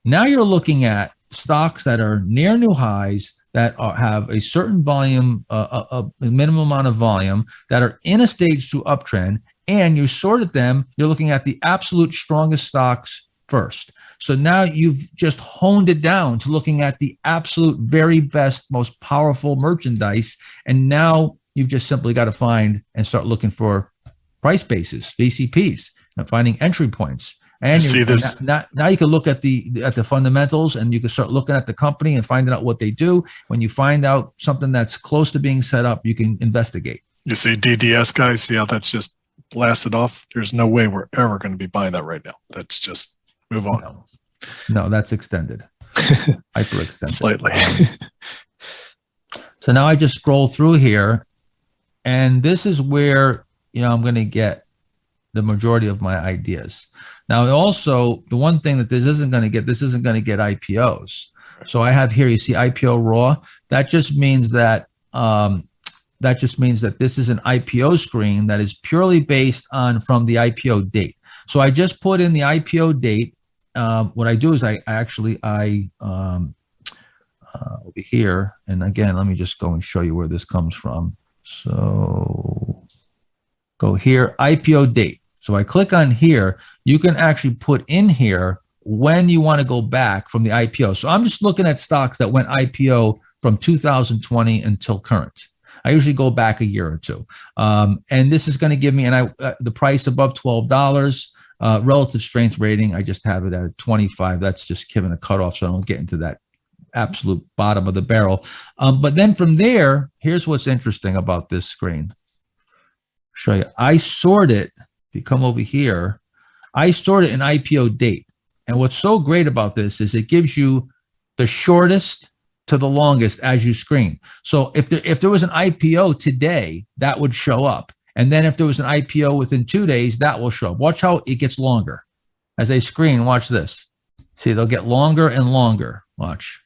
Now you're looking at stocks that are near new highs, that have a certain volume, a minimum amount of volume, that are in a stage 2 uptrend, and you sorted them. You're looking at the absolute strongest stocks first. So now you've just honed it down to looking at the absolute very best, most powerful merchandise. And now you've just simply got to find and start looking for price bases, VCPs, and finding entry points. And
see this.
Now you can look at the fundamentals, and you can start looking at the company and finding out what they do. When you find out something that's close to being set up, you can investigate.
You see DDS, guys, see how that's just blasted off? There's no way we're ever going to be buying that right now. That's just move on.
No, that's extended. Hyper extended.
Slightly.
So now I just scroll through here, and this is where I'm going to get the majority of my ideas. Now, also, the one thing that this isn't going to get IPOs. So I have here, you see IPO raw. That just means that this is an IPO screen that is purely based on from the IPO date. So I just put in the IPO date. What I do is I over here, and again, let me just go and show you where this comes from. So go here, IPO date. So I click on here. You can actually put in here when you want to go back from the IPO. So I'm just looking at stocks that went IPO from 2020 until current. I usually go back a year or two. And this is going to give me the price above $12. Relative strength rating, I just have it at 25. That's just given a cutoff, so I don't get into that absolute bottom of the barrel. But then from there, here's what's interesting about this screen. Show you. I sort it. If you come over here, I sort it in IPO date. And what's so great about this is it gives you the shortest to the longest as you screen. So if there was an IPO today, that would show up. And then if there was an IPO within 2 days, that will show up. Watch how it gets longer. As I screen, watch this. See, they'll get longer and longer. Watch.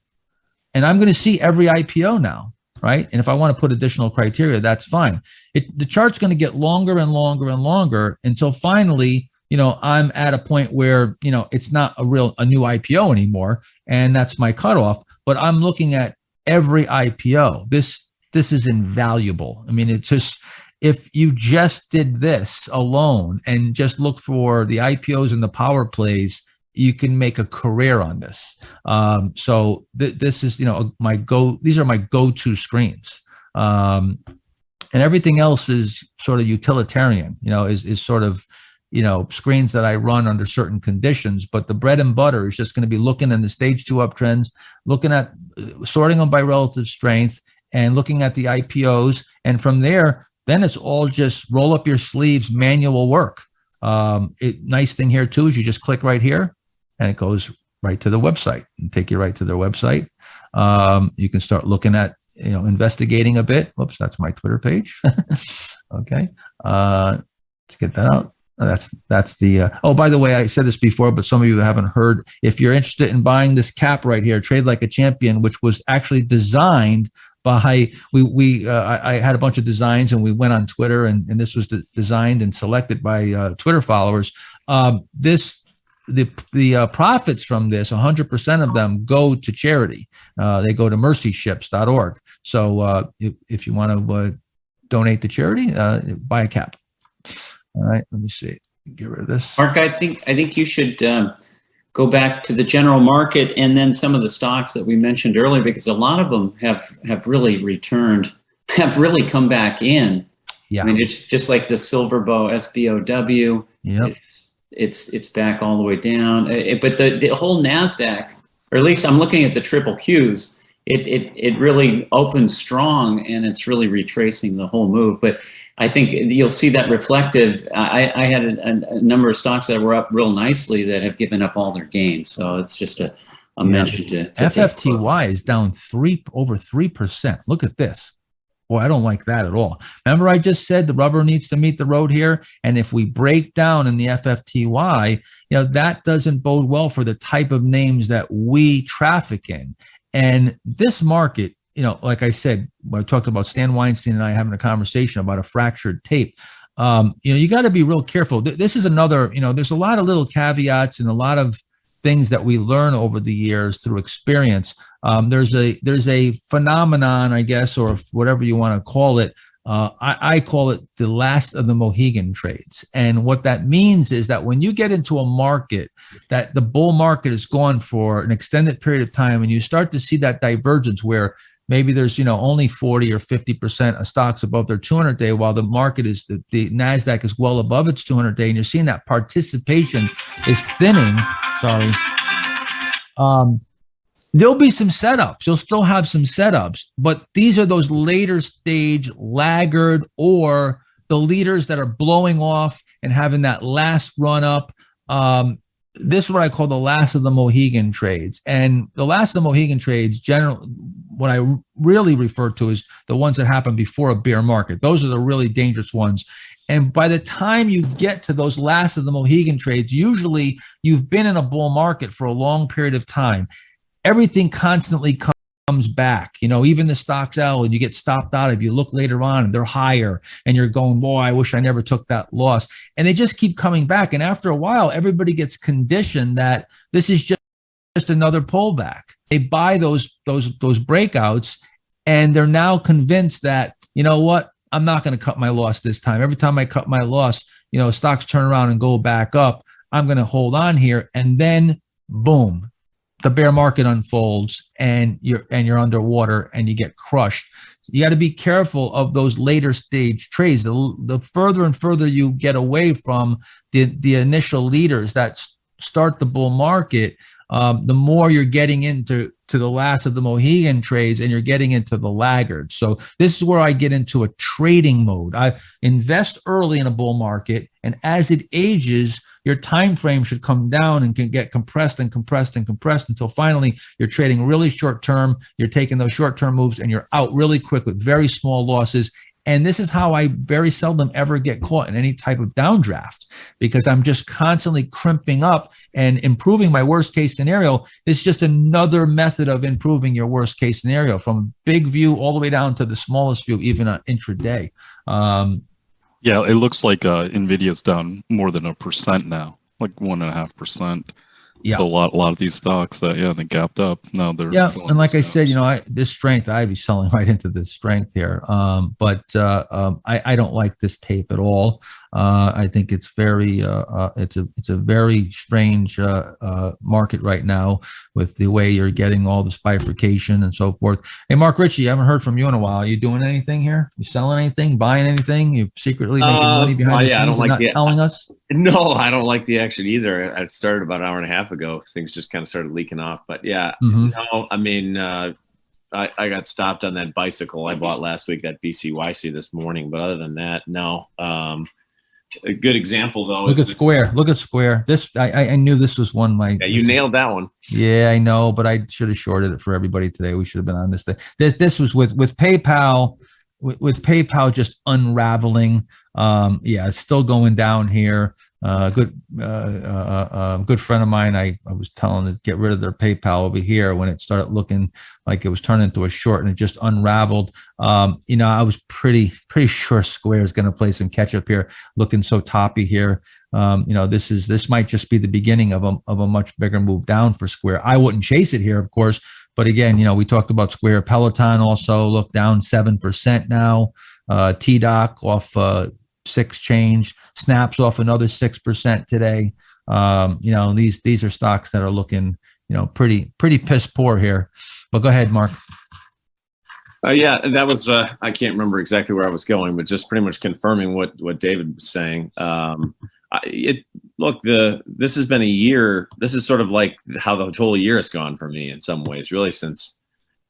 And I'm going to see every IPO now, right? And if I want to put additional criteria, that's fine. The chart's going to get longer and longer and longer until finally, I'm at a point where, it's not a new IPO anymore. And that's my cutoff. But I'm looking at every IPO. This is invaluable. I mean, it's just, if you just did this alone and just look for the IPOs and the power plays, you can make a career on this. So this is, these are my go-to screens. And everything else is sort of utilitarian, is sort of, screens that I run under certain conditions, but the bread and butter is just going to be looking in the stage 2 uptrends, looking at sorting them by relative strength, and looking at the IPOs. And from there, then it's all just roll up your sleeves, manual work. Nice thing here too is you just click right here and it goes right to the website and take you right to their website. You can start looking at, investigating a bit. Whoops, that's my Twitter page. Okay. Let's get that out. That's the, oh, by the way, I said this before, but some of you haven't heard. If you're interested in buying this cap right here, Trade Like a Champion, which was actually designed by, I had a bunch of designs and we went on Twitter and this was designed and selected by Twitter followers. The profits from this, 100% of them go to charity. They go to mercyships.org. So if you want to donate to charity, buy a cap. All right, let me see. Get rid of this.
Mark, I think you should go back to the general market and then some of the stocks that we mentioned earlier, because a lot of them have really returned, have really come back in.
Yeah.
I mean, it's just like the Silverbow SBOW.
Yep.
It's back all the way down. But the whole NASDAQ, or at least I'm looking at the triple Qs, it really opened strong and it's really retracing the whole move. But I think you'll see that reflective. I had a number of stocks that were up real nicely that have given up all their gains. So it's just a mention to
FFTY is down over 3%. Look at this. Boy, I don't like that at all. Remember, I just said the rubber needs to meet the road here. And if we break down in the FFTY, that doesn't bode well for the type of names that we traffic in. And this market, like I said, I talked about Stan Weinstein and I having a conversation about a fractured tape. You got to be real careful. This is another, there's a lot of little caveats and a lot of things that we learn over the years through experience. There's a phenomenon, I guess, or whatever you want to call it. I call it the last of the Mohegan trades. And what that means is that when you get into a market that the bull market is gone for an extended period of time, and you start to see that divergence where maybe there's, only 40 or 50% of stocks above their 200-day, while the market is, the NASDAQ is well above its 200-day, and you're seeing that participation is thinning. Sorry. There'll be some setups. You'll still have some setups, but these are those later stage laggard or the leaders that are blowing off and having that last run up. This is what I call the last of the Mohegan trades. And the last of the Mohegan trades, generally, what I really refer to is the ones that happen before a bear market. Those are the really dangerous ones. And by the time you get to those last of the Mohegan trades, usually you've been in a bull market for a long period of time. Everything constantly comes back, even the stocks out and you get stopped out. If you look later on and they're higher and you're going, boy, I wish I never took that loss. And they just keep coming back. And after a while, everybody gets conditioned that this is just another pullback. They buy those breakouts and they're now convinced that, you know what, I'm not going to cut my loss this time. Every time I cut my loss, stocks turn around and go back up. I'm going to hold on here. And then boom, the bear market unfolds and you're underwater and you get crushed. You got to be careful of those later stage trades. The further and further you get away from the initial leaders that start the bull market, the more you're getting into the last of the Mohegan trades and you're getting into the laggards. So this is where I get into a trading mode. I invest early in a bull market, and as it ages, your time frame should come down and can get compressed and compressed and compressed until finally you're trading really short term. You're taking those short term moves and you're out really quick with very small losses. And this is how I very seldom ever get caught in any type of downdraft, because I'm just constantly crimping up and improving my worst case scenario. It's just another method of improving your worst case scenario, from big view all the way down to the smallest view, even intraday.
Yeah, it looks like Nvidia's down more than 1% now, like 1.5%.
Yeah. So
a lot of these stocks that they gapped up. Now they're
and like I said, this strength, I'd be selling right into this strength here. But I don't like this tape at all. I think it's very it's a very strange market right now with the way you're getting all this bifurcation and so forth. Hey, Mark Ritchie, I haven't heard from you in a while. Are you doing anything here? You selling anything? Buying anything? You secretly making money behind the scenes and not telling us?
No, I don't like the action either. I started about an hour and a half ago. Things just kind of started leaking off. But yeah, no, I mean, I got stopped on that bicycle I bought last week, that BCYC this morning. But other than that, no. A good example though.
Look at Square. Look at Square. This I knew this was one.
Yeah, you nailed that one.
Yeah, I know, but I should have shorted it for everybody today. We should have been on this day. This was with PayPal. With PayPal just unraveling. Yeah, it's still going down here. Good friend of mine, I was telling to get rid of their PayPal over here when it started looking like it was turning into a short, and it just unraveled. I was pretty sure Square is going to play some catch up here, looking so toppy here. This might just be the beginning of a much bigger move down for Square. I wouldn't chase it here, of course, but again, we talked about Square. Peloton also look down 7% now. TDoc off 6 change. Snaps off another 6% today. These are stocks that are looking, pretty piss poor here. But go ahead, Mark.
Yeah, that was I can't remember exactly where I was going, but just pretty much confirming what David was saying. This has been a year. This is sort of like how the whole year has gone for me in some ways, really, since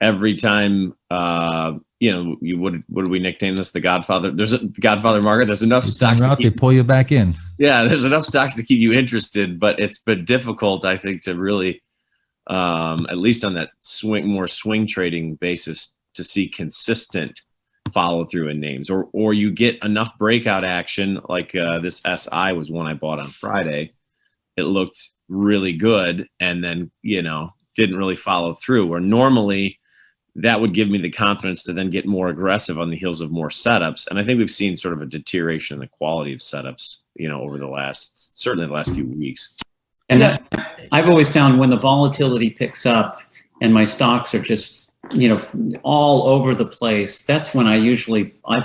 every time what do we nickname this? The Godfather. There's a Godfather market. There's enough stocks
to pull you back in.
Yeah, there's enough stocks to keep you interested, but it's been difficult, I think, to really, at least on that more swing trading basis, to see consistent follow through in names, or you get enough breakout action like this SI was one I bought on Friday. It looked really good, and then didn't really follow through. Where normally that would give me the confidence to then get more aggressive on the heels of more setups. And I think we've seen sort of a deterioration in the quality of setups, over certainly the last few weeks.
And I've always found when the volatility picks up and my stocks are just, all over the place, that's when I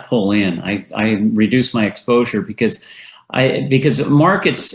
pull in. I reduce my exposure because markets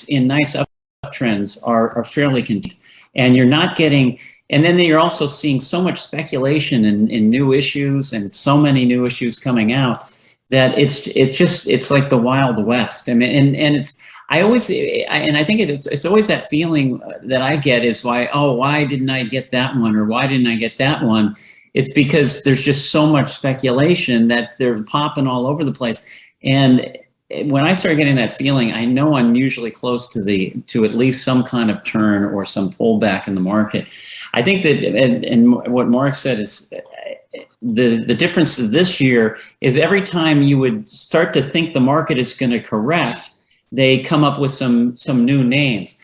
in nice uptrends are fairly contained, and you're not getting. And then you're also seeing so much speculation in new issues, and so many new issues coming out, that it's like the Wild West. I mean, and I think it's always that feeling that I get is why didn't I get that one, or why didn't I get that one? It's because there's just so much speculation that they're popping all over the place. And when I start getting that feeling, I know I'm usually close to at least some kind of turn or some pullback in the market. I think that, and what Mark said is the difference this year is every time you would start to think the market is going to correct, they come up with some new names.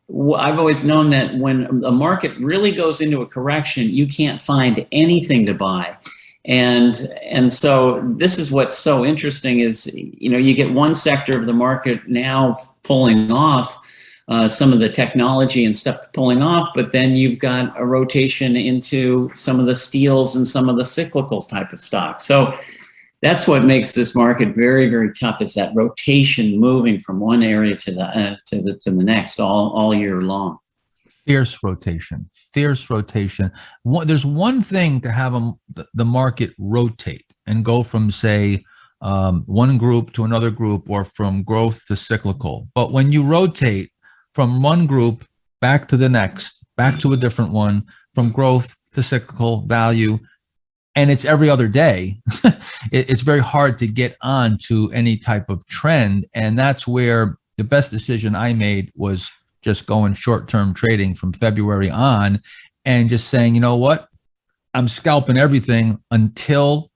I've always known that when a market really goes into a correction, you can't find anything to buy. And so this is what's so interesting is, you get one sector of the market now pulling off, some of the technology and stuff pulling off, but then you've got a rotation into some of the steels and some of the cyclical type of stocks. So that's what makes this market very, very tough, is that rotation moving from one area to the next all year long.
Fierce rotation. There's one thing to have the market rotate and go from, say, one group to another group, or from growth to cyclical. But when you rotate from one group back to the next, back to a different one, from growth to cyclical value, and it's every other day, it's very hard to get on to any type of trend. And that's where the best decision I made was just going short-term trading from February on, and just saying, you know what, I'm scalping everything until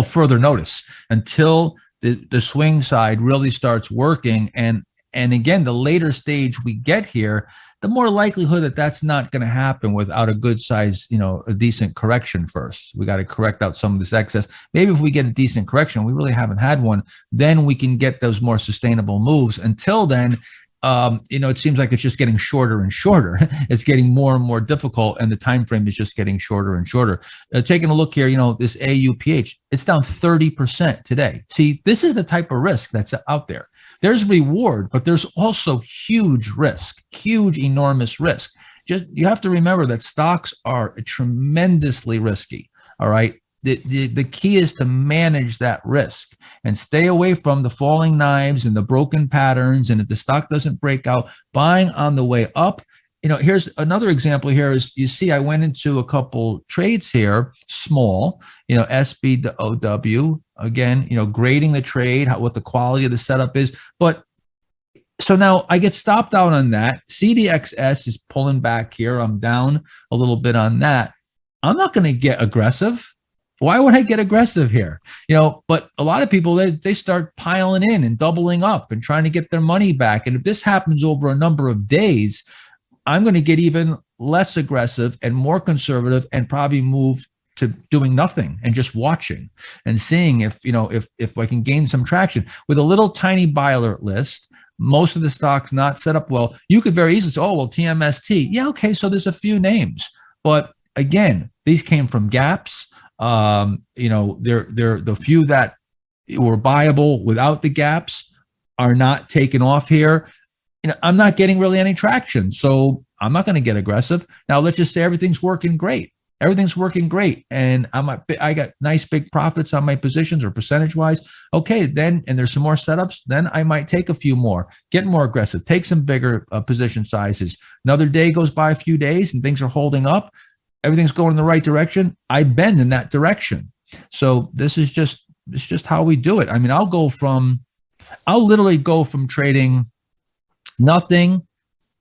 further notice, until the swing side really starts working. And again, the later stage we get here, the more likelihood that that's not going to happen without a good size, a decent correction first. We got to correct out some of this excess. Maybe if we get a decent correction, we really haven't had one, then we can get those more sustainable moves. Until then, it seems like it's just getting shorter and shorter. It's getting more and more difficult, and the time frame is just getting shorter and shorter. Taking a look here, this AUPH, it's down 30% today. See, this is the type of risk that's out there. There's reward, but there's also huge risk, enormous risk. You have to remember that stocks are tremendously risky. All right. The key is to manage that risk and stay away from the falling knives and the broken patterns. And if the stock doesn't break out, buying on the way up here's another example here is you see I went into a couple trades here, small, SB to OW, again, grading the trade, what the quality of the setup is. But so now I get stopped out on that. CDXS is pulling back here. I'm down a little bit on that. I'm not going to get aggressive. Why would I get aggressive here? But a lot of people, they start piling in and doubling up and trying to get their money back. And if this happens over a number of days, I'm going to get even less aggressive and more conservative and probably move to doing nothing and just watching and seeing if I can gain some traction with a little tiny buy alert list. Most of the stocks not set up well. You could very easily say, oh, well, TMST. Yeah, okay, so there's a few names. But again, these came from gaps. They're the few that were buyable without the gaps are not taken off here. I'm not getting really any traction, so I'm not going to get aggressive. Now, let's just say everything's working great. Everything's working great, and I got nice big profits on my positions or percentage-wise. Okay, then, and there's some more setups, then I might take a few more, get more aggressive, take some bigger position sizes. Another day goes by, a few days, and things are holding up. Everything's going in the right direction. I bend in that direction. So it's just how we do it. I mean, I'll literally go from trading nothing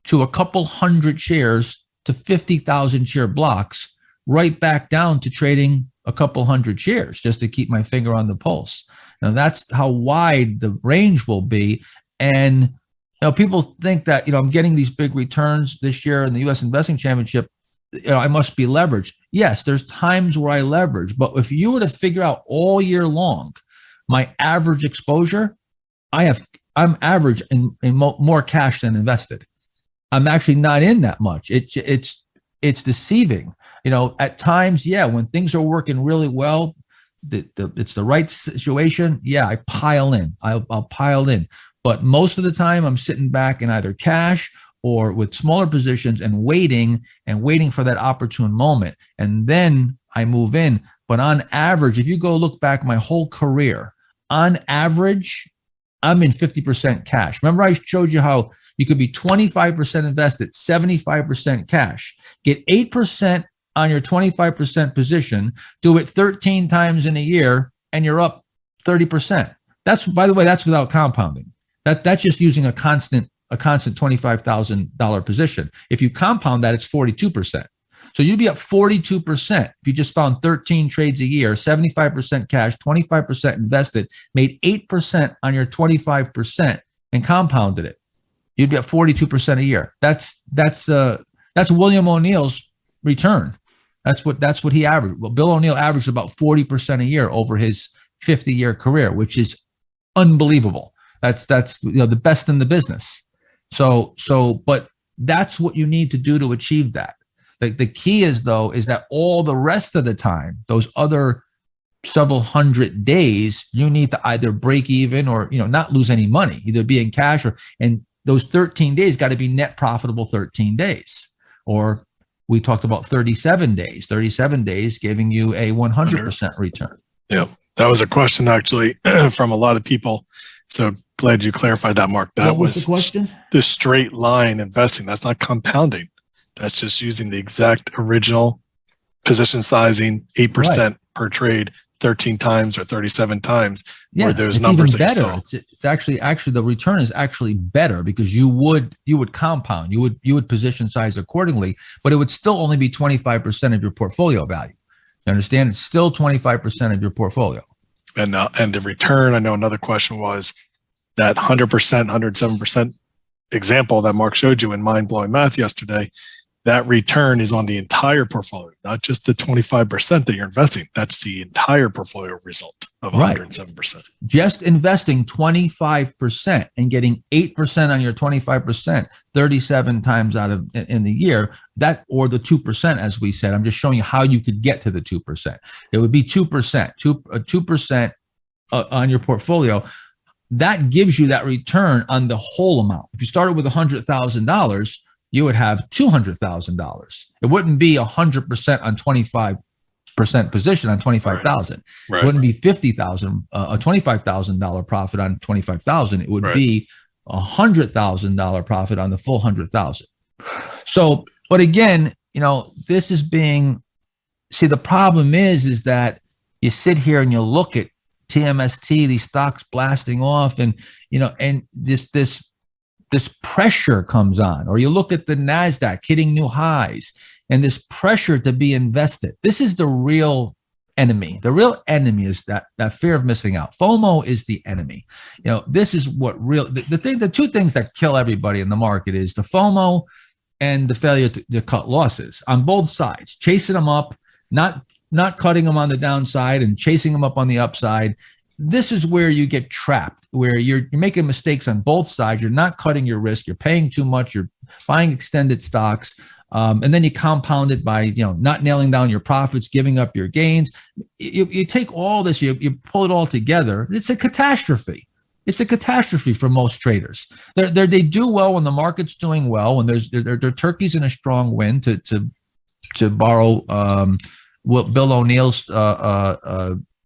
to a couple hundred shares to 50,000 share blocks, right back down to trading a couple hundred shares just to keep my finger on the pulse. Now that's how wide the range will be. And people think that I'm getting these big returns this year in the U.S. Investing Championship. I must be leveraged. Yes, there's times where I leverage, but if you were to figure out all year long my average exposure, I'm average in more cash than invested. I'm actually not in that much. It's deceiving. At times, yeah, when things are working really well, it's the right situation. Yeah, I pile in. I'll pile in. But most of the time, I'm sitting back in either cash or with smaller positions and waiting for that opportune moment. And then I move in. But on average, if you go look back my whole career, on average, I'm in 50% cash. Remember I showed you how you could be 25% invested, 75% cash, get 8% on your 25% position, do it 13 times in a year, and you're up 30%. That's, by the way, that's without compounding. That's just using a constant $25,000 position. If you compound that, it's 42%. So you'd be up 42% if you just found 13 trades a year, 75% cash, 25% invested, made 8% on your 25% and compounded it. You'd be up 42% a year. That's William O'Neill's return. That's what he averaged. Well, Bill O'Neill averaged about 40% a year over his 50-year career, which is unbelievable. That's the best in the business. But that's what you need to do to achieve that. The key is that all the rest of the time, those other several hundred days, you need to either break even or not lose any money, either be in cash and those 13 days got to be net profitable 13 days. Or we talked about 37 days giving you a 100% return.
Yeah, that was a question actually from a lot of people. So glad you clarified that, Mark. That
was the question?
The straight line investing. That's not compounding. That's just using the exact original position sizing, 8% per trade, 13 times or 37 times.
Yeah,
where those
it's
numbers
even better. It's actually the return is actually better because you would compound, you would position size accordingly, but it would still only be 25% of your portfolio value. You understand? It's still 25% of your portfolio.
And the return, I know another question was that 100%, 107% example that Mark showed you in mind-blowing math yesterday. That return is on the entire portfolio, not just the 25% that you're investing. That's the entire portfolio result of 107%.
Just investing 25% and getting 8% on your 25%, 37 times out of in the year, that or the 2%, as we said. I'm just showing you how you could get to the 2%. It would be 2% on your portfolio. That gives you that return on the whole amount. If you started with $100,000, you would have $200,000. It wouldn't be 100% on 25% position on 25,000.
Right.
It wouldn't be 50,000, a $25,000 profit on 25,000. It would be $100,000 profit on the full 100,000. So, but again, this is being, see, the problem is that you sit here and you look at TMST, these stocks blasting off, and and this pressure comes on, or you look at the NASDAQ hitting new highs, and this pressure to be invested. This is the real enemy. The real enemy is that fear of missing out. FOMO is the enemy. This is what the two things that kill everybody in the market is the FOMO and the failure to cut losses on both sides, chasing them up, not cutting them on the downside and chasing them up on the upside. This is where you get trapped, where you're making mistakes on both sides. You're not cutting your risk. You're paying too much. You're buying extended stocks. And then you compound it by, not nailing down your profits, giving up your gains. You take all this, you pull it all together. It's a catastrophe. It's a catastrophe for most traders. They do well when the market's doing well, when they're turkeys in a strong wind, to borrow Bill O'Neill's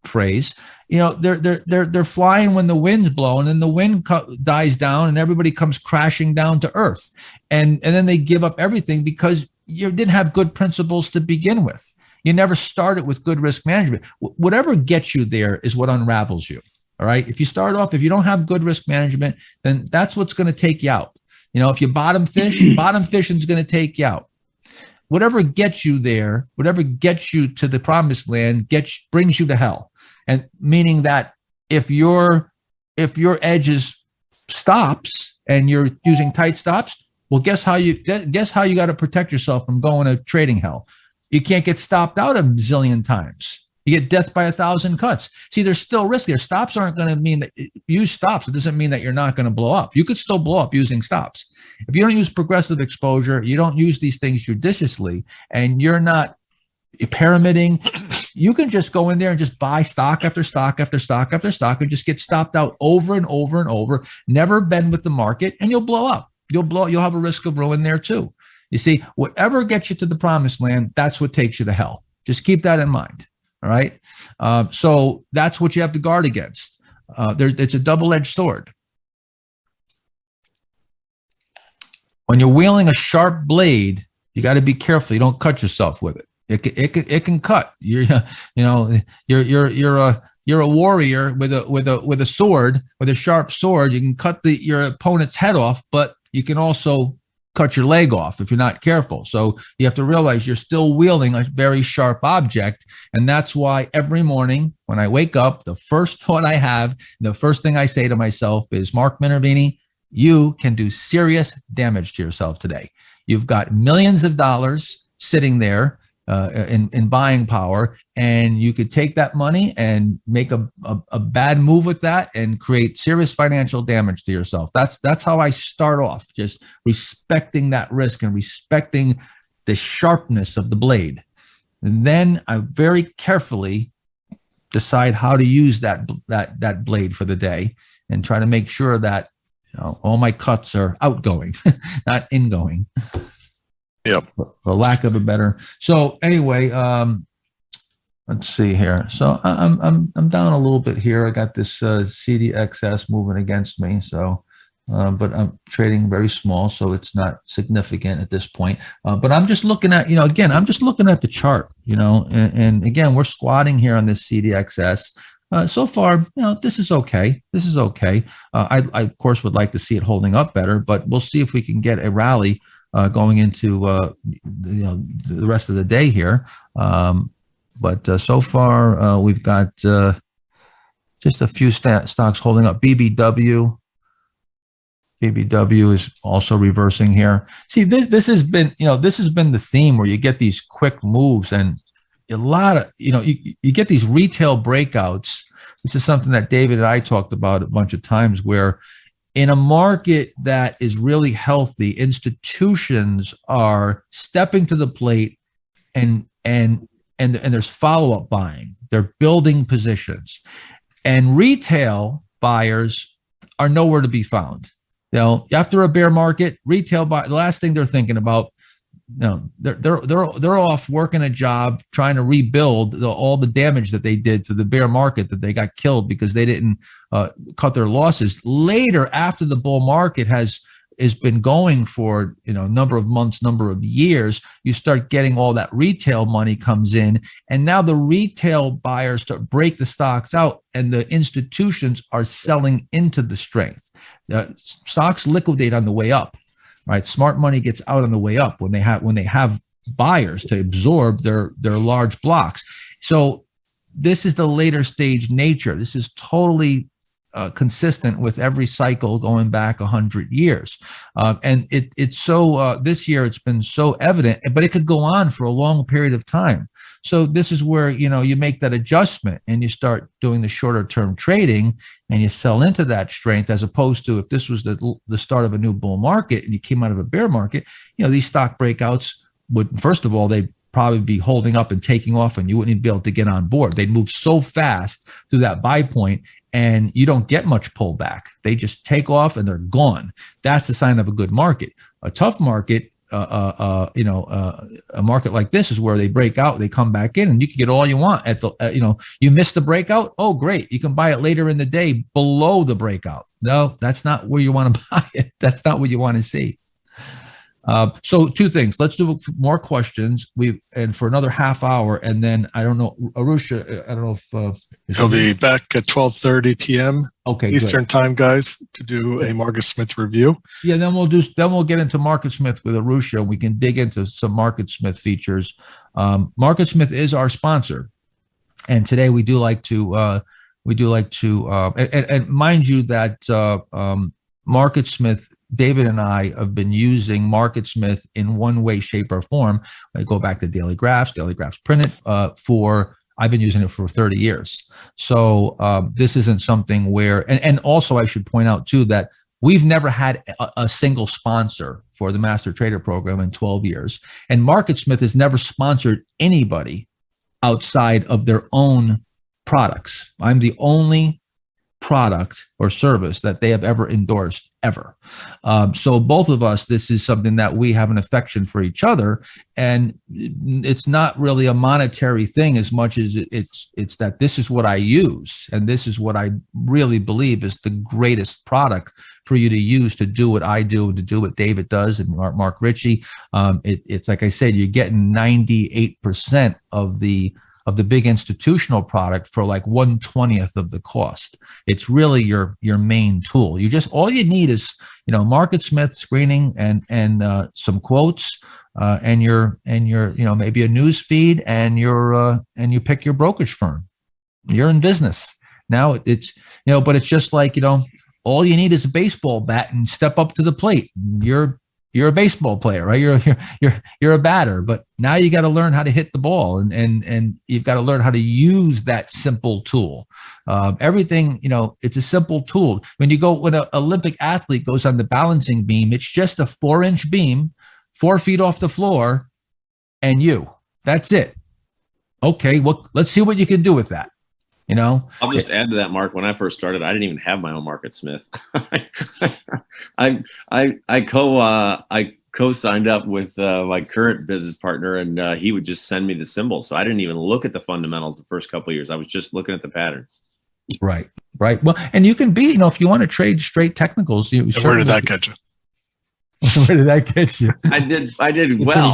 phrase. They're flying when the wind's blowing, and the wind dies down, and everybody comes crashing down to earth, and then they give up everything because you didn't have good principles to begin with. You never started with good risk management. Whatever gets you there is what unravels you. All right. If you start off, if you don't have good risk management, then that's what's going to take you out. If you bottom fishing is going to take you out. Whatever gets you there, whatever gets you to the promised land, brings you to hell. And meaning that if your edge stops and you're using tight stops, well, guess how you got to protect yourself from going to trading hell. You can't get stopped out a zillion times. You get death by 1,000 cuts. See, there's still risk there. Stops aren't going to mean that use stops. It doesn't mean that you're not going to blow up. You could still blow up using stops. If you don't use progressive exposure, you don't use these things judiciously, and you're not pyramiding, you can just go in there and just buy stock after stock after stock after stock and just get stopped out over and over and over, never bend with the market, and you'll blow up. You'll have a risk of ruin there too. You see, whatever gets you to the promised land, that's what takes you to hell. Just keep that in mind. All right. So that's what you have to guard against. It's a double-edged sword. When you're wielding a sharp blade, you got to be careful. You don't cut yourself with it. It can cut. You're a warrior with a sword, with a sharp sword. You can cut your opponent's head off, but you can also cut your leg off if you're not careful. So you have to realize you're still wielding a very sharp object. And that's why every morning when I wake up, the first thought I have, the first thing I say to myself is, Mark Mינארווני, you can do serious damage to yourself today. You've got millions of dollars sitting there in buying power, and you could take that money and make a bad move with that and create serious financial damage to yourself. That's how I start off, just respecting that risk and respecting the sharpness of the blade. And then I very carefully decide how to use that blade for the day and try to make sure that all my cuts are outgoing, not ingoing.
Yep.
For lack of a better. So anyway, let's see here. So I'm down a little bit here. I got this CDXS moving against me. So, but I'm trading very small, so it's not significant at this point. But I'm just looking at, again, I'm just looking at the chart, and again, we're squatting here on this CDXS. So far, this is okay. This is okay. I of course would like to see it holding up better, but we'll see if we can get a rally going into the rest of the day here. But so far we've got just a few stocks holding up. BBW is also reversing here. See, this has been the theme where you get these quick moves, and a lot of you get these retail breakouts. This is something that David and I talked about a bunch of times, where in a market that is really healthy, institutions are stepping to the plate, and there's follow-up buying. They're building positions, and retail buyers are nowhere to be found. After a bear market, retail buy, the last thing they're thinking about, they're off working a job trying to rebuild all the damage that they did to the bear market, that they got killed because they didn't cut their losses. Later, after the bull market has has been going for, you know, number of months, number of years, you start getting all that retail money comes in, and now the retail buyers start break the stocks out, and the institutions are selling into the strength. The stocks liquidate on the way up, right? Smart money gets out on the way up when they have buyers to absorb their large blocks. So this is the later stage nature. This is totally consistent with every cycle going back 100 years. And it's so, this year it's been so evident, but it could go on for a long period of time. So this is where, you know, you make that adjustment and you start doing the shorter term trading and you sell into that strength, as opposed to if this was the start of a new bull market and you came out of a bear market, you know, these stock breakouts would, first of all, they'd probably be holding up and taking off, and you wouldn't even be able to get on board. They'd move so fast through that buy point, and you don't get much pullback. They just take off and they're gone. That's the sign of a good market. A tough market, a market like this is where they break out, they come back in, and you can get all you want at the, you missed the breakout. Oh, great. You can buy it later in the day below the breakout. No, that's not where you want to buy it. That's not what you want to see. So two things. Let's do more questions. And for another half hour, and then I don't know, Arusha. I don't know if
he'll be back at 12:30 p.m.
Okay,
Eastern time, guys, to do a Marcus Smith review.
Yeah, then we'll get into Marcus Smith with Arusha. We can dig into some Marcus Smith features. Marcus Smith is our sponsor, and today we do like to and mind you that Market Smith, David and I have been using Market Smith in one way, shape, or form. I go back to Daily Graphs printed I've been using it for 30 years. So this isn't something where, and also I should point out too, that we've never had a single sponsor for the Master Trader Program in 12 years. And Market Smith has never sponsored anybody outside of their own products. I'm the only product or service that they have ever endorsed ever. So both of us, this is something that we have an affection for each other, and it's not really a monetary thing as much as it's that this is what I use, and this is what I really believe is the greatest product for you to use to do what I do, to do what David does, and Mark Ritchie. It's like I said, you're getting 98% of the big institutional product for like 1/20th of the cost. It's really your main tool. All you need is, Market Smith screening and some quotes, and your maybe a news feed, and you pick your brokerage firm. You're in business. Now but it's just like, all you need is a baseball bat and step up to the plate. You're a baseball player, right? You're a batter, but now you got to learn how to hit the ball, and you've got to learn how to use that simple tool. Everything, it's a simple tool. When an Olympic athlete goes on the balancing beam, it's just a 4-inch beam, 4 feet off the floor, and that's it. Okay, well, let's see what you can do with that.
I'll just add to that, Mark. When I first started, I didn't even have my own Market Smith. I co-signed up with my current business partner, and he would just send me the symbols. So I didn't even look at the fundamentals the first couple of years. I was just looking at the patterns.
Right. Well, and you can be, if you want to trade straight technicals,
where did that get you?
Where did that get you?
I did well.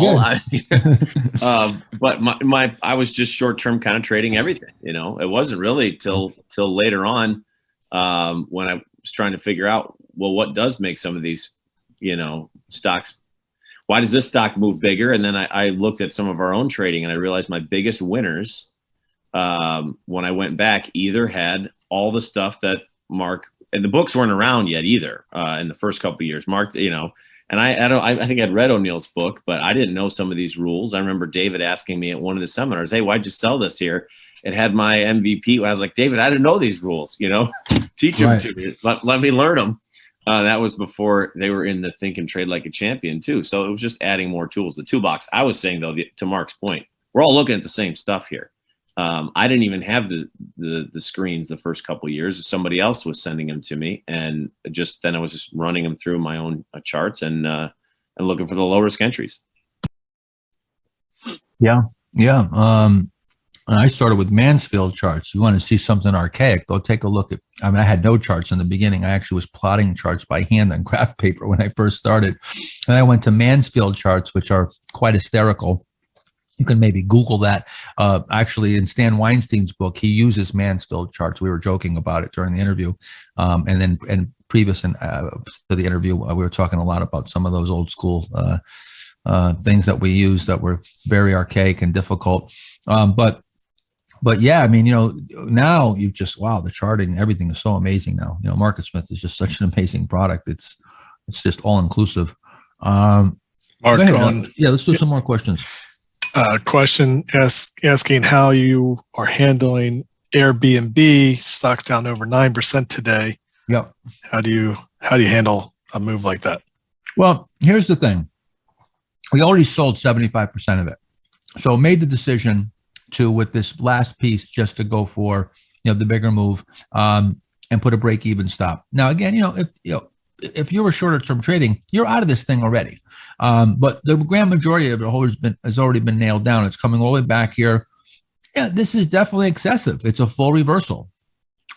But I was just short-term kind of trading everything. It wasn't really till later on when I was trying to figure out, well, what does make some of these, stocks? Why does this stock move bigger? And then I looked at some of our own trading, and I realized my biggest winners when I went back either had all the stuff that Mark, and the books weren't around yet either in the first couple of years. Mark, and I think I'd read O'Neill's book, but I didn't know some of these rules. I remember David asking me at one of the seminars, "Hey, why'd you sell this here?" It had my MVP. I was like, "David, I didn't know these rules. Teach them to me. Let me learn them." That was before they were in the Think and Trade Like a Champion too. So it was just adding more tools. The toolbox. I was saying though, to Mark's point, we're all looking at the same stuff here. I didn't even have the screens the first couple of years. Somebody else was sending them to me, and then I was just running them through my own charts and looking for the low risk entries.
Yeah. And I started with Mansfield charts. You want to see something archaic, go take a look at, I mean, I had no charts in the beginning. I actually was plotting charts by hand on graph paper when I first started. And I went to Mansfield charts, which are quite hysterical. You can maybe Google that. Actually, in Stan Weinstein's book, he uses Mansfield charts. We were joking about it during the interview. And previous to the interview, we were talking a lot about some of those old school things that we used that were very archaic and difficult. But yeah, I mean, now you just, wow, the charting, everything is so amazing now. MarketSmith is just such an amazing product. It's just all inclusive.
Mark,
let's do some more questions.
Question asking how you are handling Airbnb. Stock's down over 9% today.
Yep.
How do you handle a move like that?
Well, here's the thing. We already sold 75% of it. So made the decision to, with this last piece, just to go for, the bigger move, and put a break-even stop. Now, again, if you're a shorter term trading, you're out of this thing already. But the grand majority of it has already been nailed down. It's coming all the way back here. Yeah, this is definitely excessive. It's a full reversal.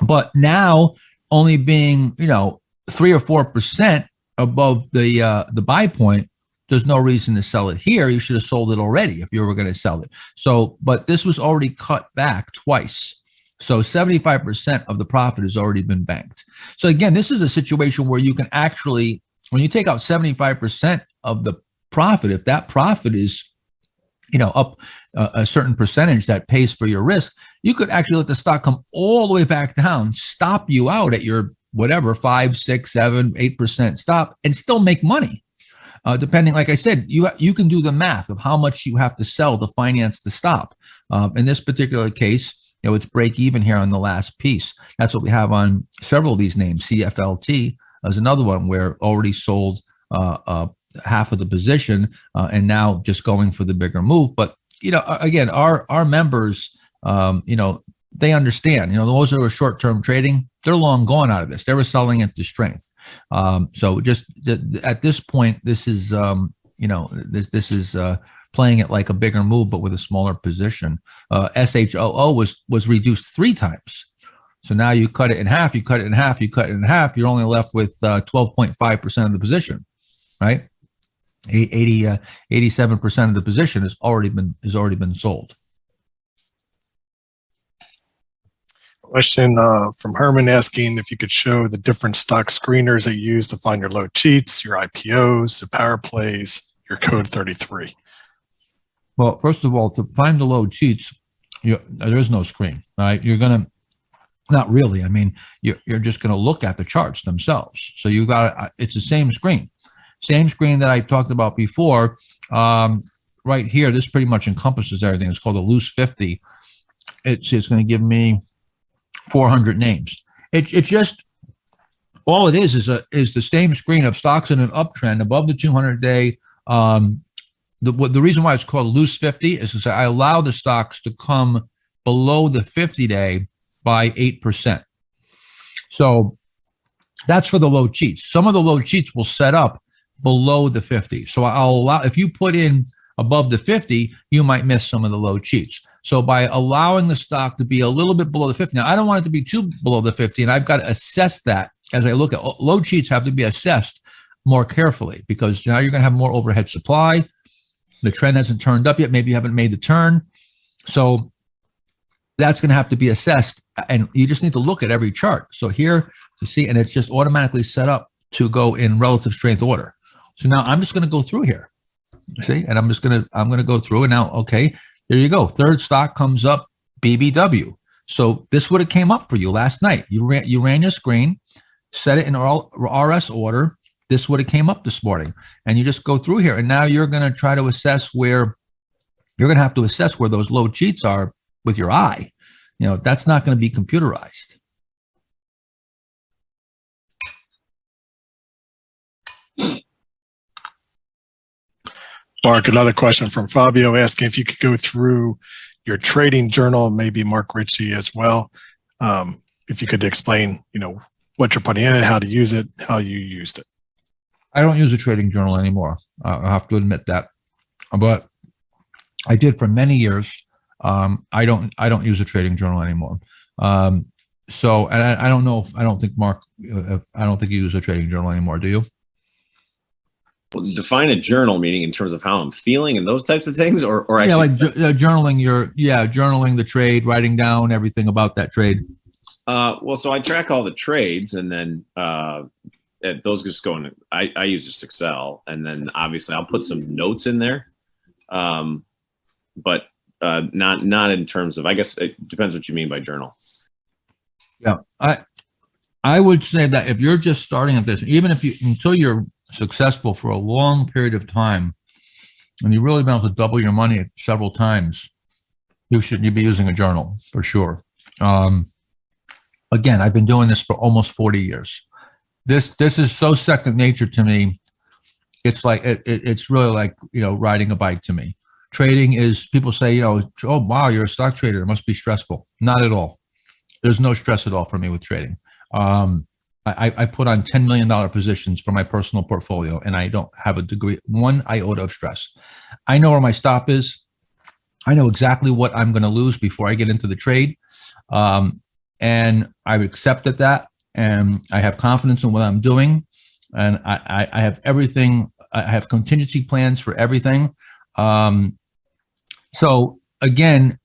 But now only being, 3 or 4% above the buy point, there's no reason to sell it here. You should have sold it already if you were going to sell it. So, but this was already cut back twice. So 75% of the profit has already been banked. So again, this is a situation where you can actually, when you take out 75% of the profit, if that profit is, up a certain percentage that pays for your risk, you could actually let the stock come all the way back down, stop you out at your whatever, 5, 6, 7, 8% stop and still make money. Depending, like I said, you can do the math of how much you have to sell to finance the stop. In this particular case, it's break even here on the last piece. That's what we have on several of these names. CFLT is another one where already sold half of the position and now just going for the bigger move. But again, our members, they understand. Those who are short-term trading, they're long gone out of this. They were selling it to strength. So just at this point, this is this is playing it like a bigger move, but with a smaller position. SHOO was reduced 3 times. So now you cut it in half, you cut it in half, you cut it in half. You're only left with 12.5% of the position, right? 87% of the position has already been sold.
Question from Herman asking if you could show the different stock screeners that you use to find your low cheats, your IPOs, your power plays, your code 33.
Well, first of all, to find the low cheats, there is no screen, right? You're going to, not really. I mean, you're just going to look at the charts themselves. So you got, it's the same screen that I talked about before. Right here, this pretty much encompasses everything. It's called the loose 50. It's going to give me 400 names. It just, all it is the same screen of stocks in an uptrend above the 200-day. The reason why it's called loose 50 is to say I allow the stocks to come below the 50-day by 8%. So that's for the low cheats. Some of the low cheats will set up below the 50. So I'll allow, if you put in above the 50, you might miss some of the low cheats. So by allowing the stock to be a little bit below the 50, now I don't want it to be too below the 50, and I've got to assess that as I look at low cheats have to be assessed more carefully because now you're going to have more overhead supply. The trend hasn't turned up yet. Maybe you haven't made the turn. So that's going to have to be assessed, and you just need to look at every chart. So here you see, and it's just automatically set up to go in relative strength order. So now I'm just going to go through here, see, and I'm going to go through, and now, okay, there you go. Third stock comes up, BBW. So this would have came up for you last night. You ran your screen, set it in RS order. This would have came up this morning, and you just go through here, and now you're going to try to assess where you're going to have to assess where those low cheats are with your eye. That's not going to be computerized.
Mark, another question from Fabio asking if you could go through your trading journal, maybe Mark Ritchie as well. If you could explain, what you're putting in it, how to use it, how you used it.
I don't use a trading journal anymore. I have to admit that, but I did for many years. I don't use a trading journal anymore. So, and I don't know if, I don't think Mark, I don't think you use a trading journal anymore. Do you?
Well, define a journal, meaning in terms of how I'm feeling and those types of things, or
Yeah,
actually,
like journaling journaling the trade, writing down everything about that trade.
well, so I track all the trades, and then those just go in. I use just Excel, and then obviously I'll put some notes in there, but not in terms of. I guess it depends what you mean by journal.
Yeah, I would say that if you're just starting at this, even if you until you're successful for a long period of time, and you really been able to double your money several times, you be using a journal for sure. Again, I've been doing this for almost 40 years. This is so second nature to me. It's like it's really like, you know, riding a bike to me. Trading is, people say, you know, oh wow, you're a stock trader, it must be stressful. Not at all. There's no stress at all for me with trading. I put on $10 million positions for my personal portfolio, and I don't have one iota of stress. I know where my stop is. I know exactly what I'm going to lose before I get into the trade. And I've accepted that, and I have confidence in what I'm doing. And I have everything. I have contingency plans for everything. So again,